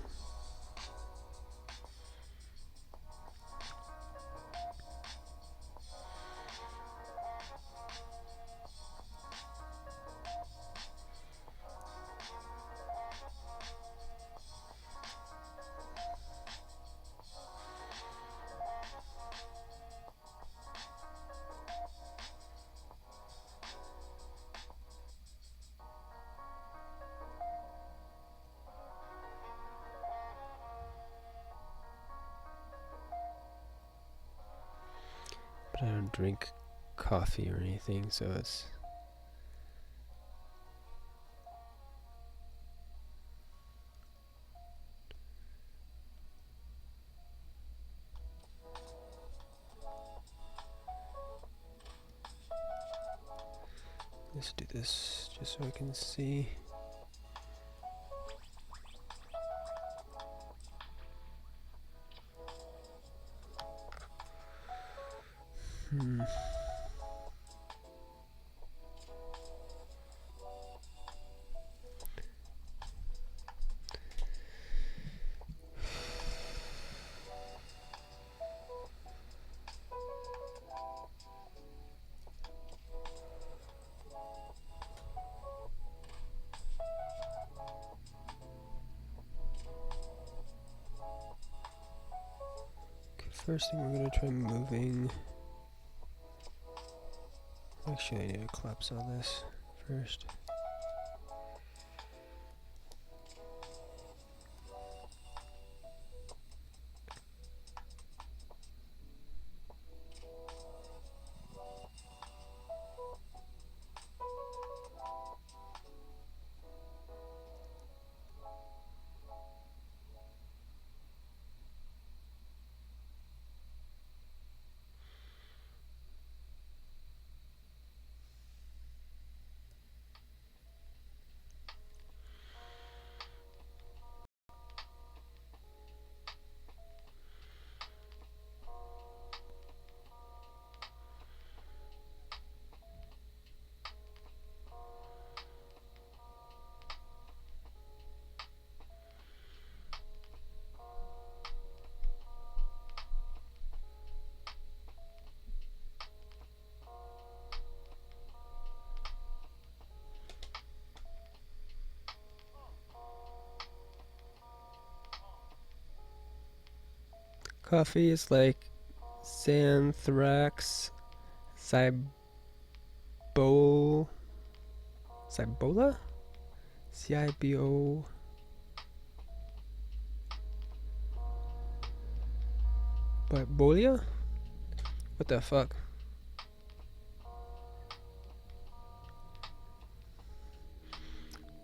But I don't drink coffee or anything, so it's... Let's do this just so I can see. First thing we're gonna try moving. Actually, I need to collapse all this first. Coffee is like Xanthrax, Cibola? CIBO. Bolia? What the fuck?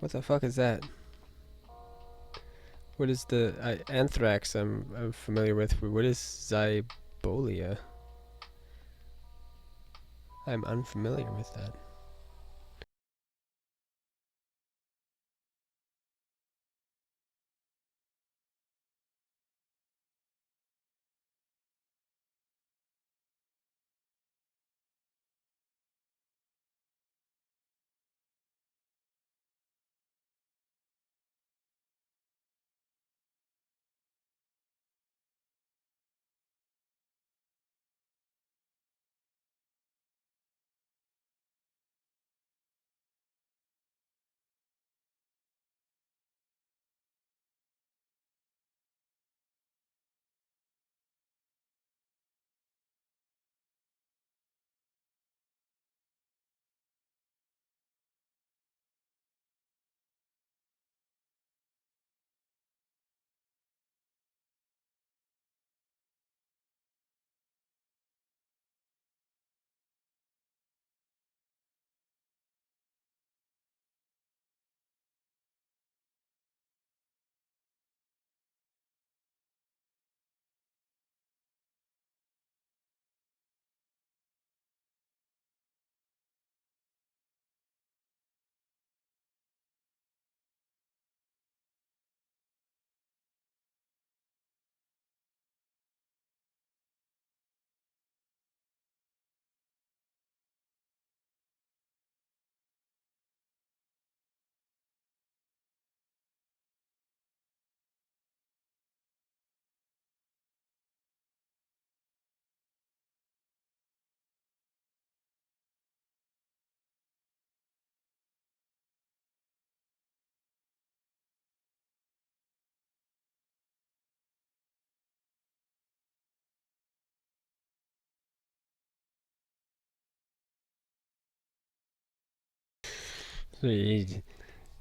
What the fuck is that? What is the anthrax? I'm familiar with. What is Zybolia? I'm unfamiliar with that.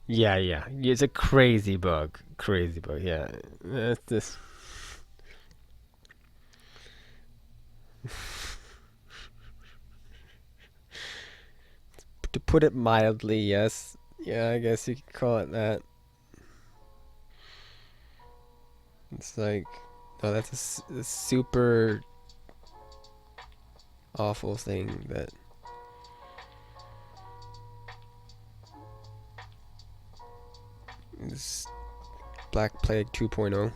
Yeah. It's a crazy bug. Crazy bug. Yeah. That's this. To put it mildly, yes. Yeah, I guess you could call it that. It's like, no, that's a super awful thing that is Black Plague 2.0.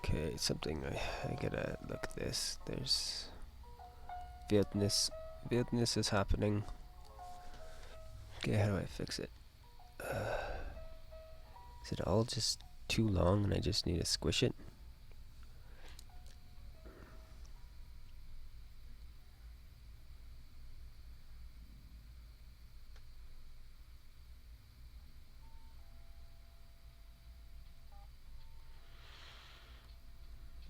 Okay, something I gotta look at this. There's weirdness. Weirdness is happening. Okay, how do I fix it? Is it all just too long and I just need to squish it?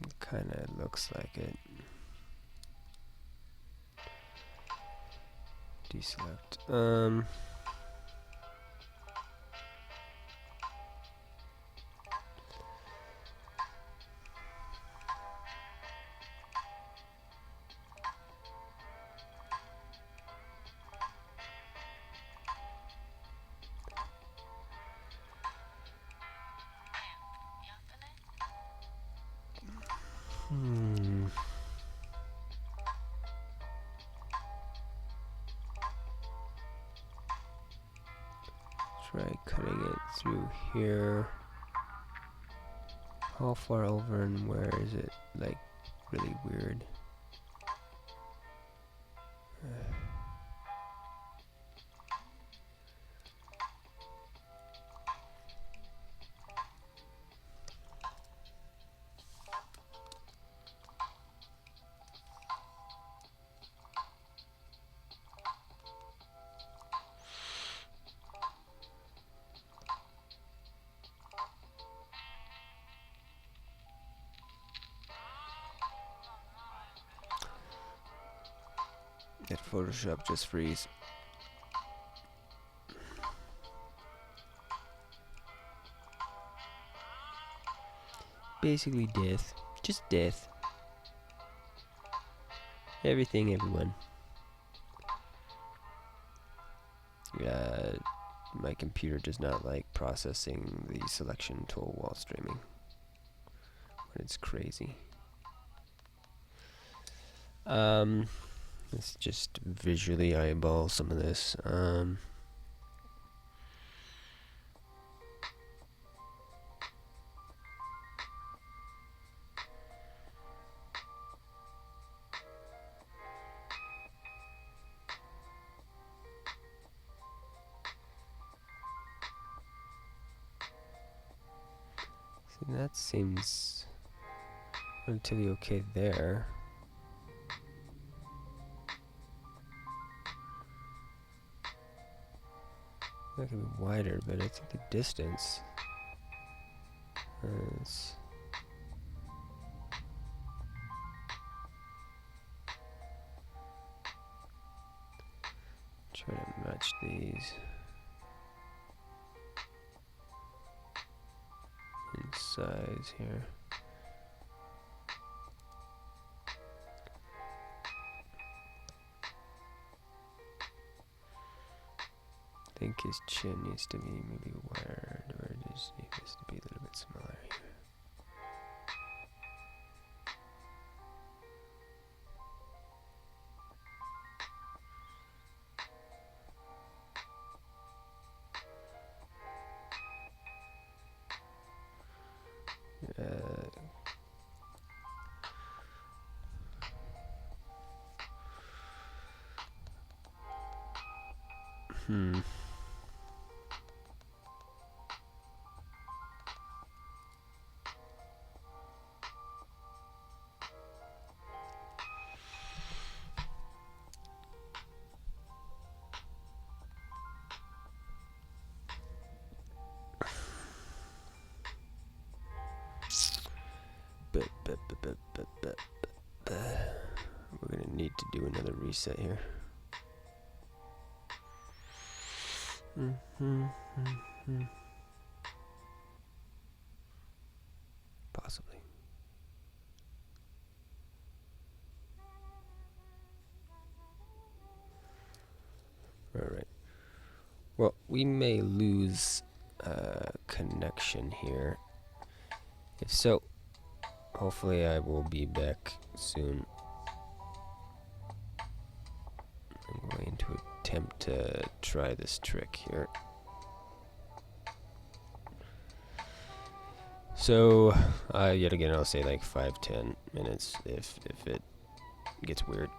It kinda looks like it. Deselect. Hmm. Try cutting it through here. How far over and where is it? Like, really weird. Let Photoshop just freeze. Basically death. Just death. Everything, everyone. My computer does not like processing the selection tool while streaming. But it's crazy. Let's just visually eyeball some of this. See, that seems relatively okay there. That could be wider, but I think the distance is... Try to match these in size here. I think his chin needs to be maybe wider, or it just needs to be a little bit smaller here. Hmm. We're gonna need to do another reset here. Possibly. Alright. Well, we may lose connection here. If so, hopefully I will be back soon. I'm going to attempt to try this trick here. So, yet again, I'll say like 5-10 minutes if it gets weird.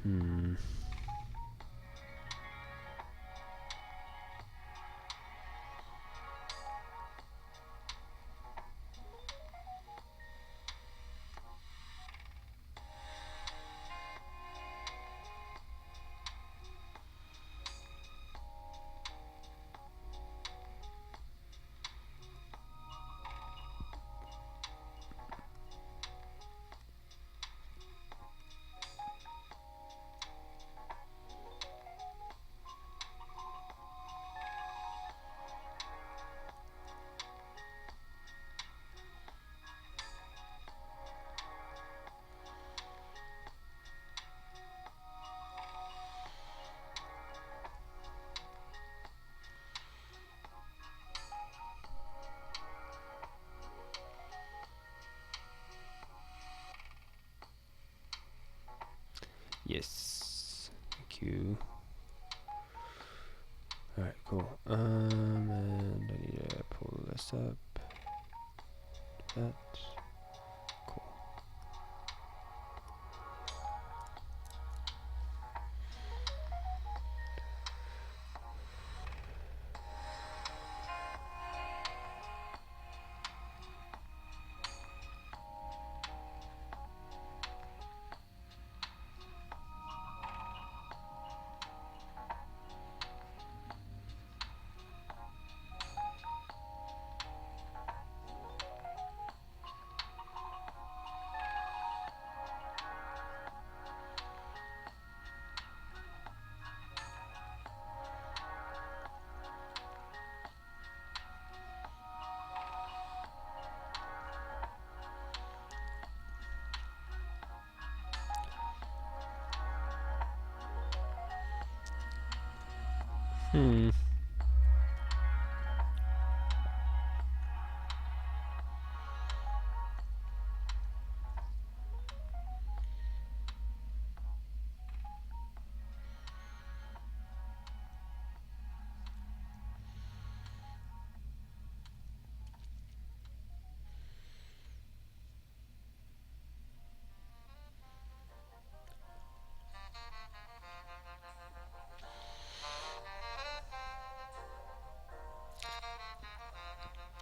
Hmm. Yes. Thank you. Alright, cool. And I need to pull this up. That. Cool. Hmm.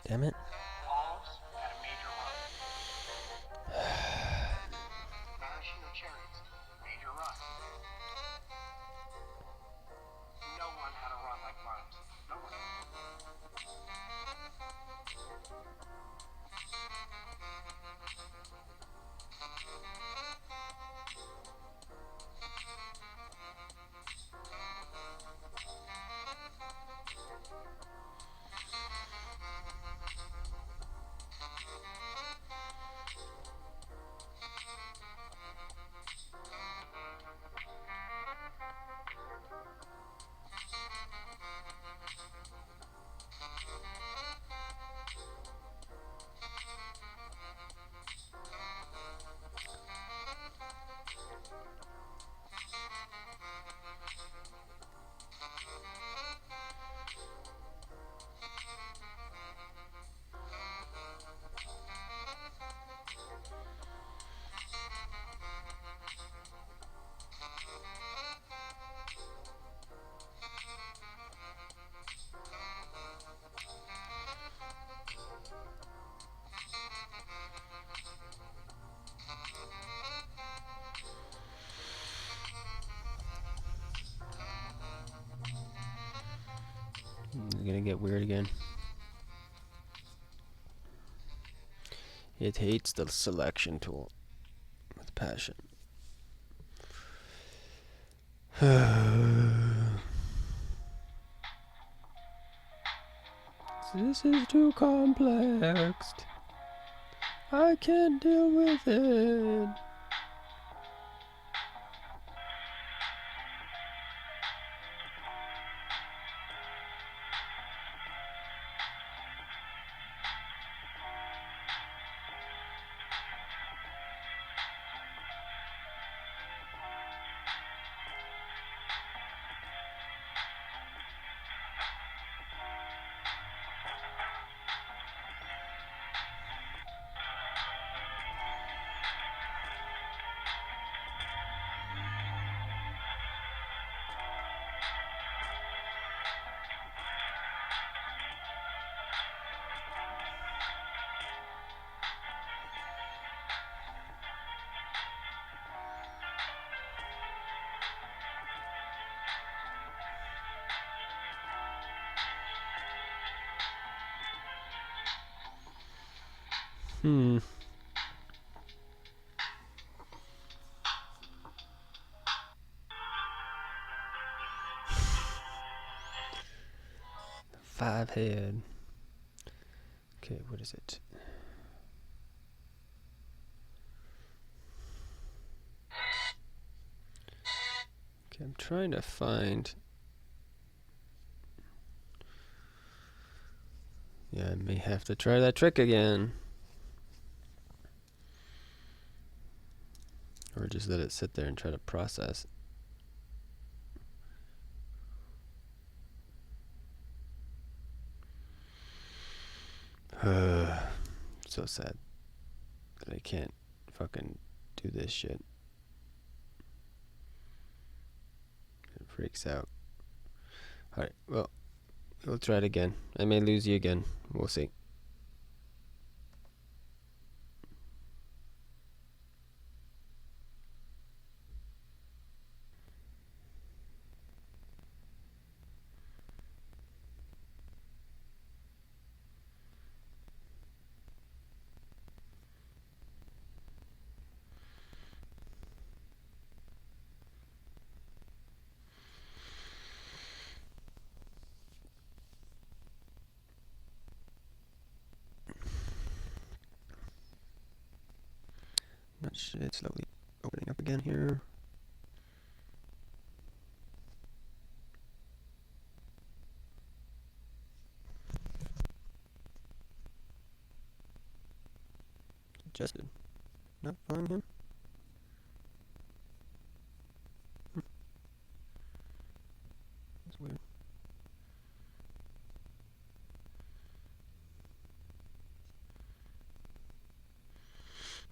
Damn it. Olives had a major run. Maraschino cherries, major run. No one had a run like limes. No one. It's gonna get weird again. It hates the selection tool with passion. This is too complex. I can't deal with it. Hmm. Five head. Okay, what is it? Okay, I'm trying to find. Yeah, I may have to try that trick again. Or just let it sit there and try to process. So sad that I can't fucking do this shit. It freaks out. Alright, well, we'll try it again. I may lose you again. We'll see. Not sure, it's slowly opening up again here. Adjusted. Not finding him. That's weird.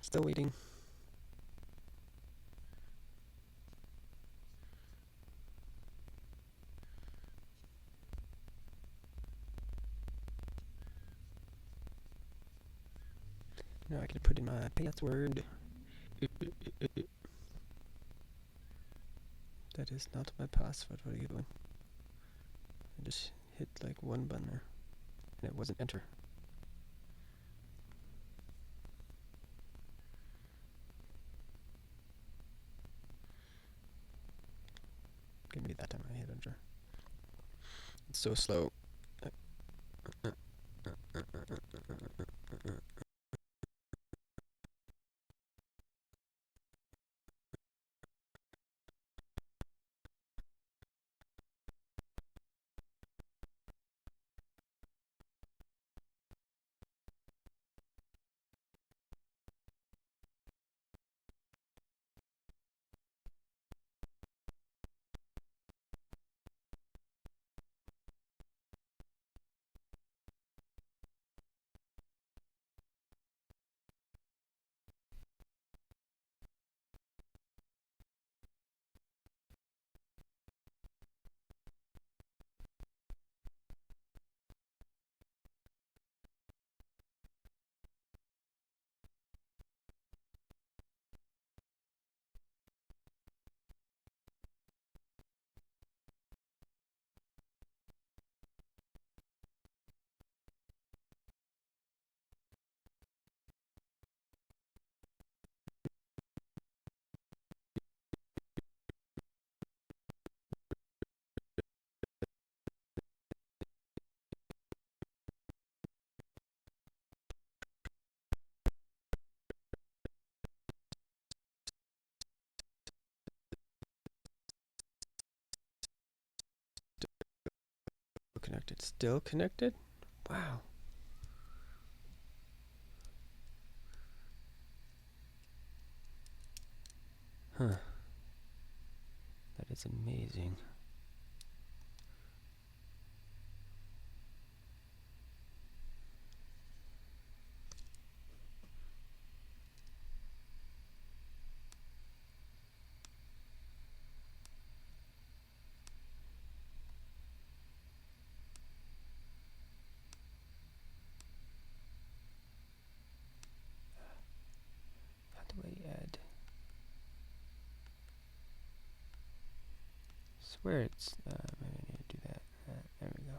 Still waiting. Now I can put in my password. That is not my password. What are you doing? I just hit like one button there, and it wasn't enter. Okay, maybe that time I hit enter. It's so slow. Connected. Still connected? Wow. Huh. That is amazing. How do I add? Swear it's. Maybe I need to do that. There we go.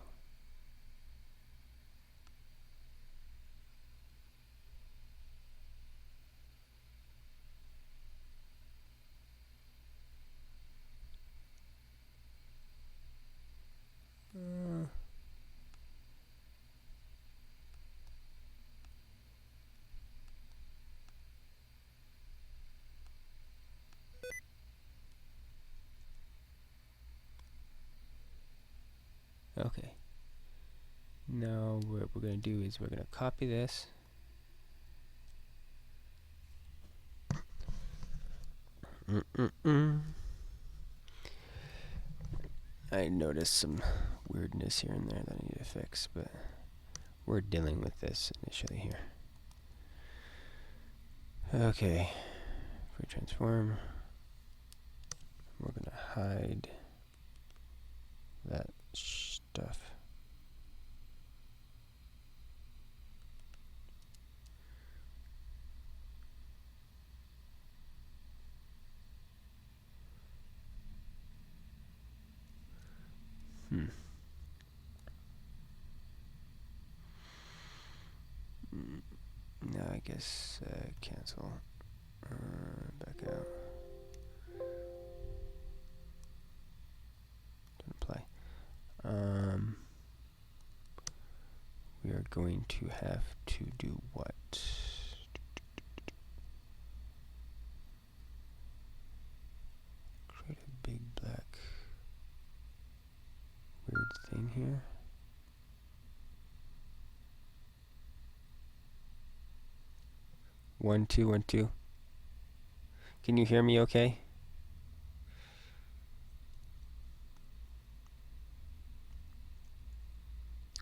Okay. Now what we're going to do is we're going to copy this. I noticed some weirdness here and there that I need to fix, but we're dealing with this initially here. Okay. If we transform, we're going to hide that stuff. Now I guess cancel. Back out. Don't apply. We are going to have to do what? Create a big black weird thing here. One, two, 1, 2. Can you hear me okay?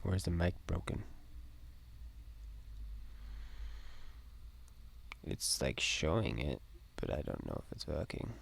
Or is the mic broken? It's like showing it, but I don't know if it's working.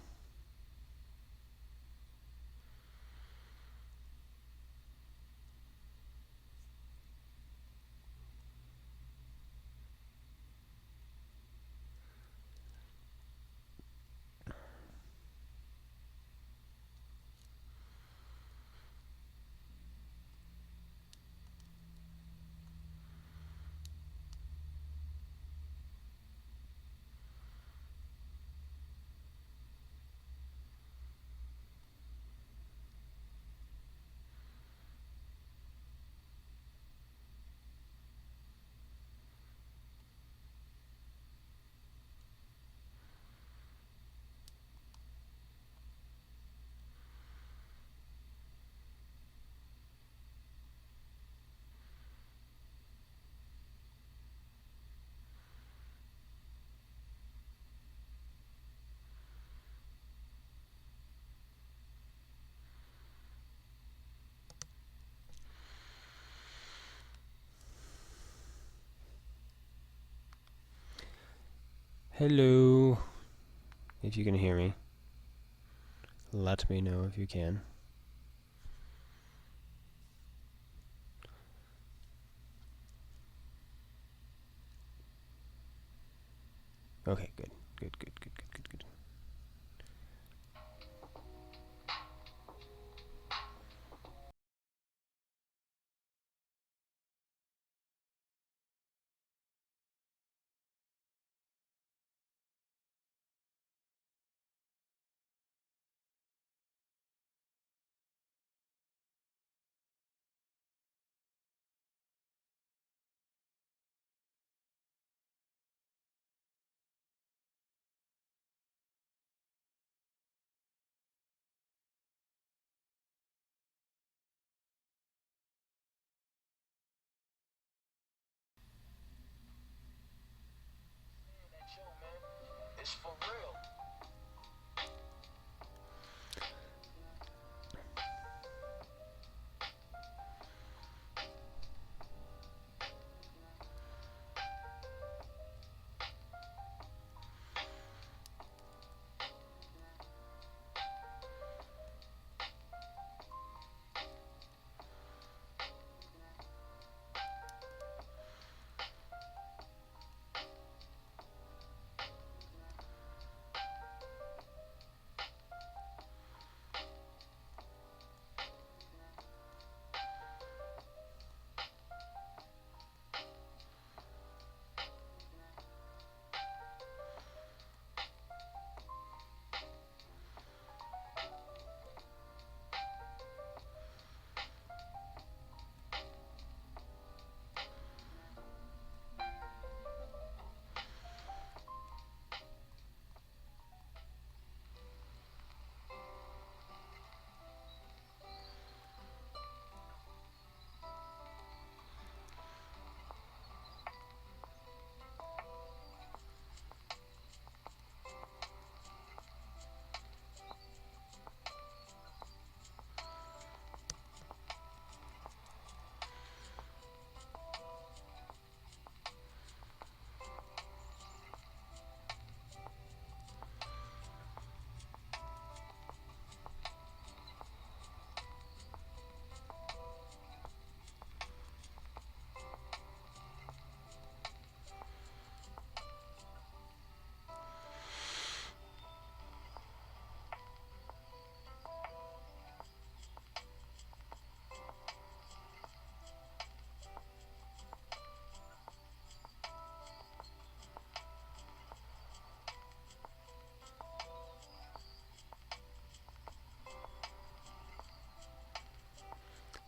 Hello. If you can hear me, let me know if you can. Okay, good. Good, good, good, good, good, good.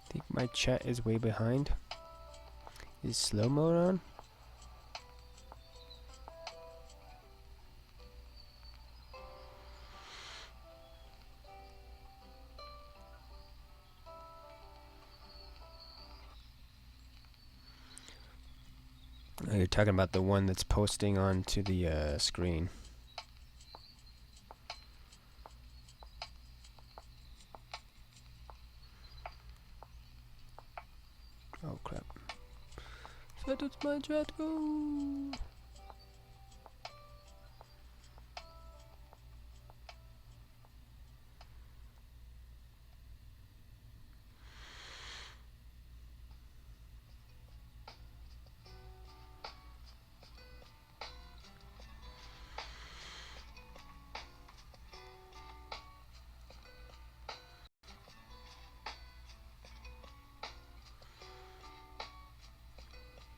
think my chat is way behind. Is slow mode on? Oh, you're talking about the one that's posting onto the screen. Oh crap. Where does my chat go?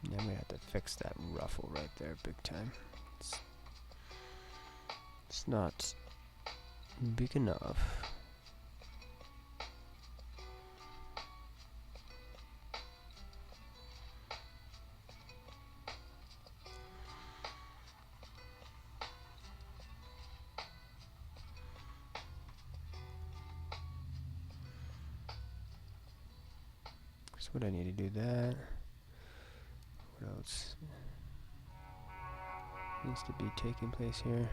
Yeah, I'm gonna have to fix that ruffle right there big time. It's not big enough. So what I need to do that. What else needs to be taking place here?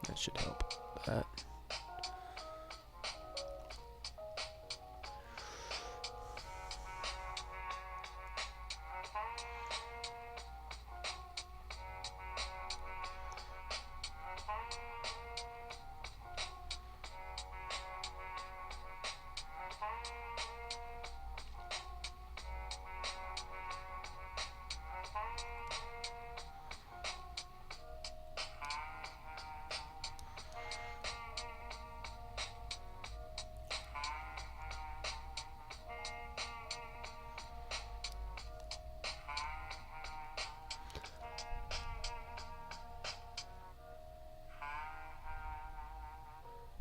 That should help. That.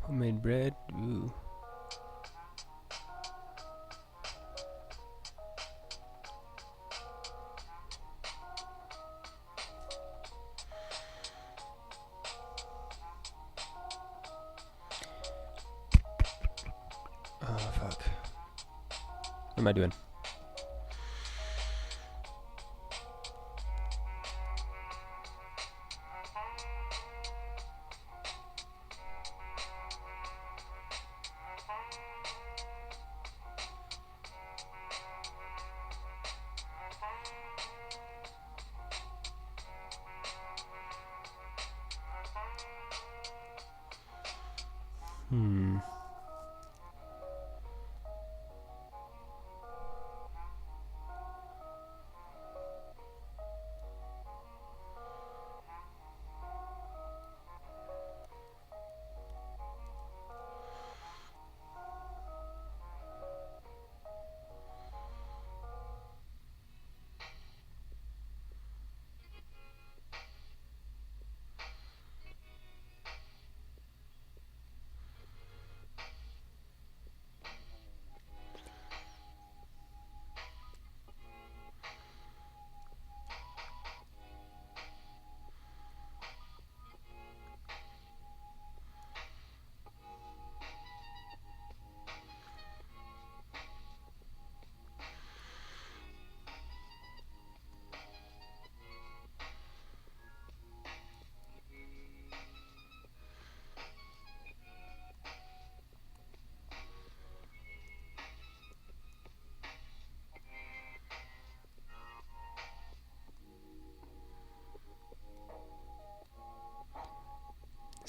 Homemade bread. Ooh. Oh fuck. What am I doing?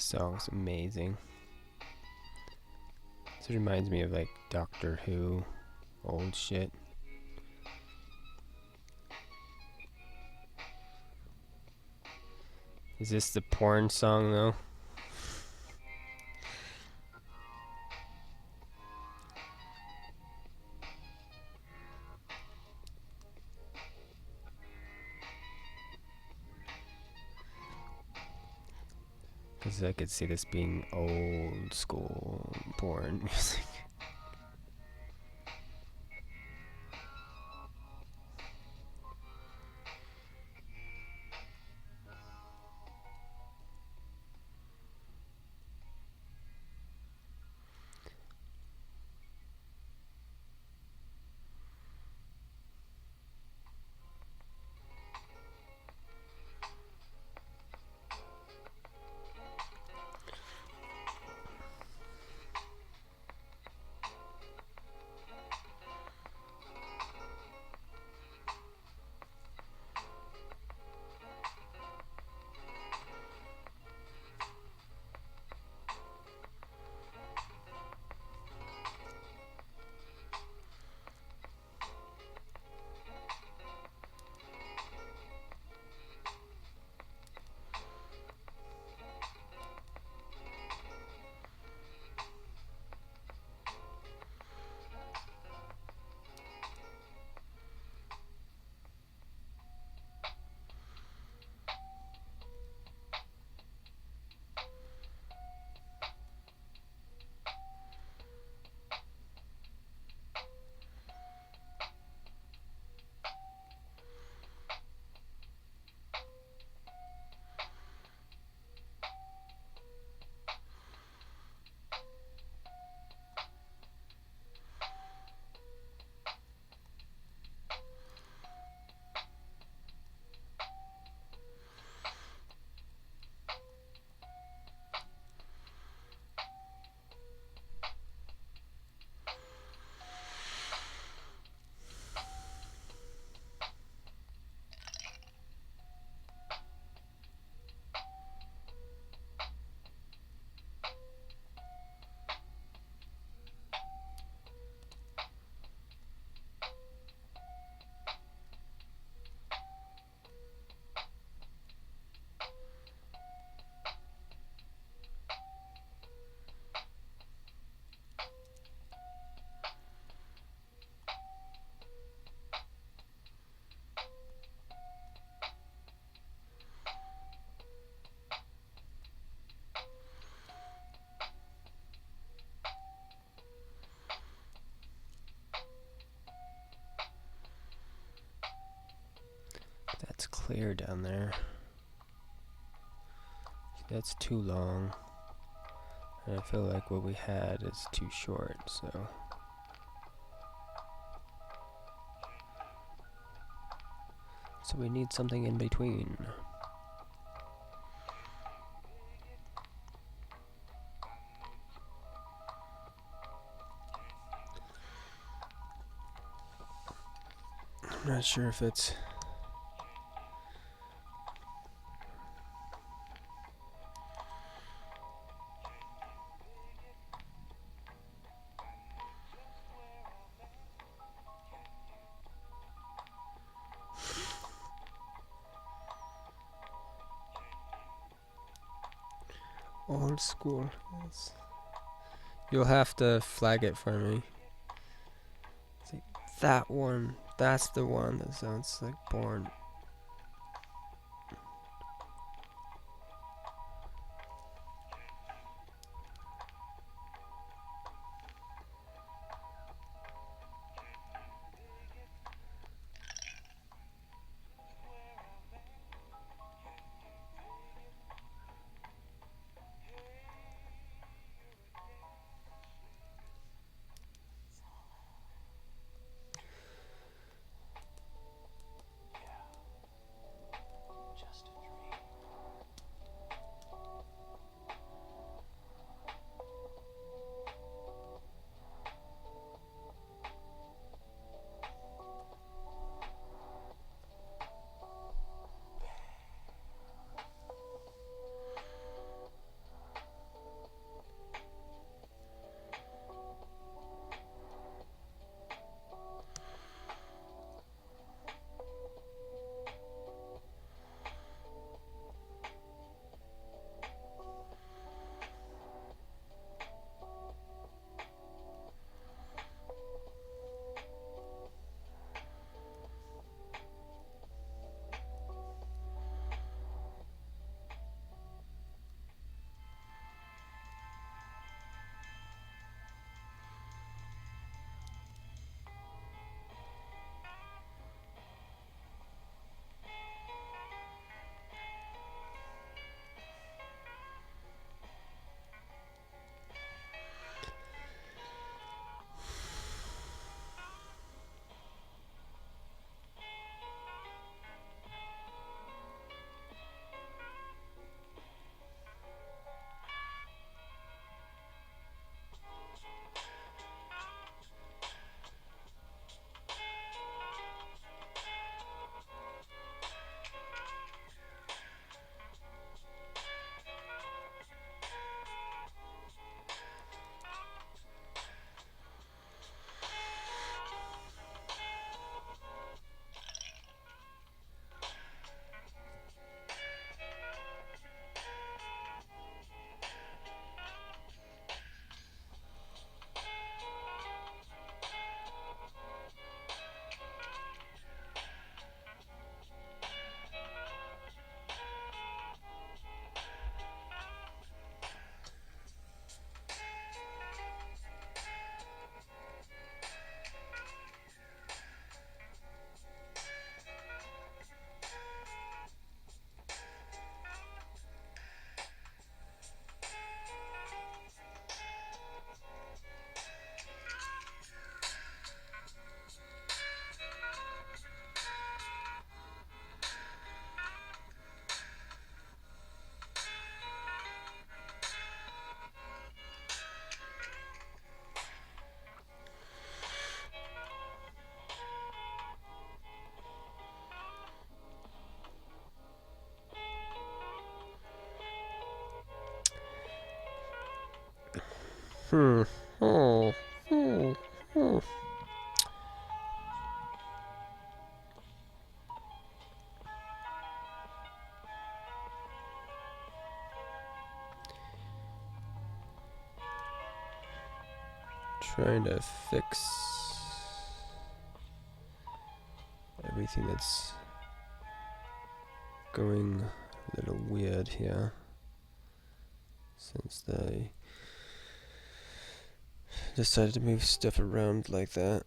song's amazing. This reminds me of like Doctor Who, old shit. Is this the porn song though? Because I could see this being old school porn music. That's clear down there. That's too long. And I feel like what we had is too short, so. So we need something in between. I'm not sure if it's old school. Yes. You'll have to flag it for me. It's like that one. That's the one that sounds like porn. Hmm. Oh. Trying to fix everything that's going a little weird here since they decided to move stuff around like that.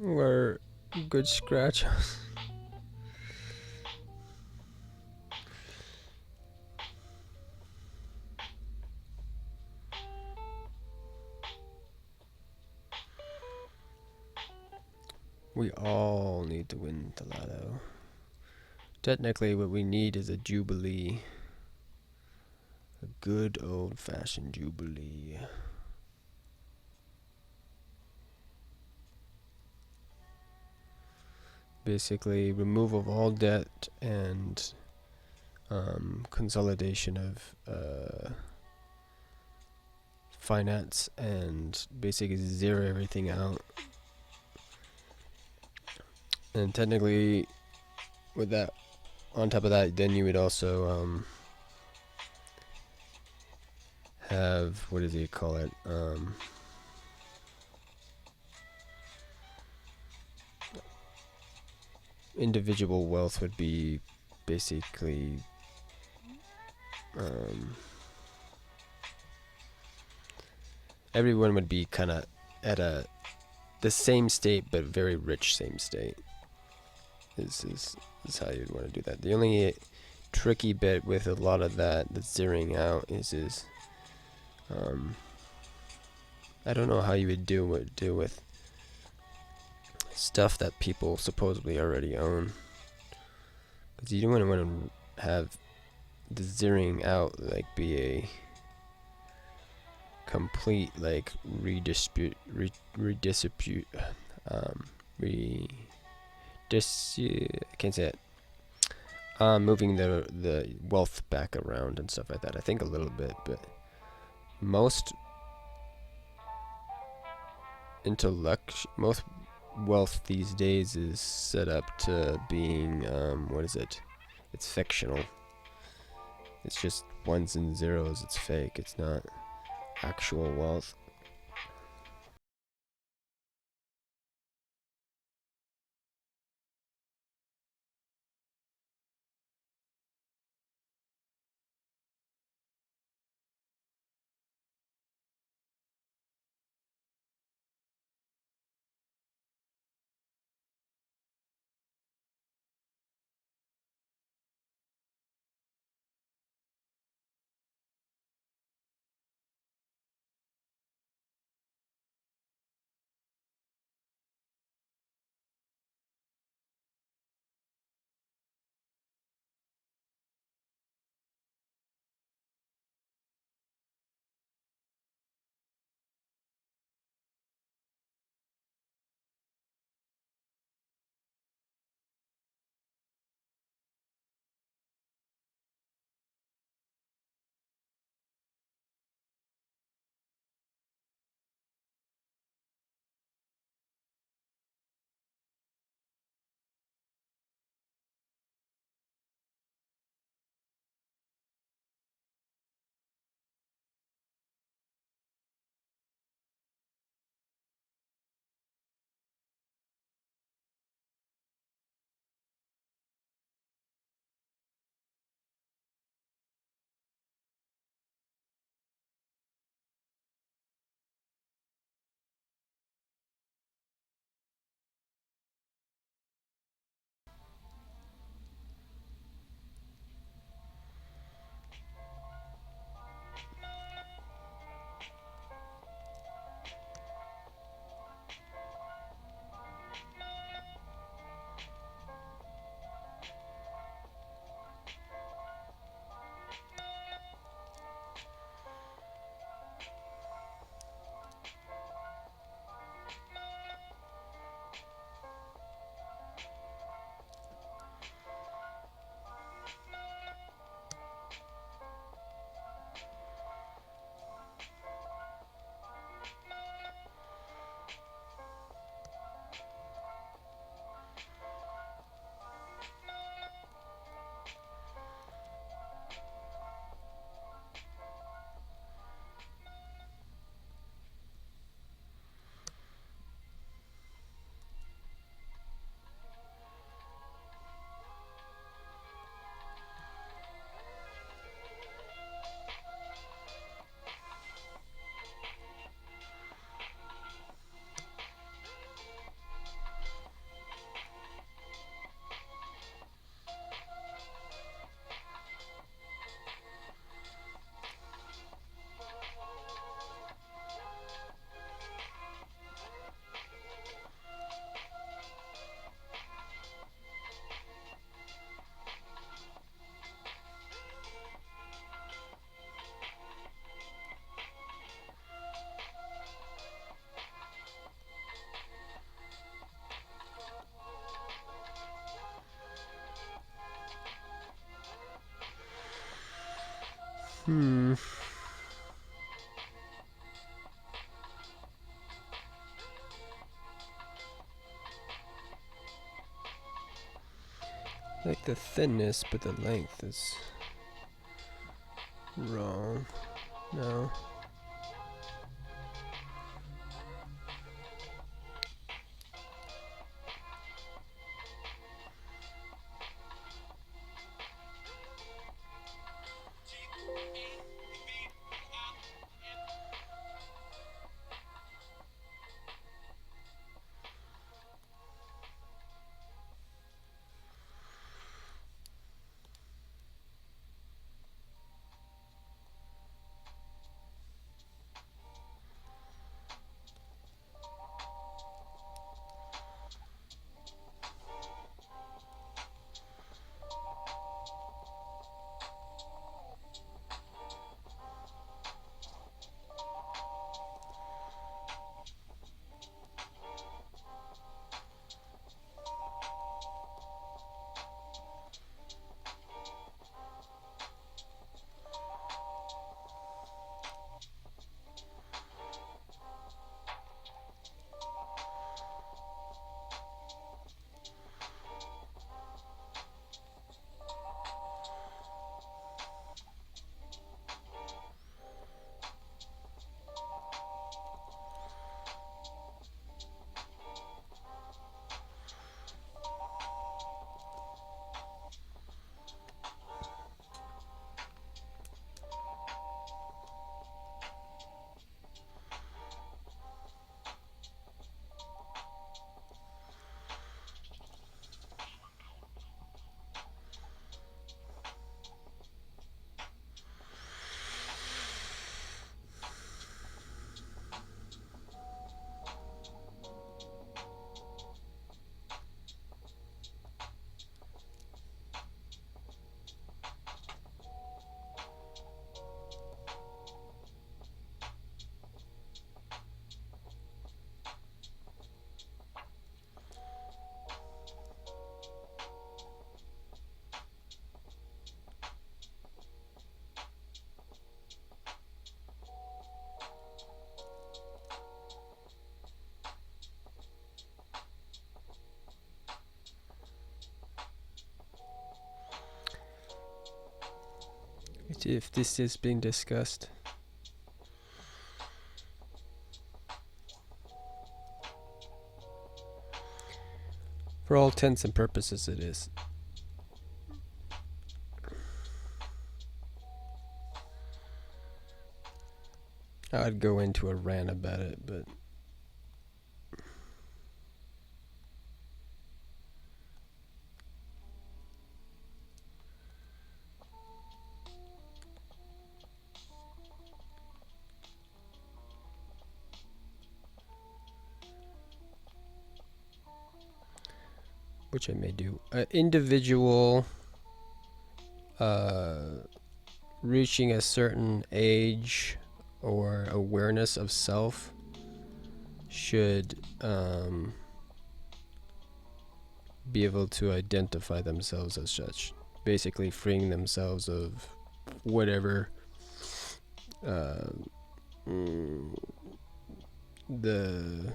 We're good scratch. We all need to win the lotto. Technically, what we need is a jubilee. A good old-fashioned jubilee. Basically, removal of all debt and consolidation of finance, and basically zero everything out. And technically, with that, on top of that, then you would also have, what does he call it? Individual wealth would be basically everyone would be kind of at the same state, but very rich same state. Is how you'd want to do that. The only tricky bit with a lot of that, the zeroing out, is I don't know how you would deal with stuff that people supposedly already own, because you don't want to have the zeroing out like be a complete like redistribute I can't say it. Moving the wealth back around and stuff like that. I think a little bit, but most most wealth these days is set up to being what is it? It's fictional. It's just ones and zeros. It's fake. It's not actual wealth. Hmm. Like the thinness, but the length is wrong. No. If this is being discussed. For all intents and purposes, it is. I'd go into a rant about it, but which I may do. Individual reaching a certain age or awareness of self should be able to identify themselves as such. Basically freeing themselves of whatever the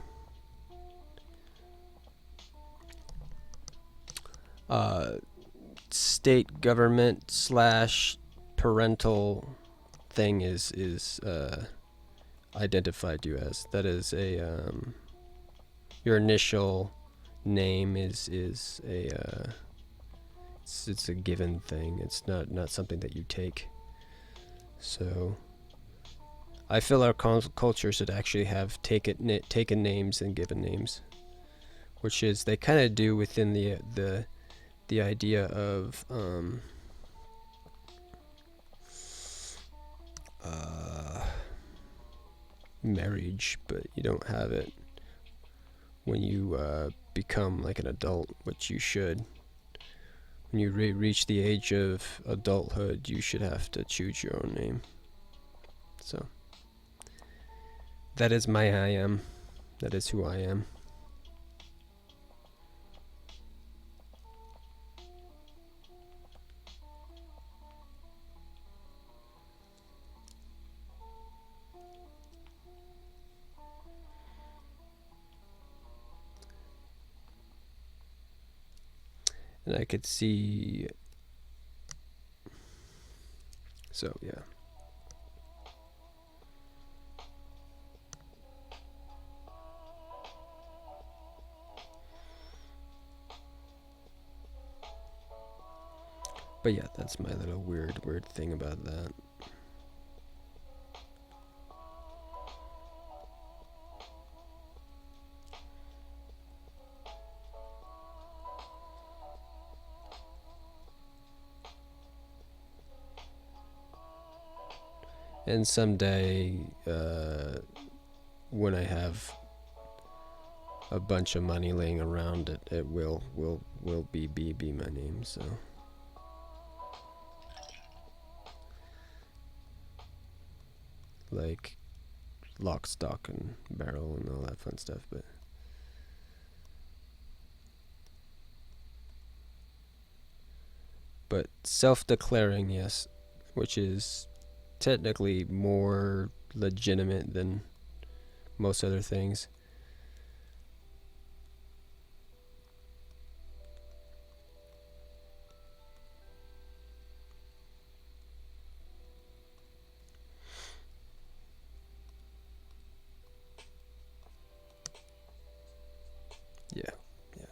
state government slash parental thing is identified you as. That is a your initial name is a it's a given thing. It's not something that you take. So I feel our culture should actually have taken names and given names, which is they kind of do within the idea of marriage, but you don't have it when you become like an adult, which you should. When you reach the age of adulthood, you should have to choose your own name. So that is my I am. That is who I am. And I could see. So yeah. But yeah, that's my little weird thing about that. And someday, when I have a bunch of money laying around, it will be my name. So. Like lock, stock, and barrel, and all that fun stuff, but self-declaring, yes, which is technically more legitimate than most other things. Yeah, yeah.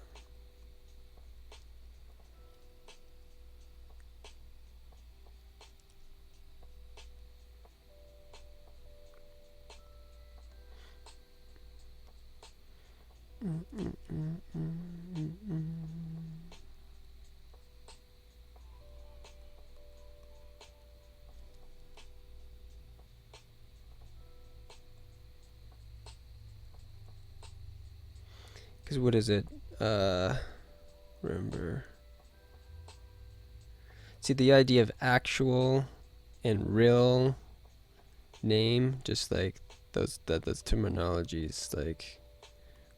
Because what is it? Remember. See, the idea of actual and real name, just like those terminologies, like,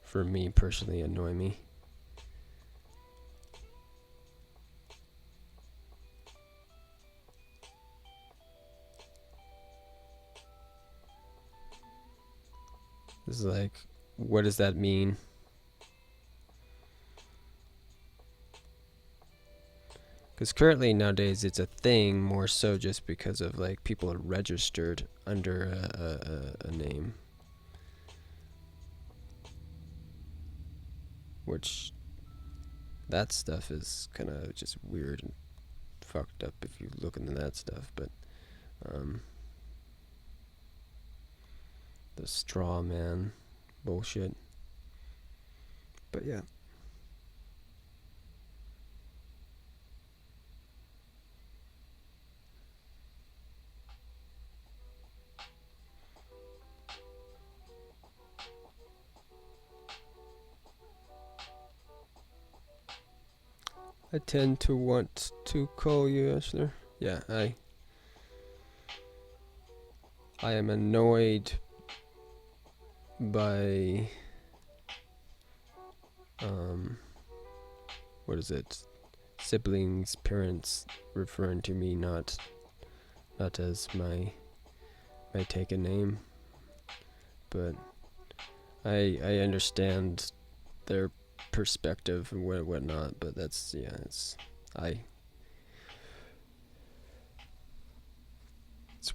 for me personally, annoy me. It's like, what does that mean? Because currently nowadays it's a thing more so just because of like people are registered under a name, which that stuff is kind of just weird and fucked up if you look into that stuff. But the straw man bullshit. But yeah. I tend to want to call you ASHLER. Yeah, I am annoyed by what is it? Siblings, parents referring to me not as my taken name, but I understand their perspective and whatnot. But that's, yeah, it's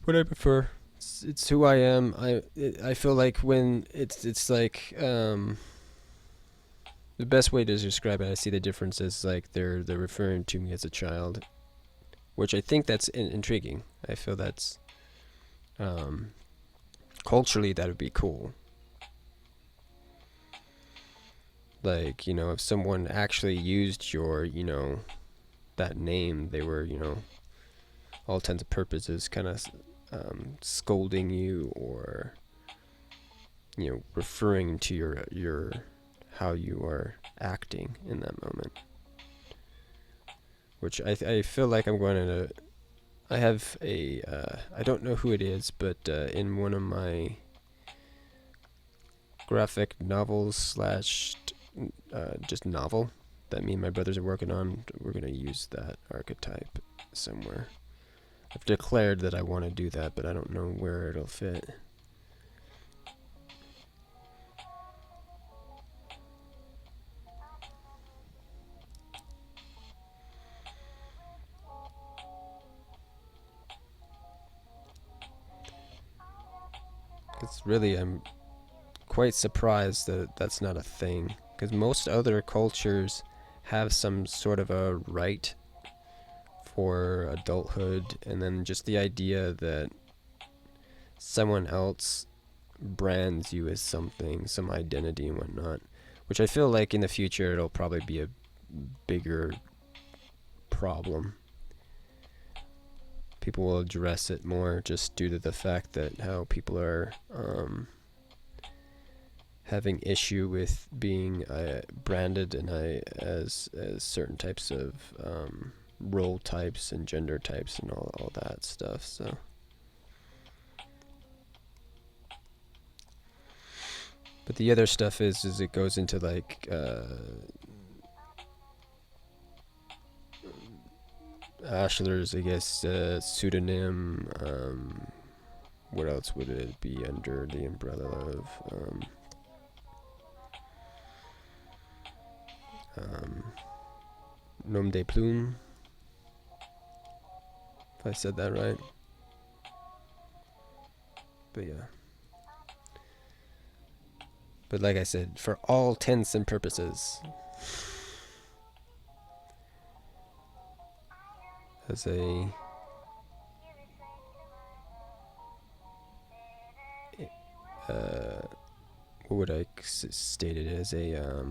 what I prefer. It's who I am. I feel like when it's like the best way to describe it, I see the difference is like they're referring to me as a child, which I think that's intriguing. I feel that's culturally that would be cool. Like, you know, if someone actually used your, you know, that name, they were, you know, all intents and purposes kind of scolding you, or, you know, referring to your how you are acting in that moment. Which I feel like I'm going to. I have a I don't know who it is, but in one of my graphic novels slash just novel that me and my brothers are working on, we're gonna use that archetype somewhere. I've declared that I want to do that, but I don't know where it'll fit. It's really, I'm quite surprised that that's not a thing. Because most other cultures have some sort of a right for adulthood, and then just the idea that someone else brands you as something, some identity and whatnot, which I feel like in the future it'll probably be a bigger problem. People will address it more just due to the fact that how people are having issue with being branded and as certain types of role types and gender types and all that stuff. So but the other stuff is it goes into like ASHLER's, I guess, pseudonym. What else would it be under the umbrella of? Nom de plume, if I said that right. But yeah. But like I said, for all intents and purposes, as a what would I state it as a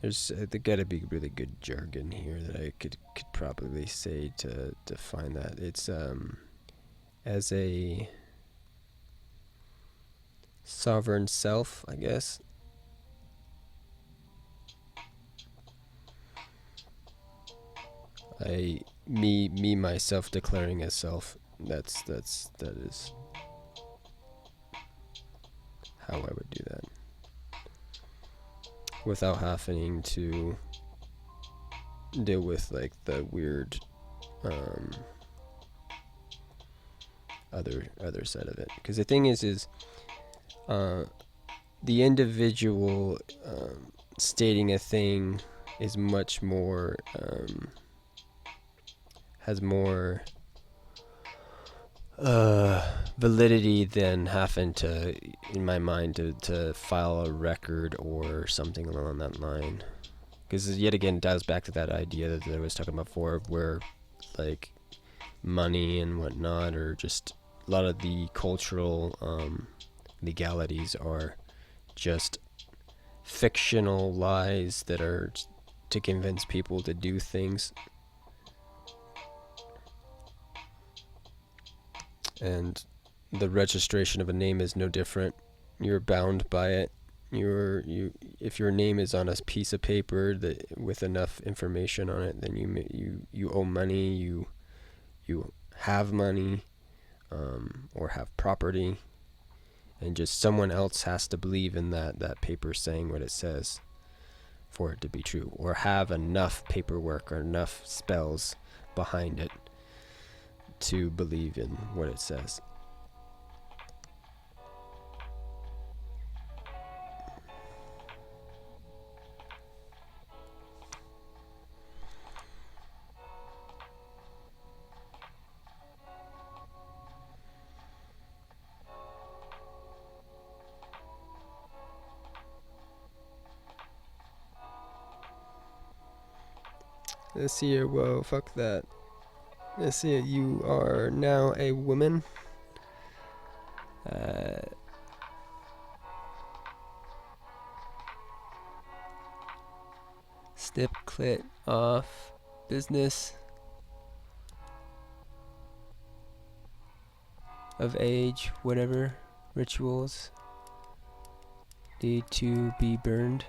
there's there gotta be really good jargon here that I could probably say to define that. It's as a sovereign self, I guess. Me myself declaring as self. That is how I would do that, without having to deal with like the weird other side of it. Because the thing is the individual stating a thing is much more has more validity than having to, in my mind, to file a record or something along that line. Because yet again, it dials back to that idea that I was talking about before, where like money and whatnot, or just a lot of the cultural legalities are just fictional lies that are to convince people to do things. And the registration of a name is no different. You're bound by it. If your name is on a piece of paper that with enough information on it, then you owe money. You have money, or have property, and just someone else has to believe in that paper saying what it says for it to be true, or have enough paperwork or enough spells behind it to believe in what it says. Let's see here. Whoa, fuck that. Let's see. You are now a woman. Snip clit off. Business. Of age, whatever. Rituals need to be burned.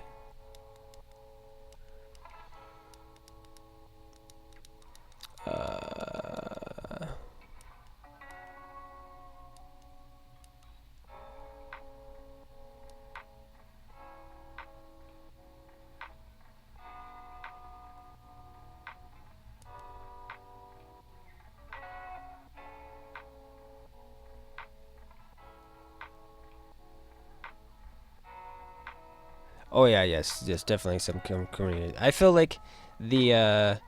Oh yeah, yes, definitely some community. I feel like the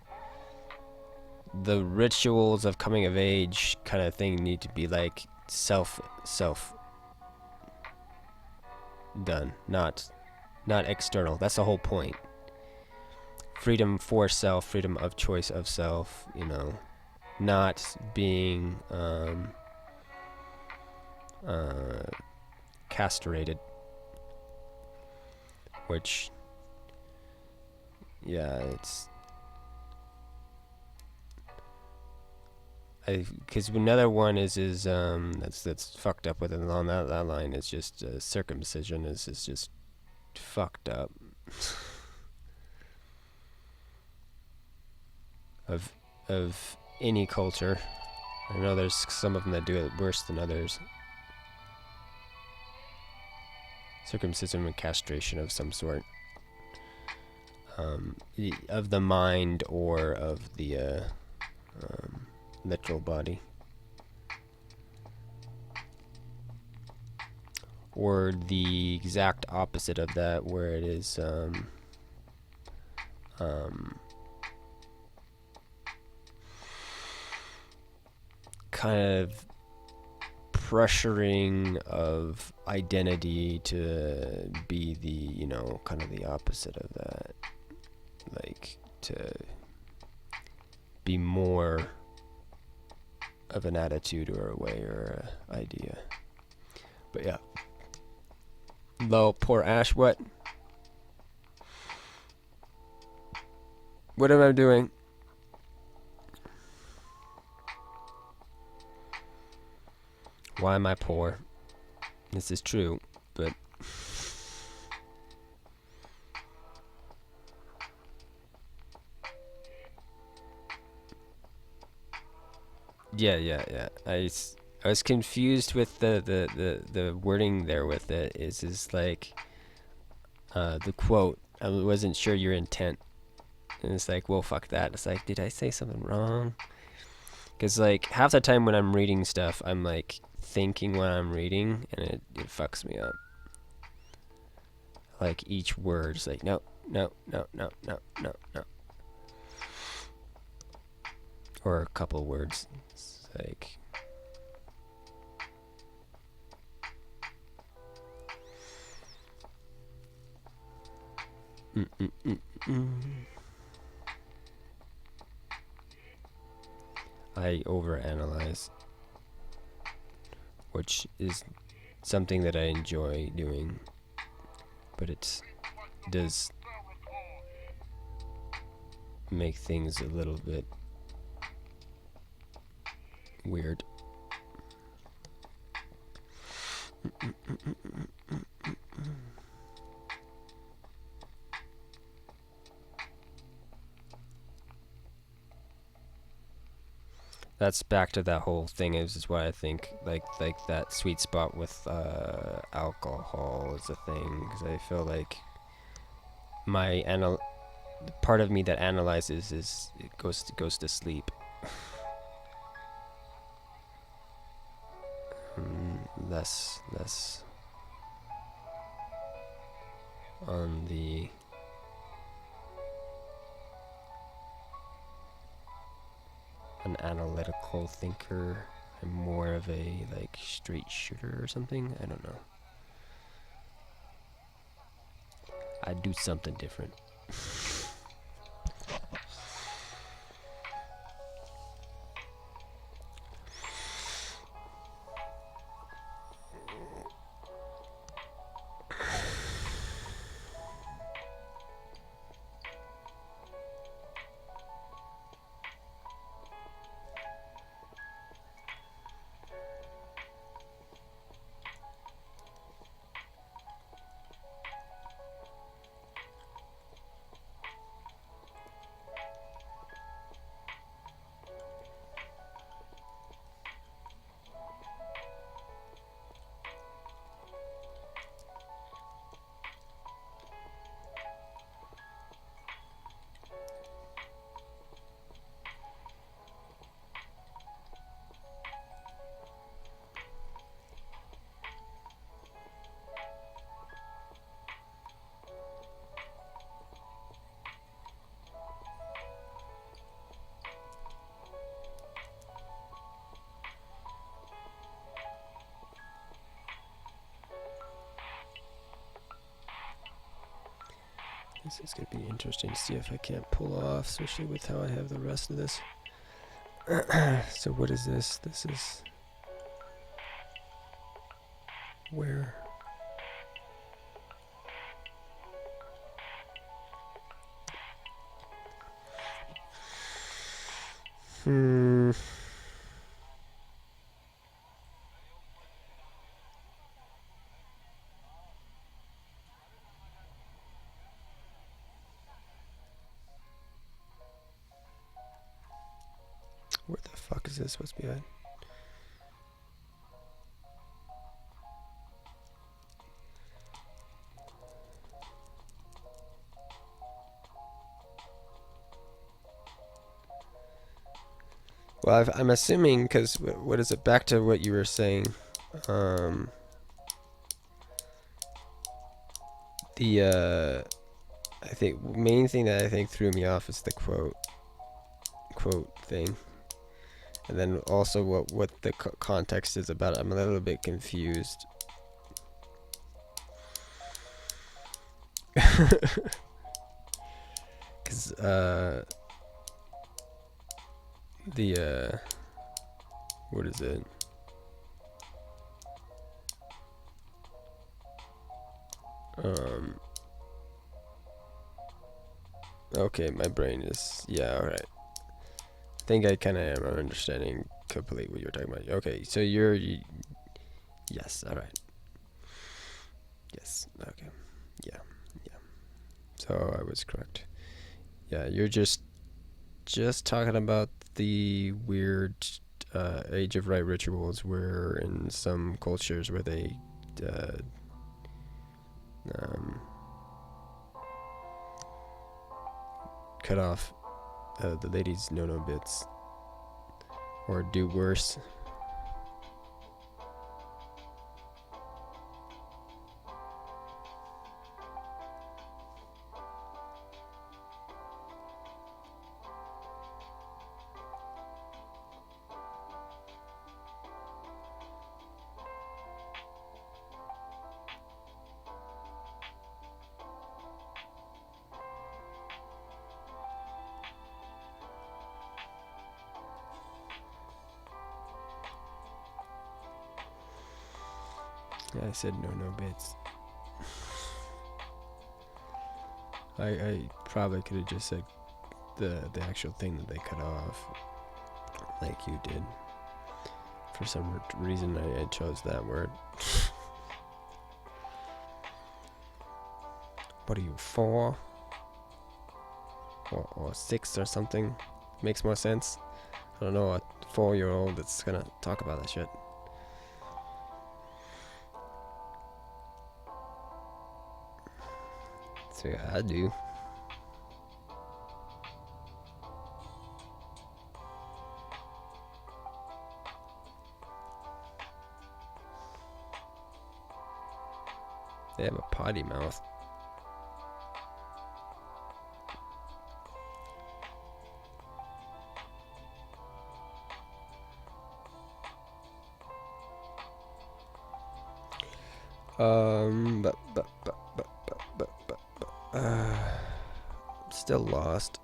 the rituals of coming of age kind of thing need to be like self done, not external. That's the whole point. Freedom for self, freedom of choice of self, you know, not being castrated, which, yeah, it's because another one is that's fucked up with it along that line is just circumcision is just fucked up. of any culture. I know there's some of them that do it worse than others. Circumcision and castration of some sort. Of the mind or of the literal body. Or the exact opposite of that, where it is kind of pressuring of identity to be the, you know, kind of the opposite of that. Like, to be more of an attitude or a way or a idea. But yeah. Low, poor Ash, what? What am I doing? Why am I poor? This is true, but yeah. I was confused with the wording there with it. Is like the quote. I wasn't sure your intent, and it's like, well, fuck that. It's like, did I say something wrong? Because like half the time when I'm reading stuff, I'm like thinking what I'm reading, and it fucks me up. Like each word is like no. Or a couple words. It's like I overanalyze, which is something that I enjoy doing, but it does make things a little bit weird. That's back to that whole thing. Is why I think like that sweet spot with alcohol is a thing, because I feel like my part of me that analyzes is it goes to sleep. less on the an analytical thinker and more of a like straight shooter or something. I don't know. I'd do something different. This is gonna be interesting to see if I can't pull off, especially with how I have the rest of this. So what is this? This is where? Where the fuck is this supposed to be at? Well, I'm assuming, because what is it? Back to what you were saying. I think main thing that I think threw me off is the quote thing, and then also what the context is about it. I'm a little bit confused. Because what is it? Okay, my brain is, yeah, alright. I think I kind of am understanding completely what you're talking about. Okay, so yes, alright. Yes, okay. Yeah. So I was correct. Yeah, you're just talking about the weird Age of Right rituals where in some cultures where they cut off the ladies' no bits or do worse. I said no bits. I probably could have just said the actual thing that they cut off, like you did. For some reason, I chose that word. What are you, 4? Or 6 or something? Makes more sense. I don't know, a 4-year-old that's gonna talk about that shit. So yeah, I do. They have a potty mouth. Still lost.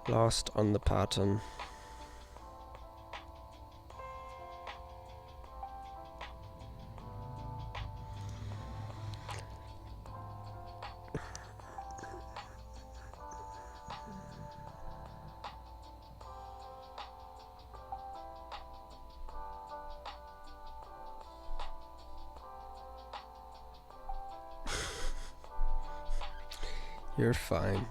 Lost on the pattern. You're fine.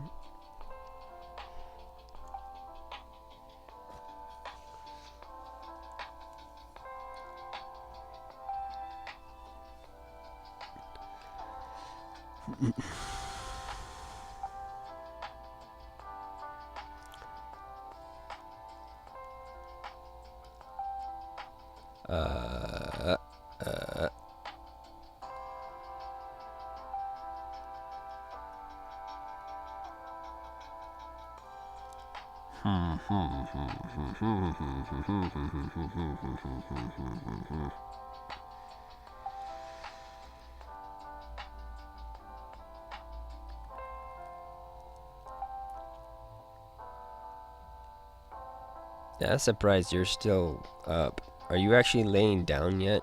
Yeah, I'm surprised you're still up. Are you actually laying down yet?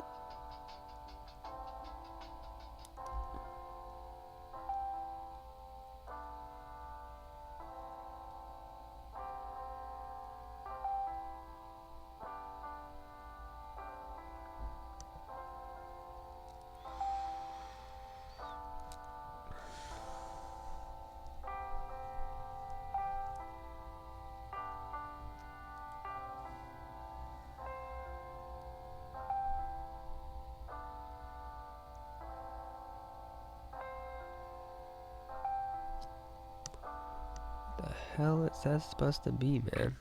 The hell is that supposed to be, man?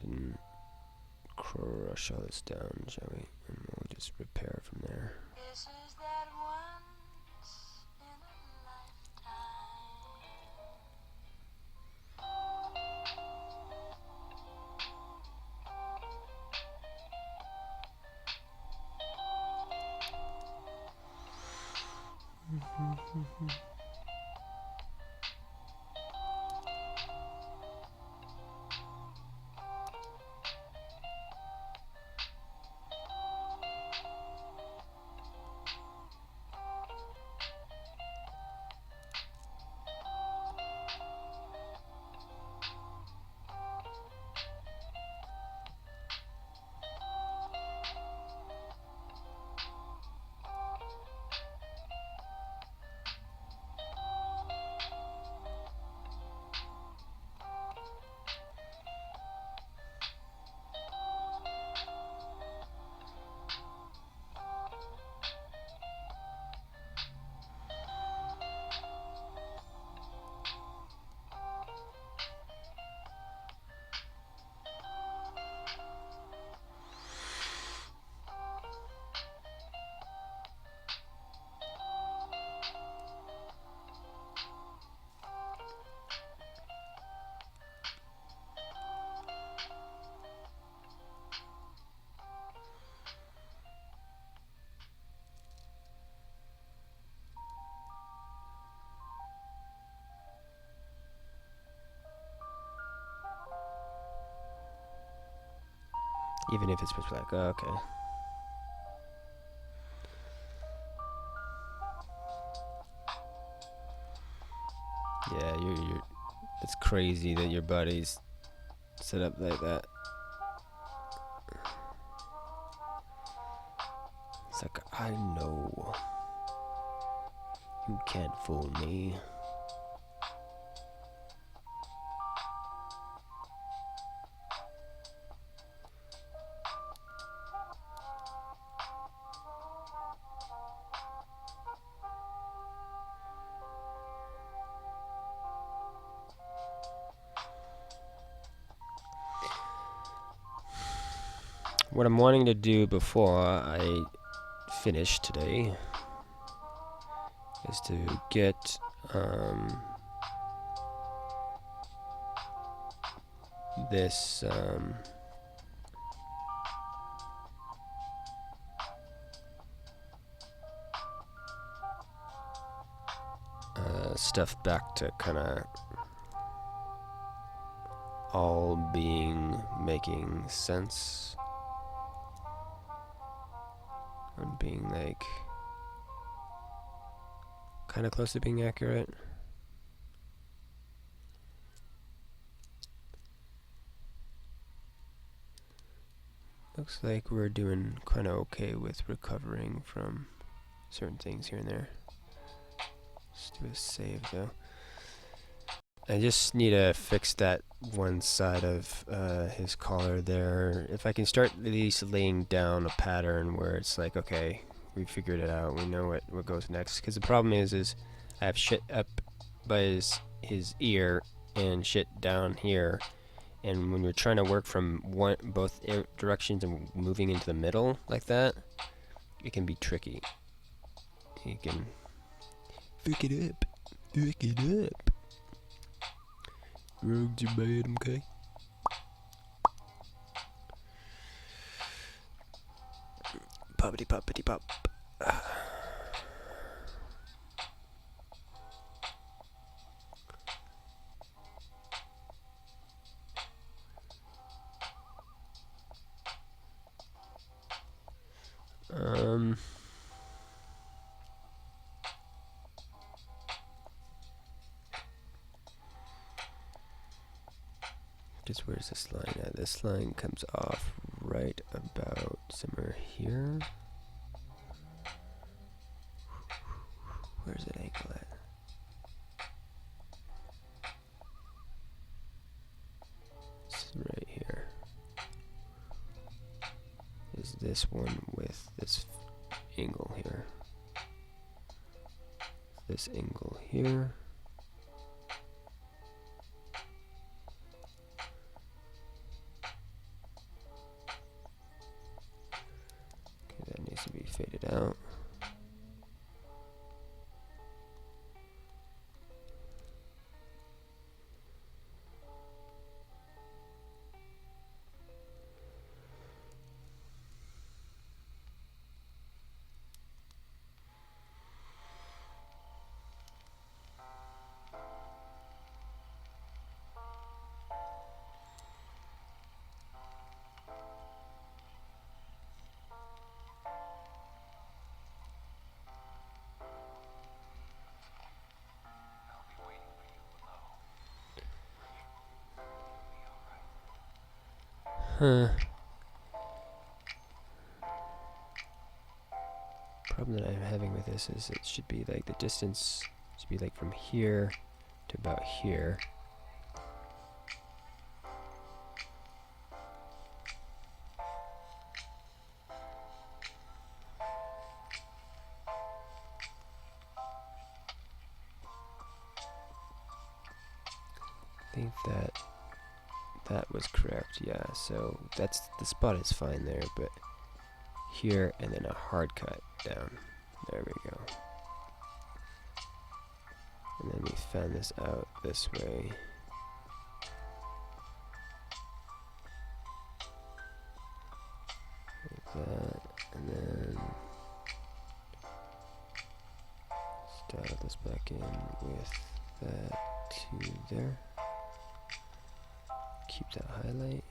And crush all this down, shall we? And we'll just repair from there. This is that once in a lifetime. Even if it's pitch black. Oh, okay. Yeah, you're. It's crazy that your body's set up like that. It's like, I know. You can't fool me. What I'm wanting to do before I finish today is to get this stuff back to kind of all making sense and being like kind of close to being accurate. Looks like we're doing kind of okay with recovering from certain things here and there. Let's do a save though. I just need to fix that one side of his collar there. If I can start at least laying down a pattern where it's like, okay, we figured it out, we know what goes next. Because the problem is I have shit up by his ear and shit down here. And when you're trying to work from both directions and moving into the middle like that, it can be tricky. You can fuck it up. Fuck it up. Rogues are bad, okay? Poppity poppity pop. Just where's this line at? This line comes off right about somewhere here. Where's that angle at? It's right here. Is this one with this angle here? This angle here. Okay, that needs to be faded out. I'll be waiting for you below. Huh. Problem that I'm having with this is it should be like the distance should be like from here to about here. I think that was correct, yeah. So that's the spot is fine there, but here and then a hard cut down. There we go. And then we fan this out this way. Like that, and then style this back in with that to there. Keep that highlight.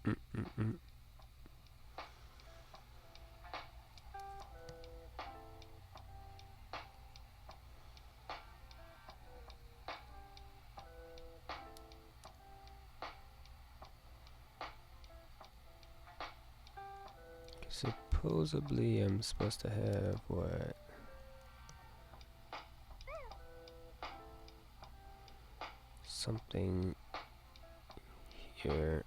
Mm-mm-mm. Supposedly I'm supposed to have what? Something here.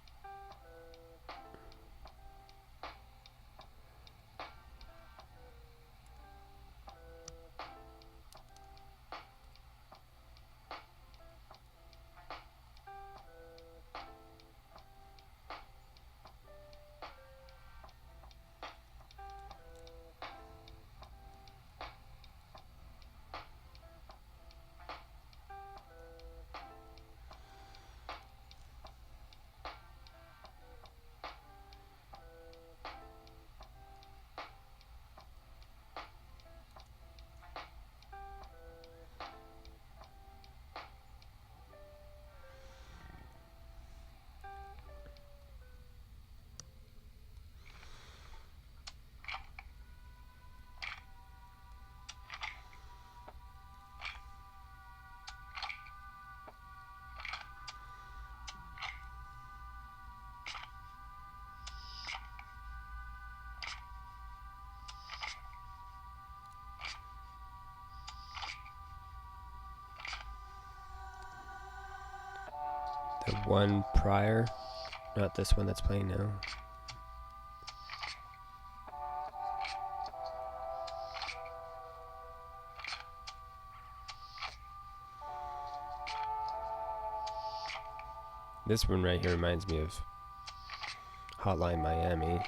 The one prior, not this one that's playing now. This one right here reminds me of Hotline Miami.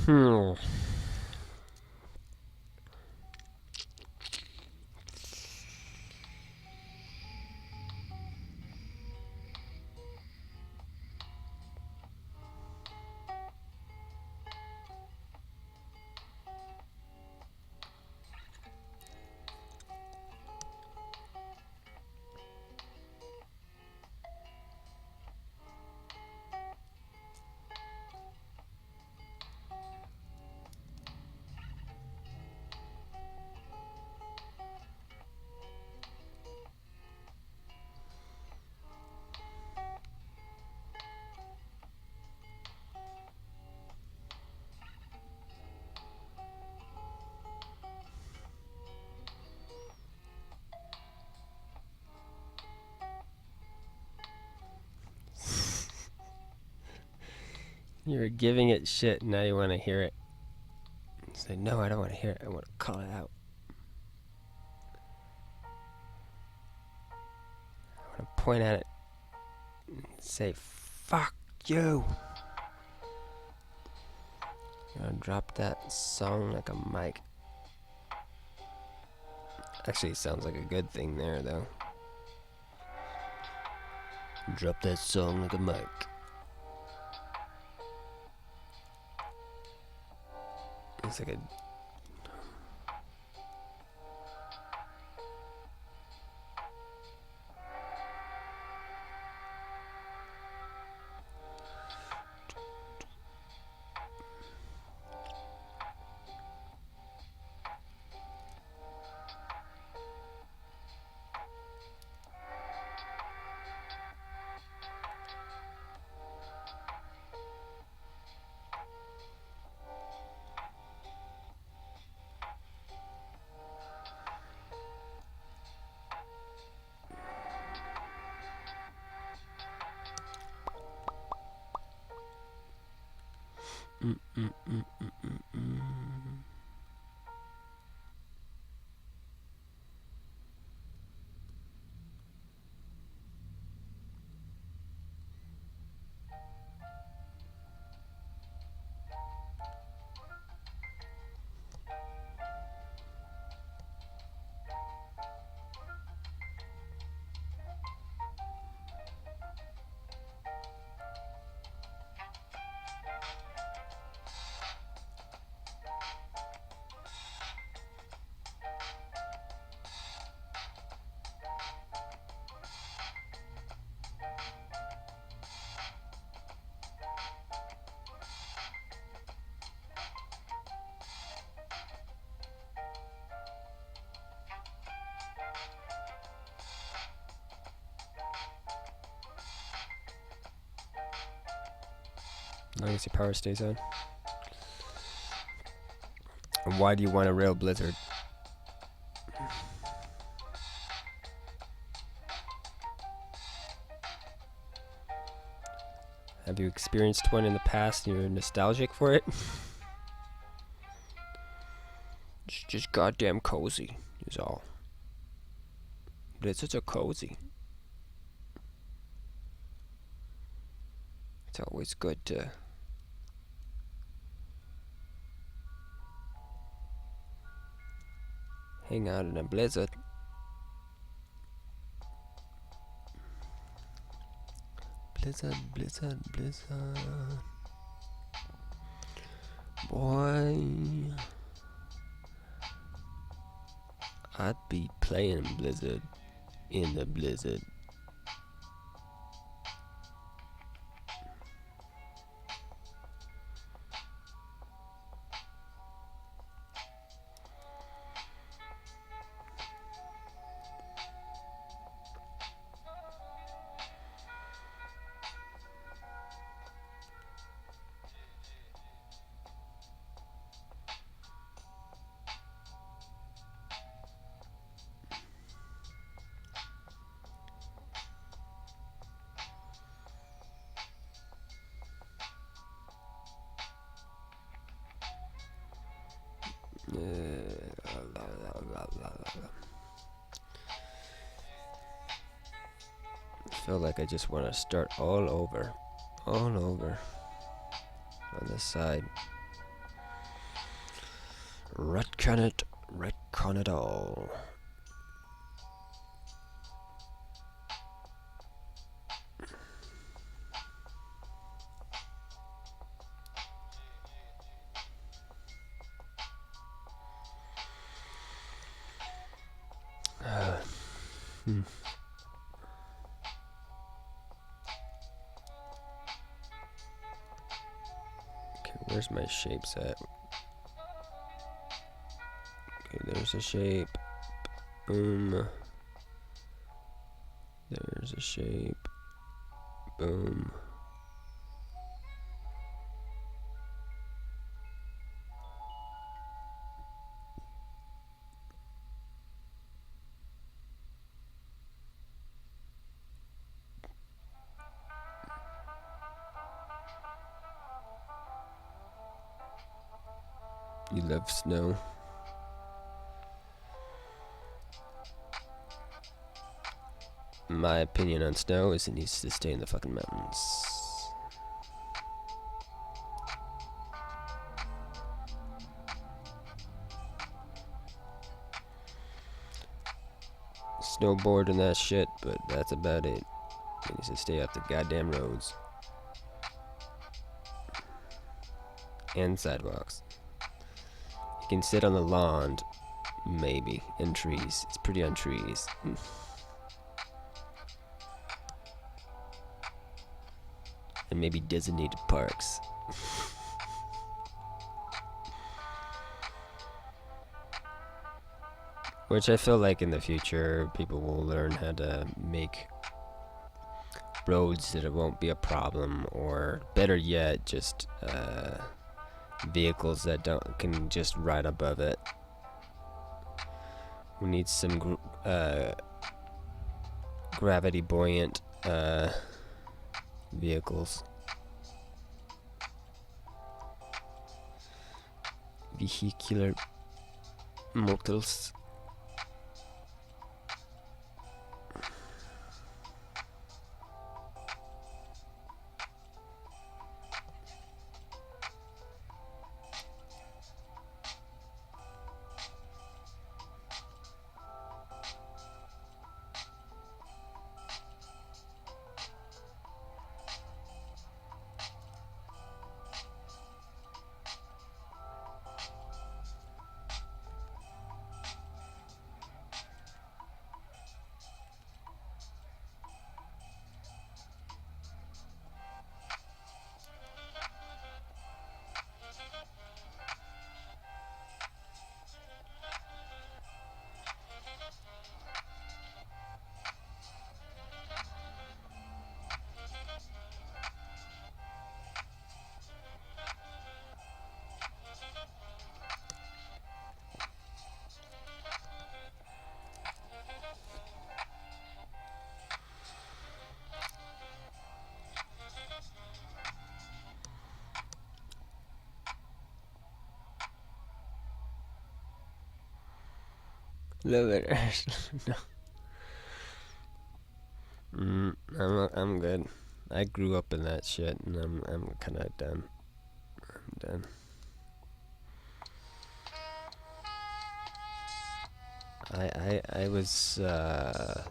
Hmm. You're giving it shit, now you want to hear it. Say, no, I don't want to hear it. I want to call it out. I want to point at it and say, fuck you. I'm gonna drop that song like a mic. Actually, it sounds like a good thing there, though. Drop that song like a mic. It's like a... As long as your power stays on. And why do you want a real blizzard? Have you experienced one in the past and you're nostalgic for it? It's just goddamn cozy, is all. Blizzards are cozy. It's always good to hang out in a blizzard. Blizzard, blizzard, blizzard. Boy, I'd be playing Blizzard in the blizzard. I feel like I just want to start all over on this side. Retcon it all. Okay, where's my shapes at? Okay, there's a shape. Boom. There's a shape. Boom. You love snow. My opinion on snow is it needs to stay in the fucking mountains. Snowboard and that shit, but that's about it. It needs to stay off the goddamn roads. And sidewalks. You can sit on the lawn, maybe, and trees. It's pretty on trees. And maybe designated parks. Which I feel like in the future people will learn how to make roads that it won't be a problem, or better yet, just vehicles that can just ride above it. We need some gravity buoyant vehicles. Vehicular motors. Love it. No. I'm good. I grew up in that shit, and I'm kind of done. I'm done. I was I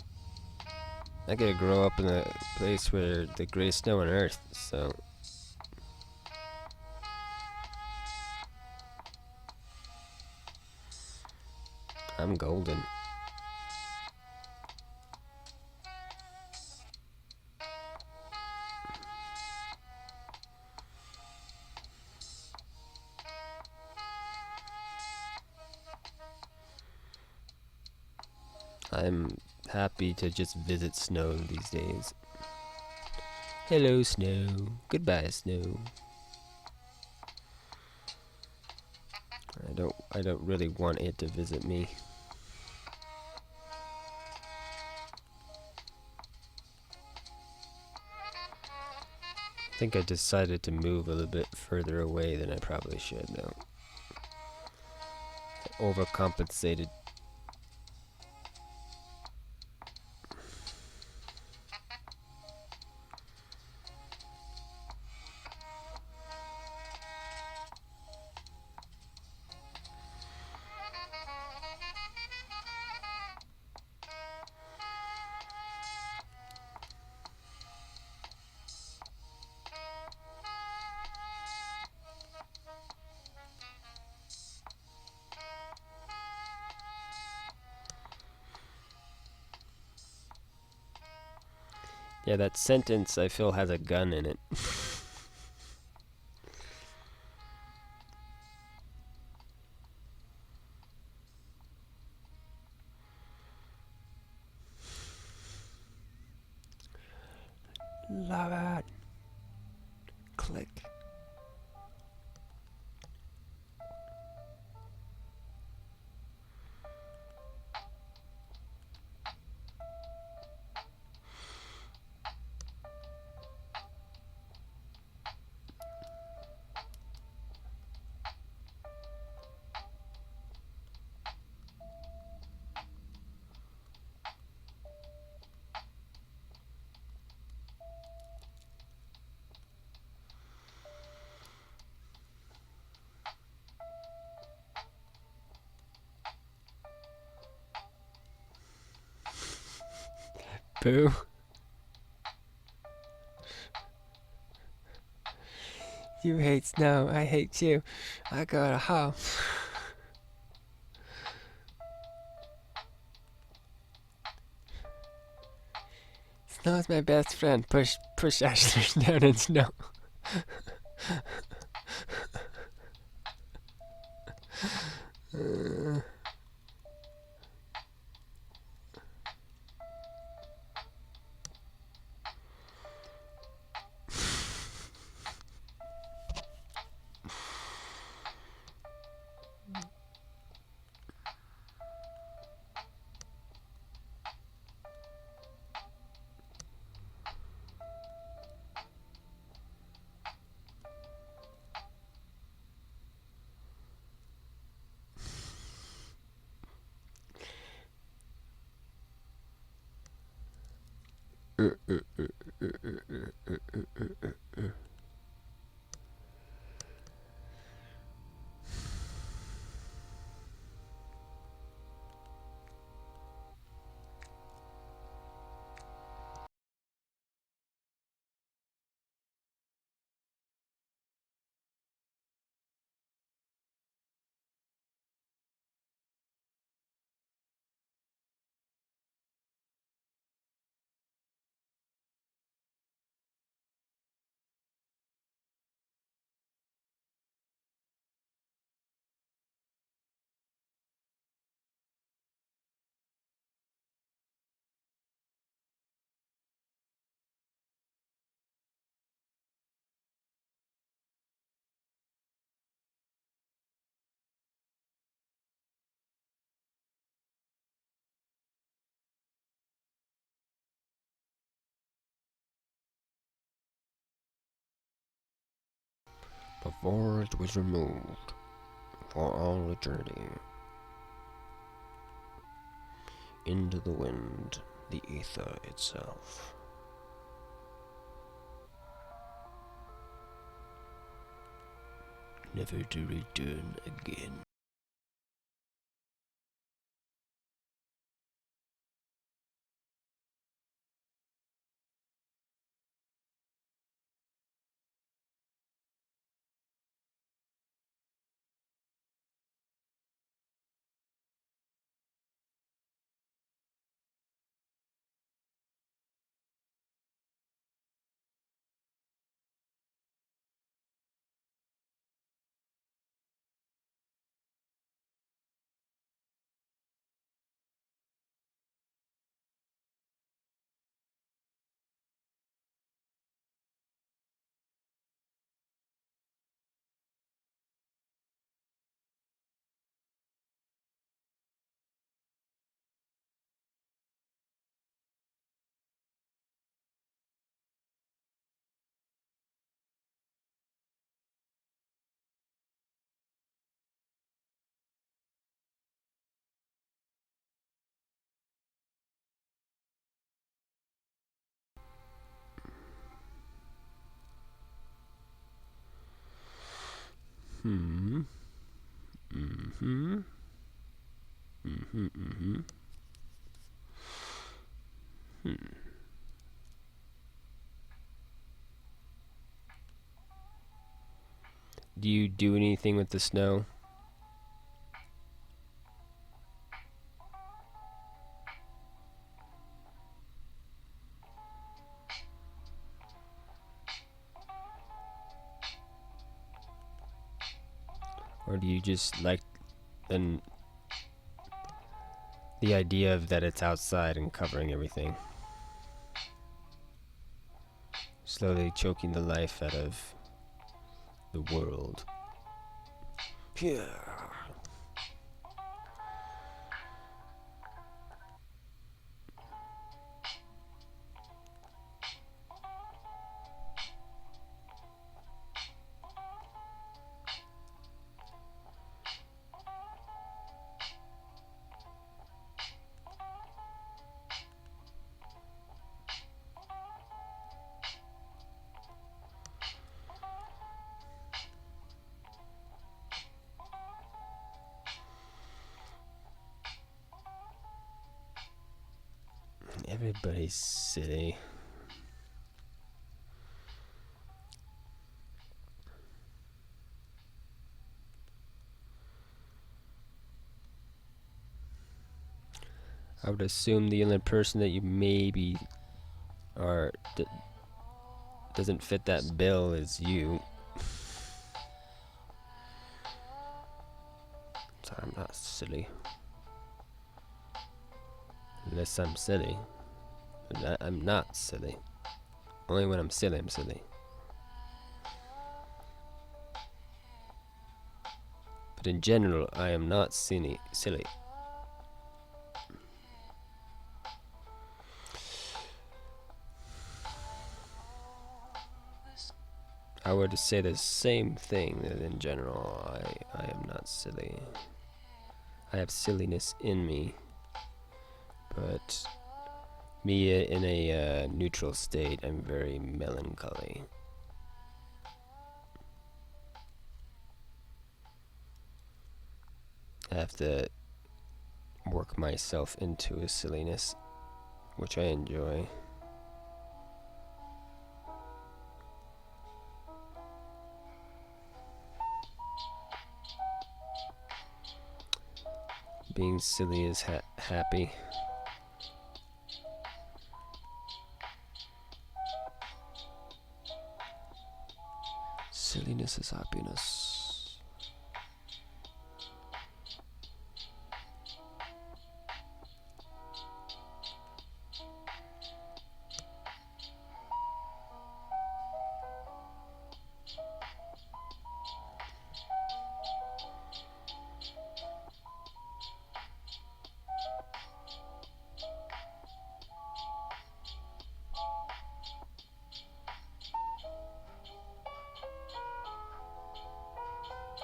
gotta grow up in a place where the greatest snow on earth, so I'm golden. I'm happy to just visit snow these days. Hello, snow. Goodbye, snow. I don't really want it to visit me. I think I decided to move a little bit further away than I probably should, though. Overcompensated. Yeah, that sentence I feel has a gun in it. Love it. Click. Boo. You hate snow, I hate you. I got a house. Snow's my best friend. Push Ashler down in snow. Before it was removed for all eternity into the wind, the ether itself. Never to return again. Hmm. Mm-hmm. Mm-hmm. Mm-hmm. Hmm. Do you do anything with the snow? Or do you just like the idea of that it's outside and covering everything? Slowly choking the life out of the world. Yeah. Everybody's silly. I would assume the only person that you maybe are doesn't fit that bill is you. So I'm not silly. Unless I'm silly. But I'm not silly. Only when I'm silly, I'm silly. But in general, I am not silly. I would say the same thing, that in general, I am not silly. I have silliness in me, but me in a neutral state, I'm very melancholy. I have to work myself into a silliness, which I enjoy. Being silly is happy. Silliness is happiness.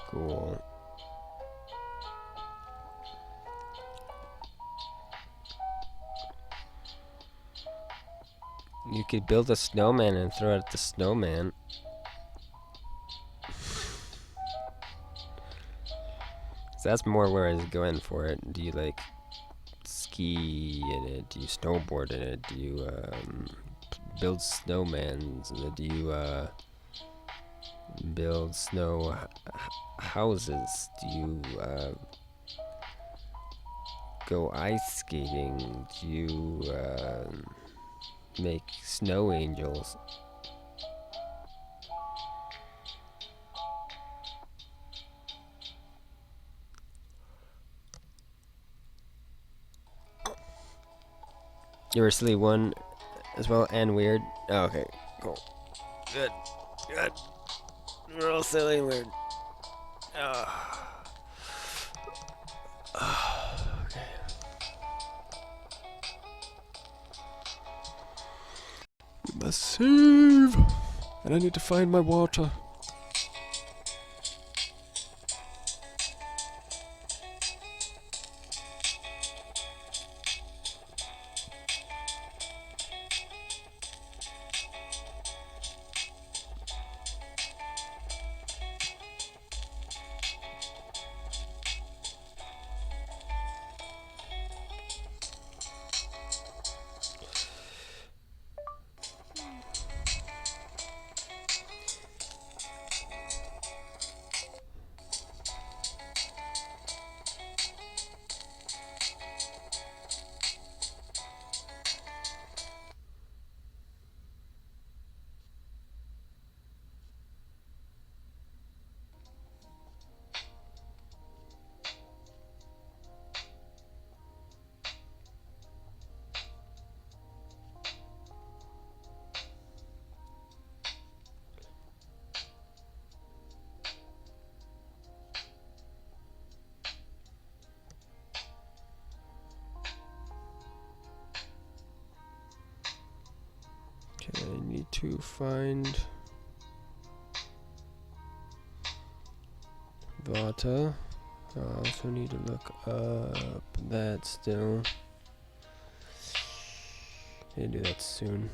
Cool. You could build a snowman and throw it at the snowman. So that's more where I was going for it. Do you like ski in it? Do you snowboard in it? Do you build snowmans? And do you build snow houses? Do you go ice skating? Do you make snow angels? You were silly one as well and weird. Oh, okay, cool. Good. Good. We're all silly and weird. Okay. We must save! And I need to find my water. Okay, I need to find Vata. I also need to look up that still. I need to do that soon.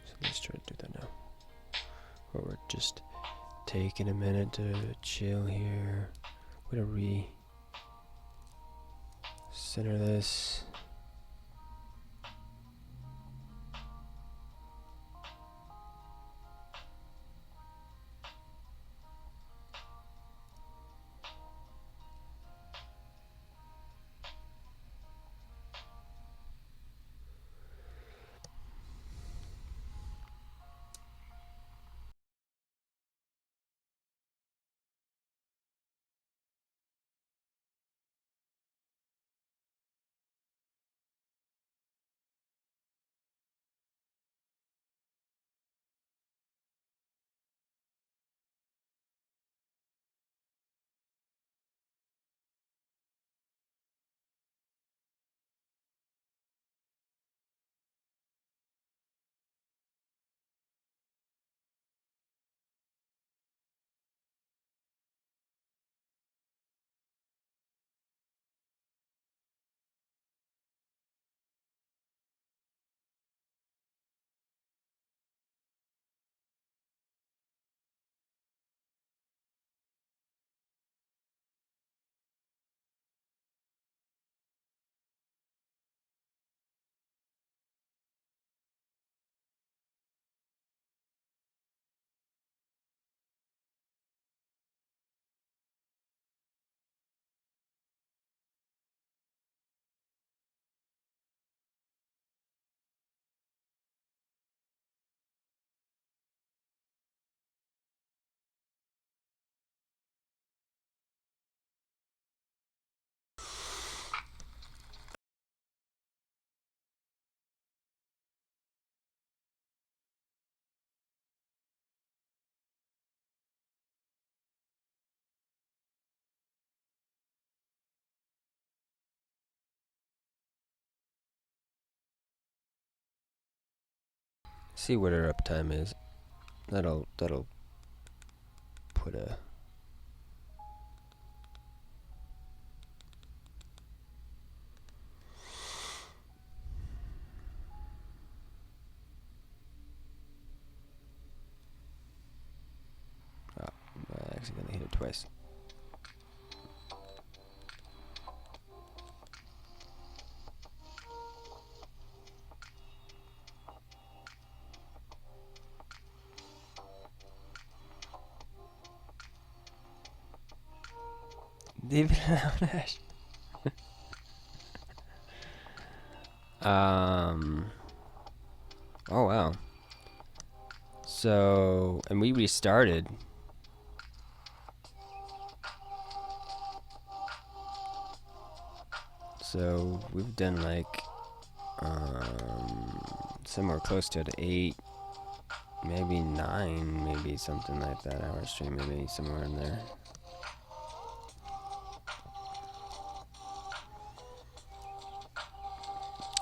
So let's try to do that now. Or we're just taking a minute to chill here. We're gonna center this. See what our uptime is. That'll put a. Oh, I accidentally hit it twice. Leave it alone, Ash. Oh wow. So, and we restarted. So we've done like somewhere close to 8, maybe 9, maybe something like that hour stream, maybe somewhere in there.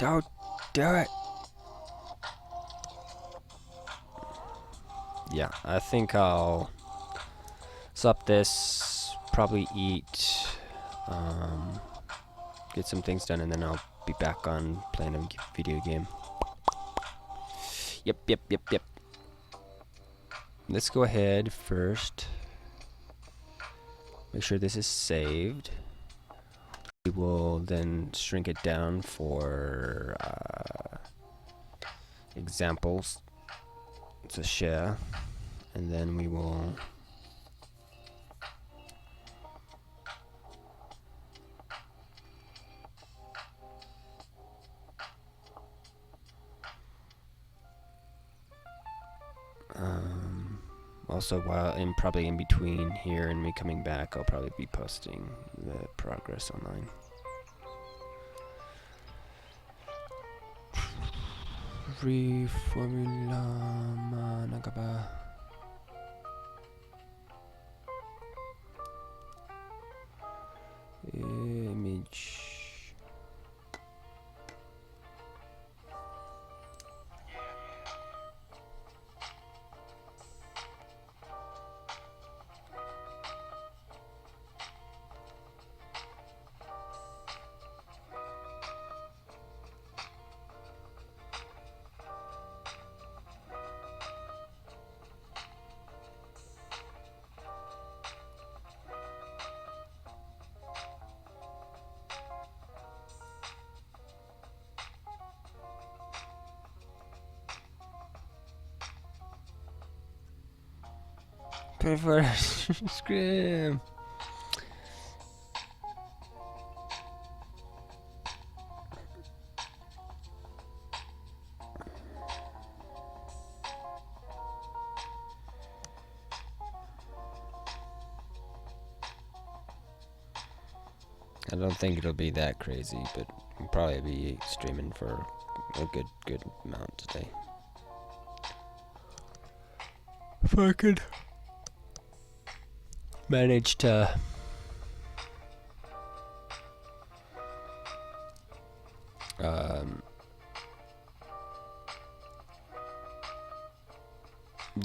Don't do it. Yeah, I think I'll stop this, probably eat, get some things done, and then I'll be back on playing a video game. Yep. Let's go ahead first. Make sure this is saved. We will then shrink it down for examples to share, and then we will also, while probably in between here and me coming back, I'll probably be posting the progress online. Reformula Managaba. Image. Pay for it. Scream. I don't think it'll be that crazy, but we'll probably be streaming for a good amount today. If I could manage to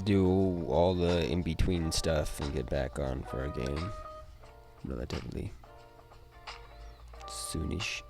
do all the in-between stuff and get back on for a game relatively soonish.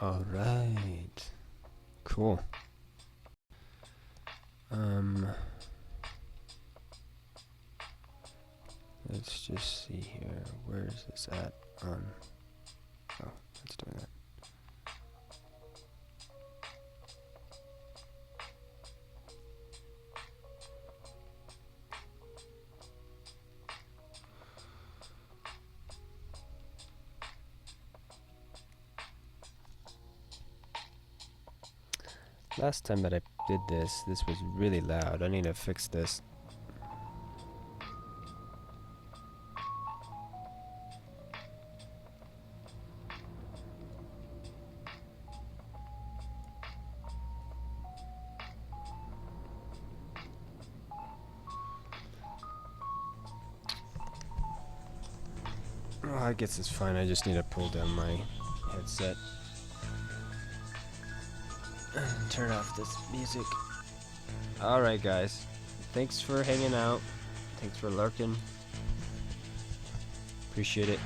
All right. Cool. Let's just see here. Where is this at? Oh, it's doing that. Last time that I did this was really loud. I need to fix this. Oh, I guess it's fine. I just need to pull down my headset and turn off this music. Alright, guys. Thanks for hanging out. Thanks for lurking. Appreciate it.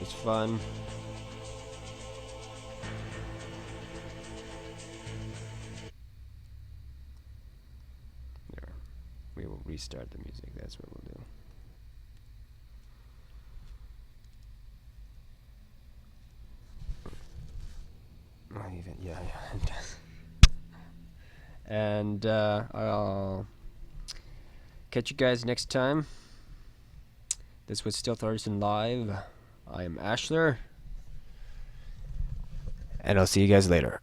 It's fun. There. We will restart the music. That's what we'll do. Yeah. And I'll catch you guys next time. This was Stealth Artisan Live. I am ASHLER. And I'll see you guys later.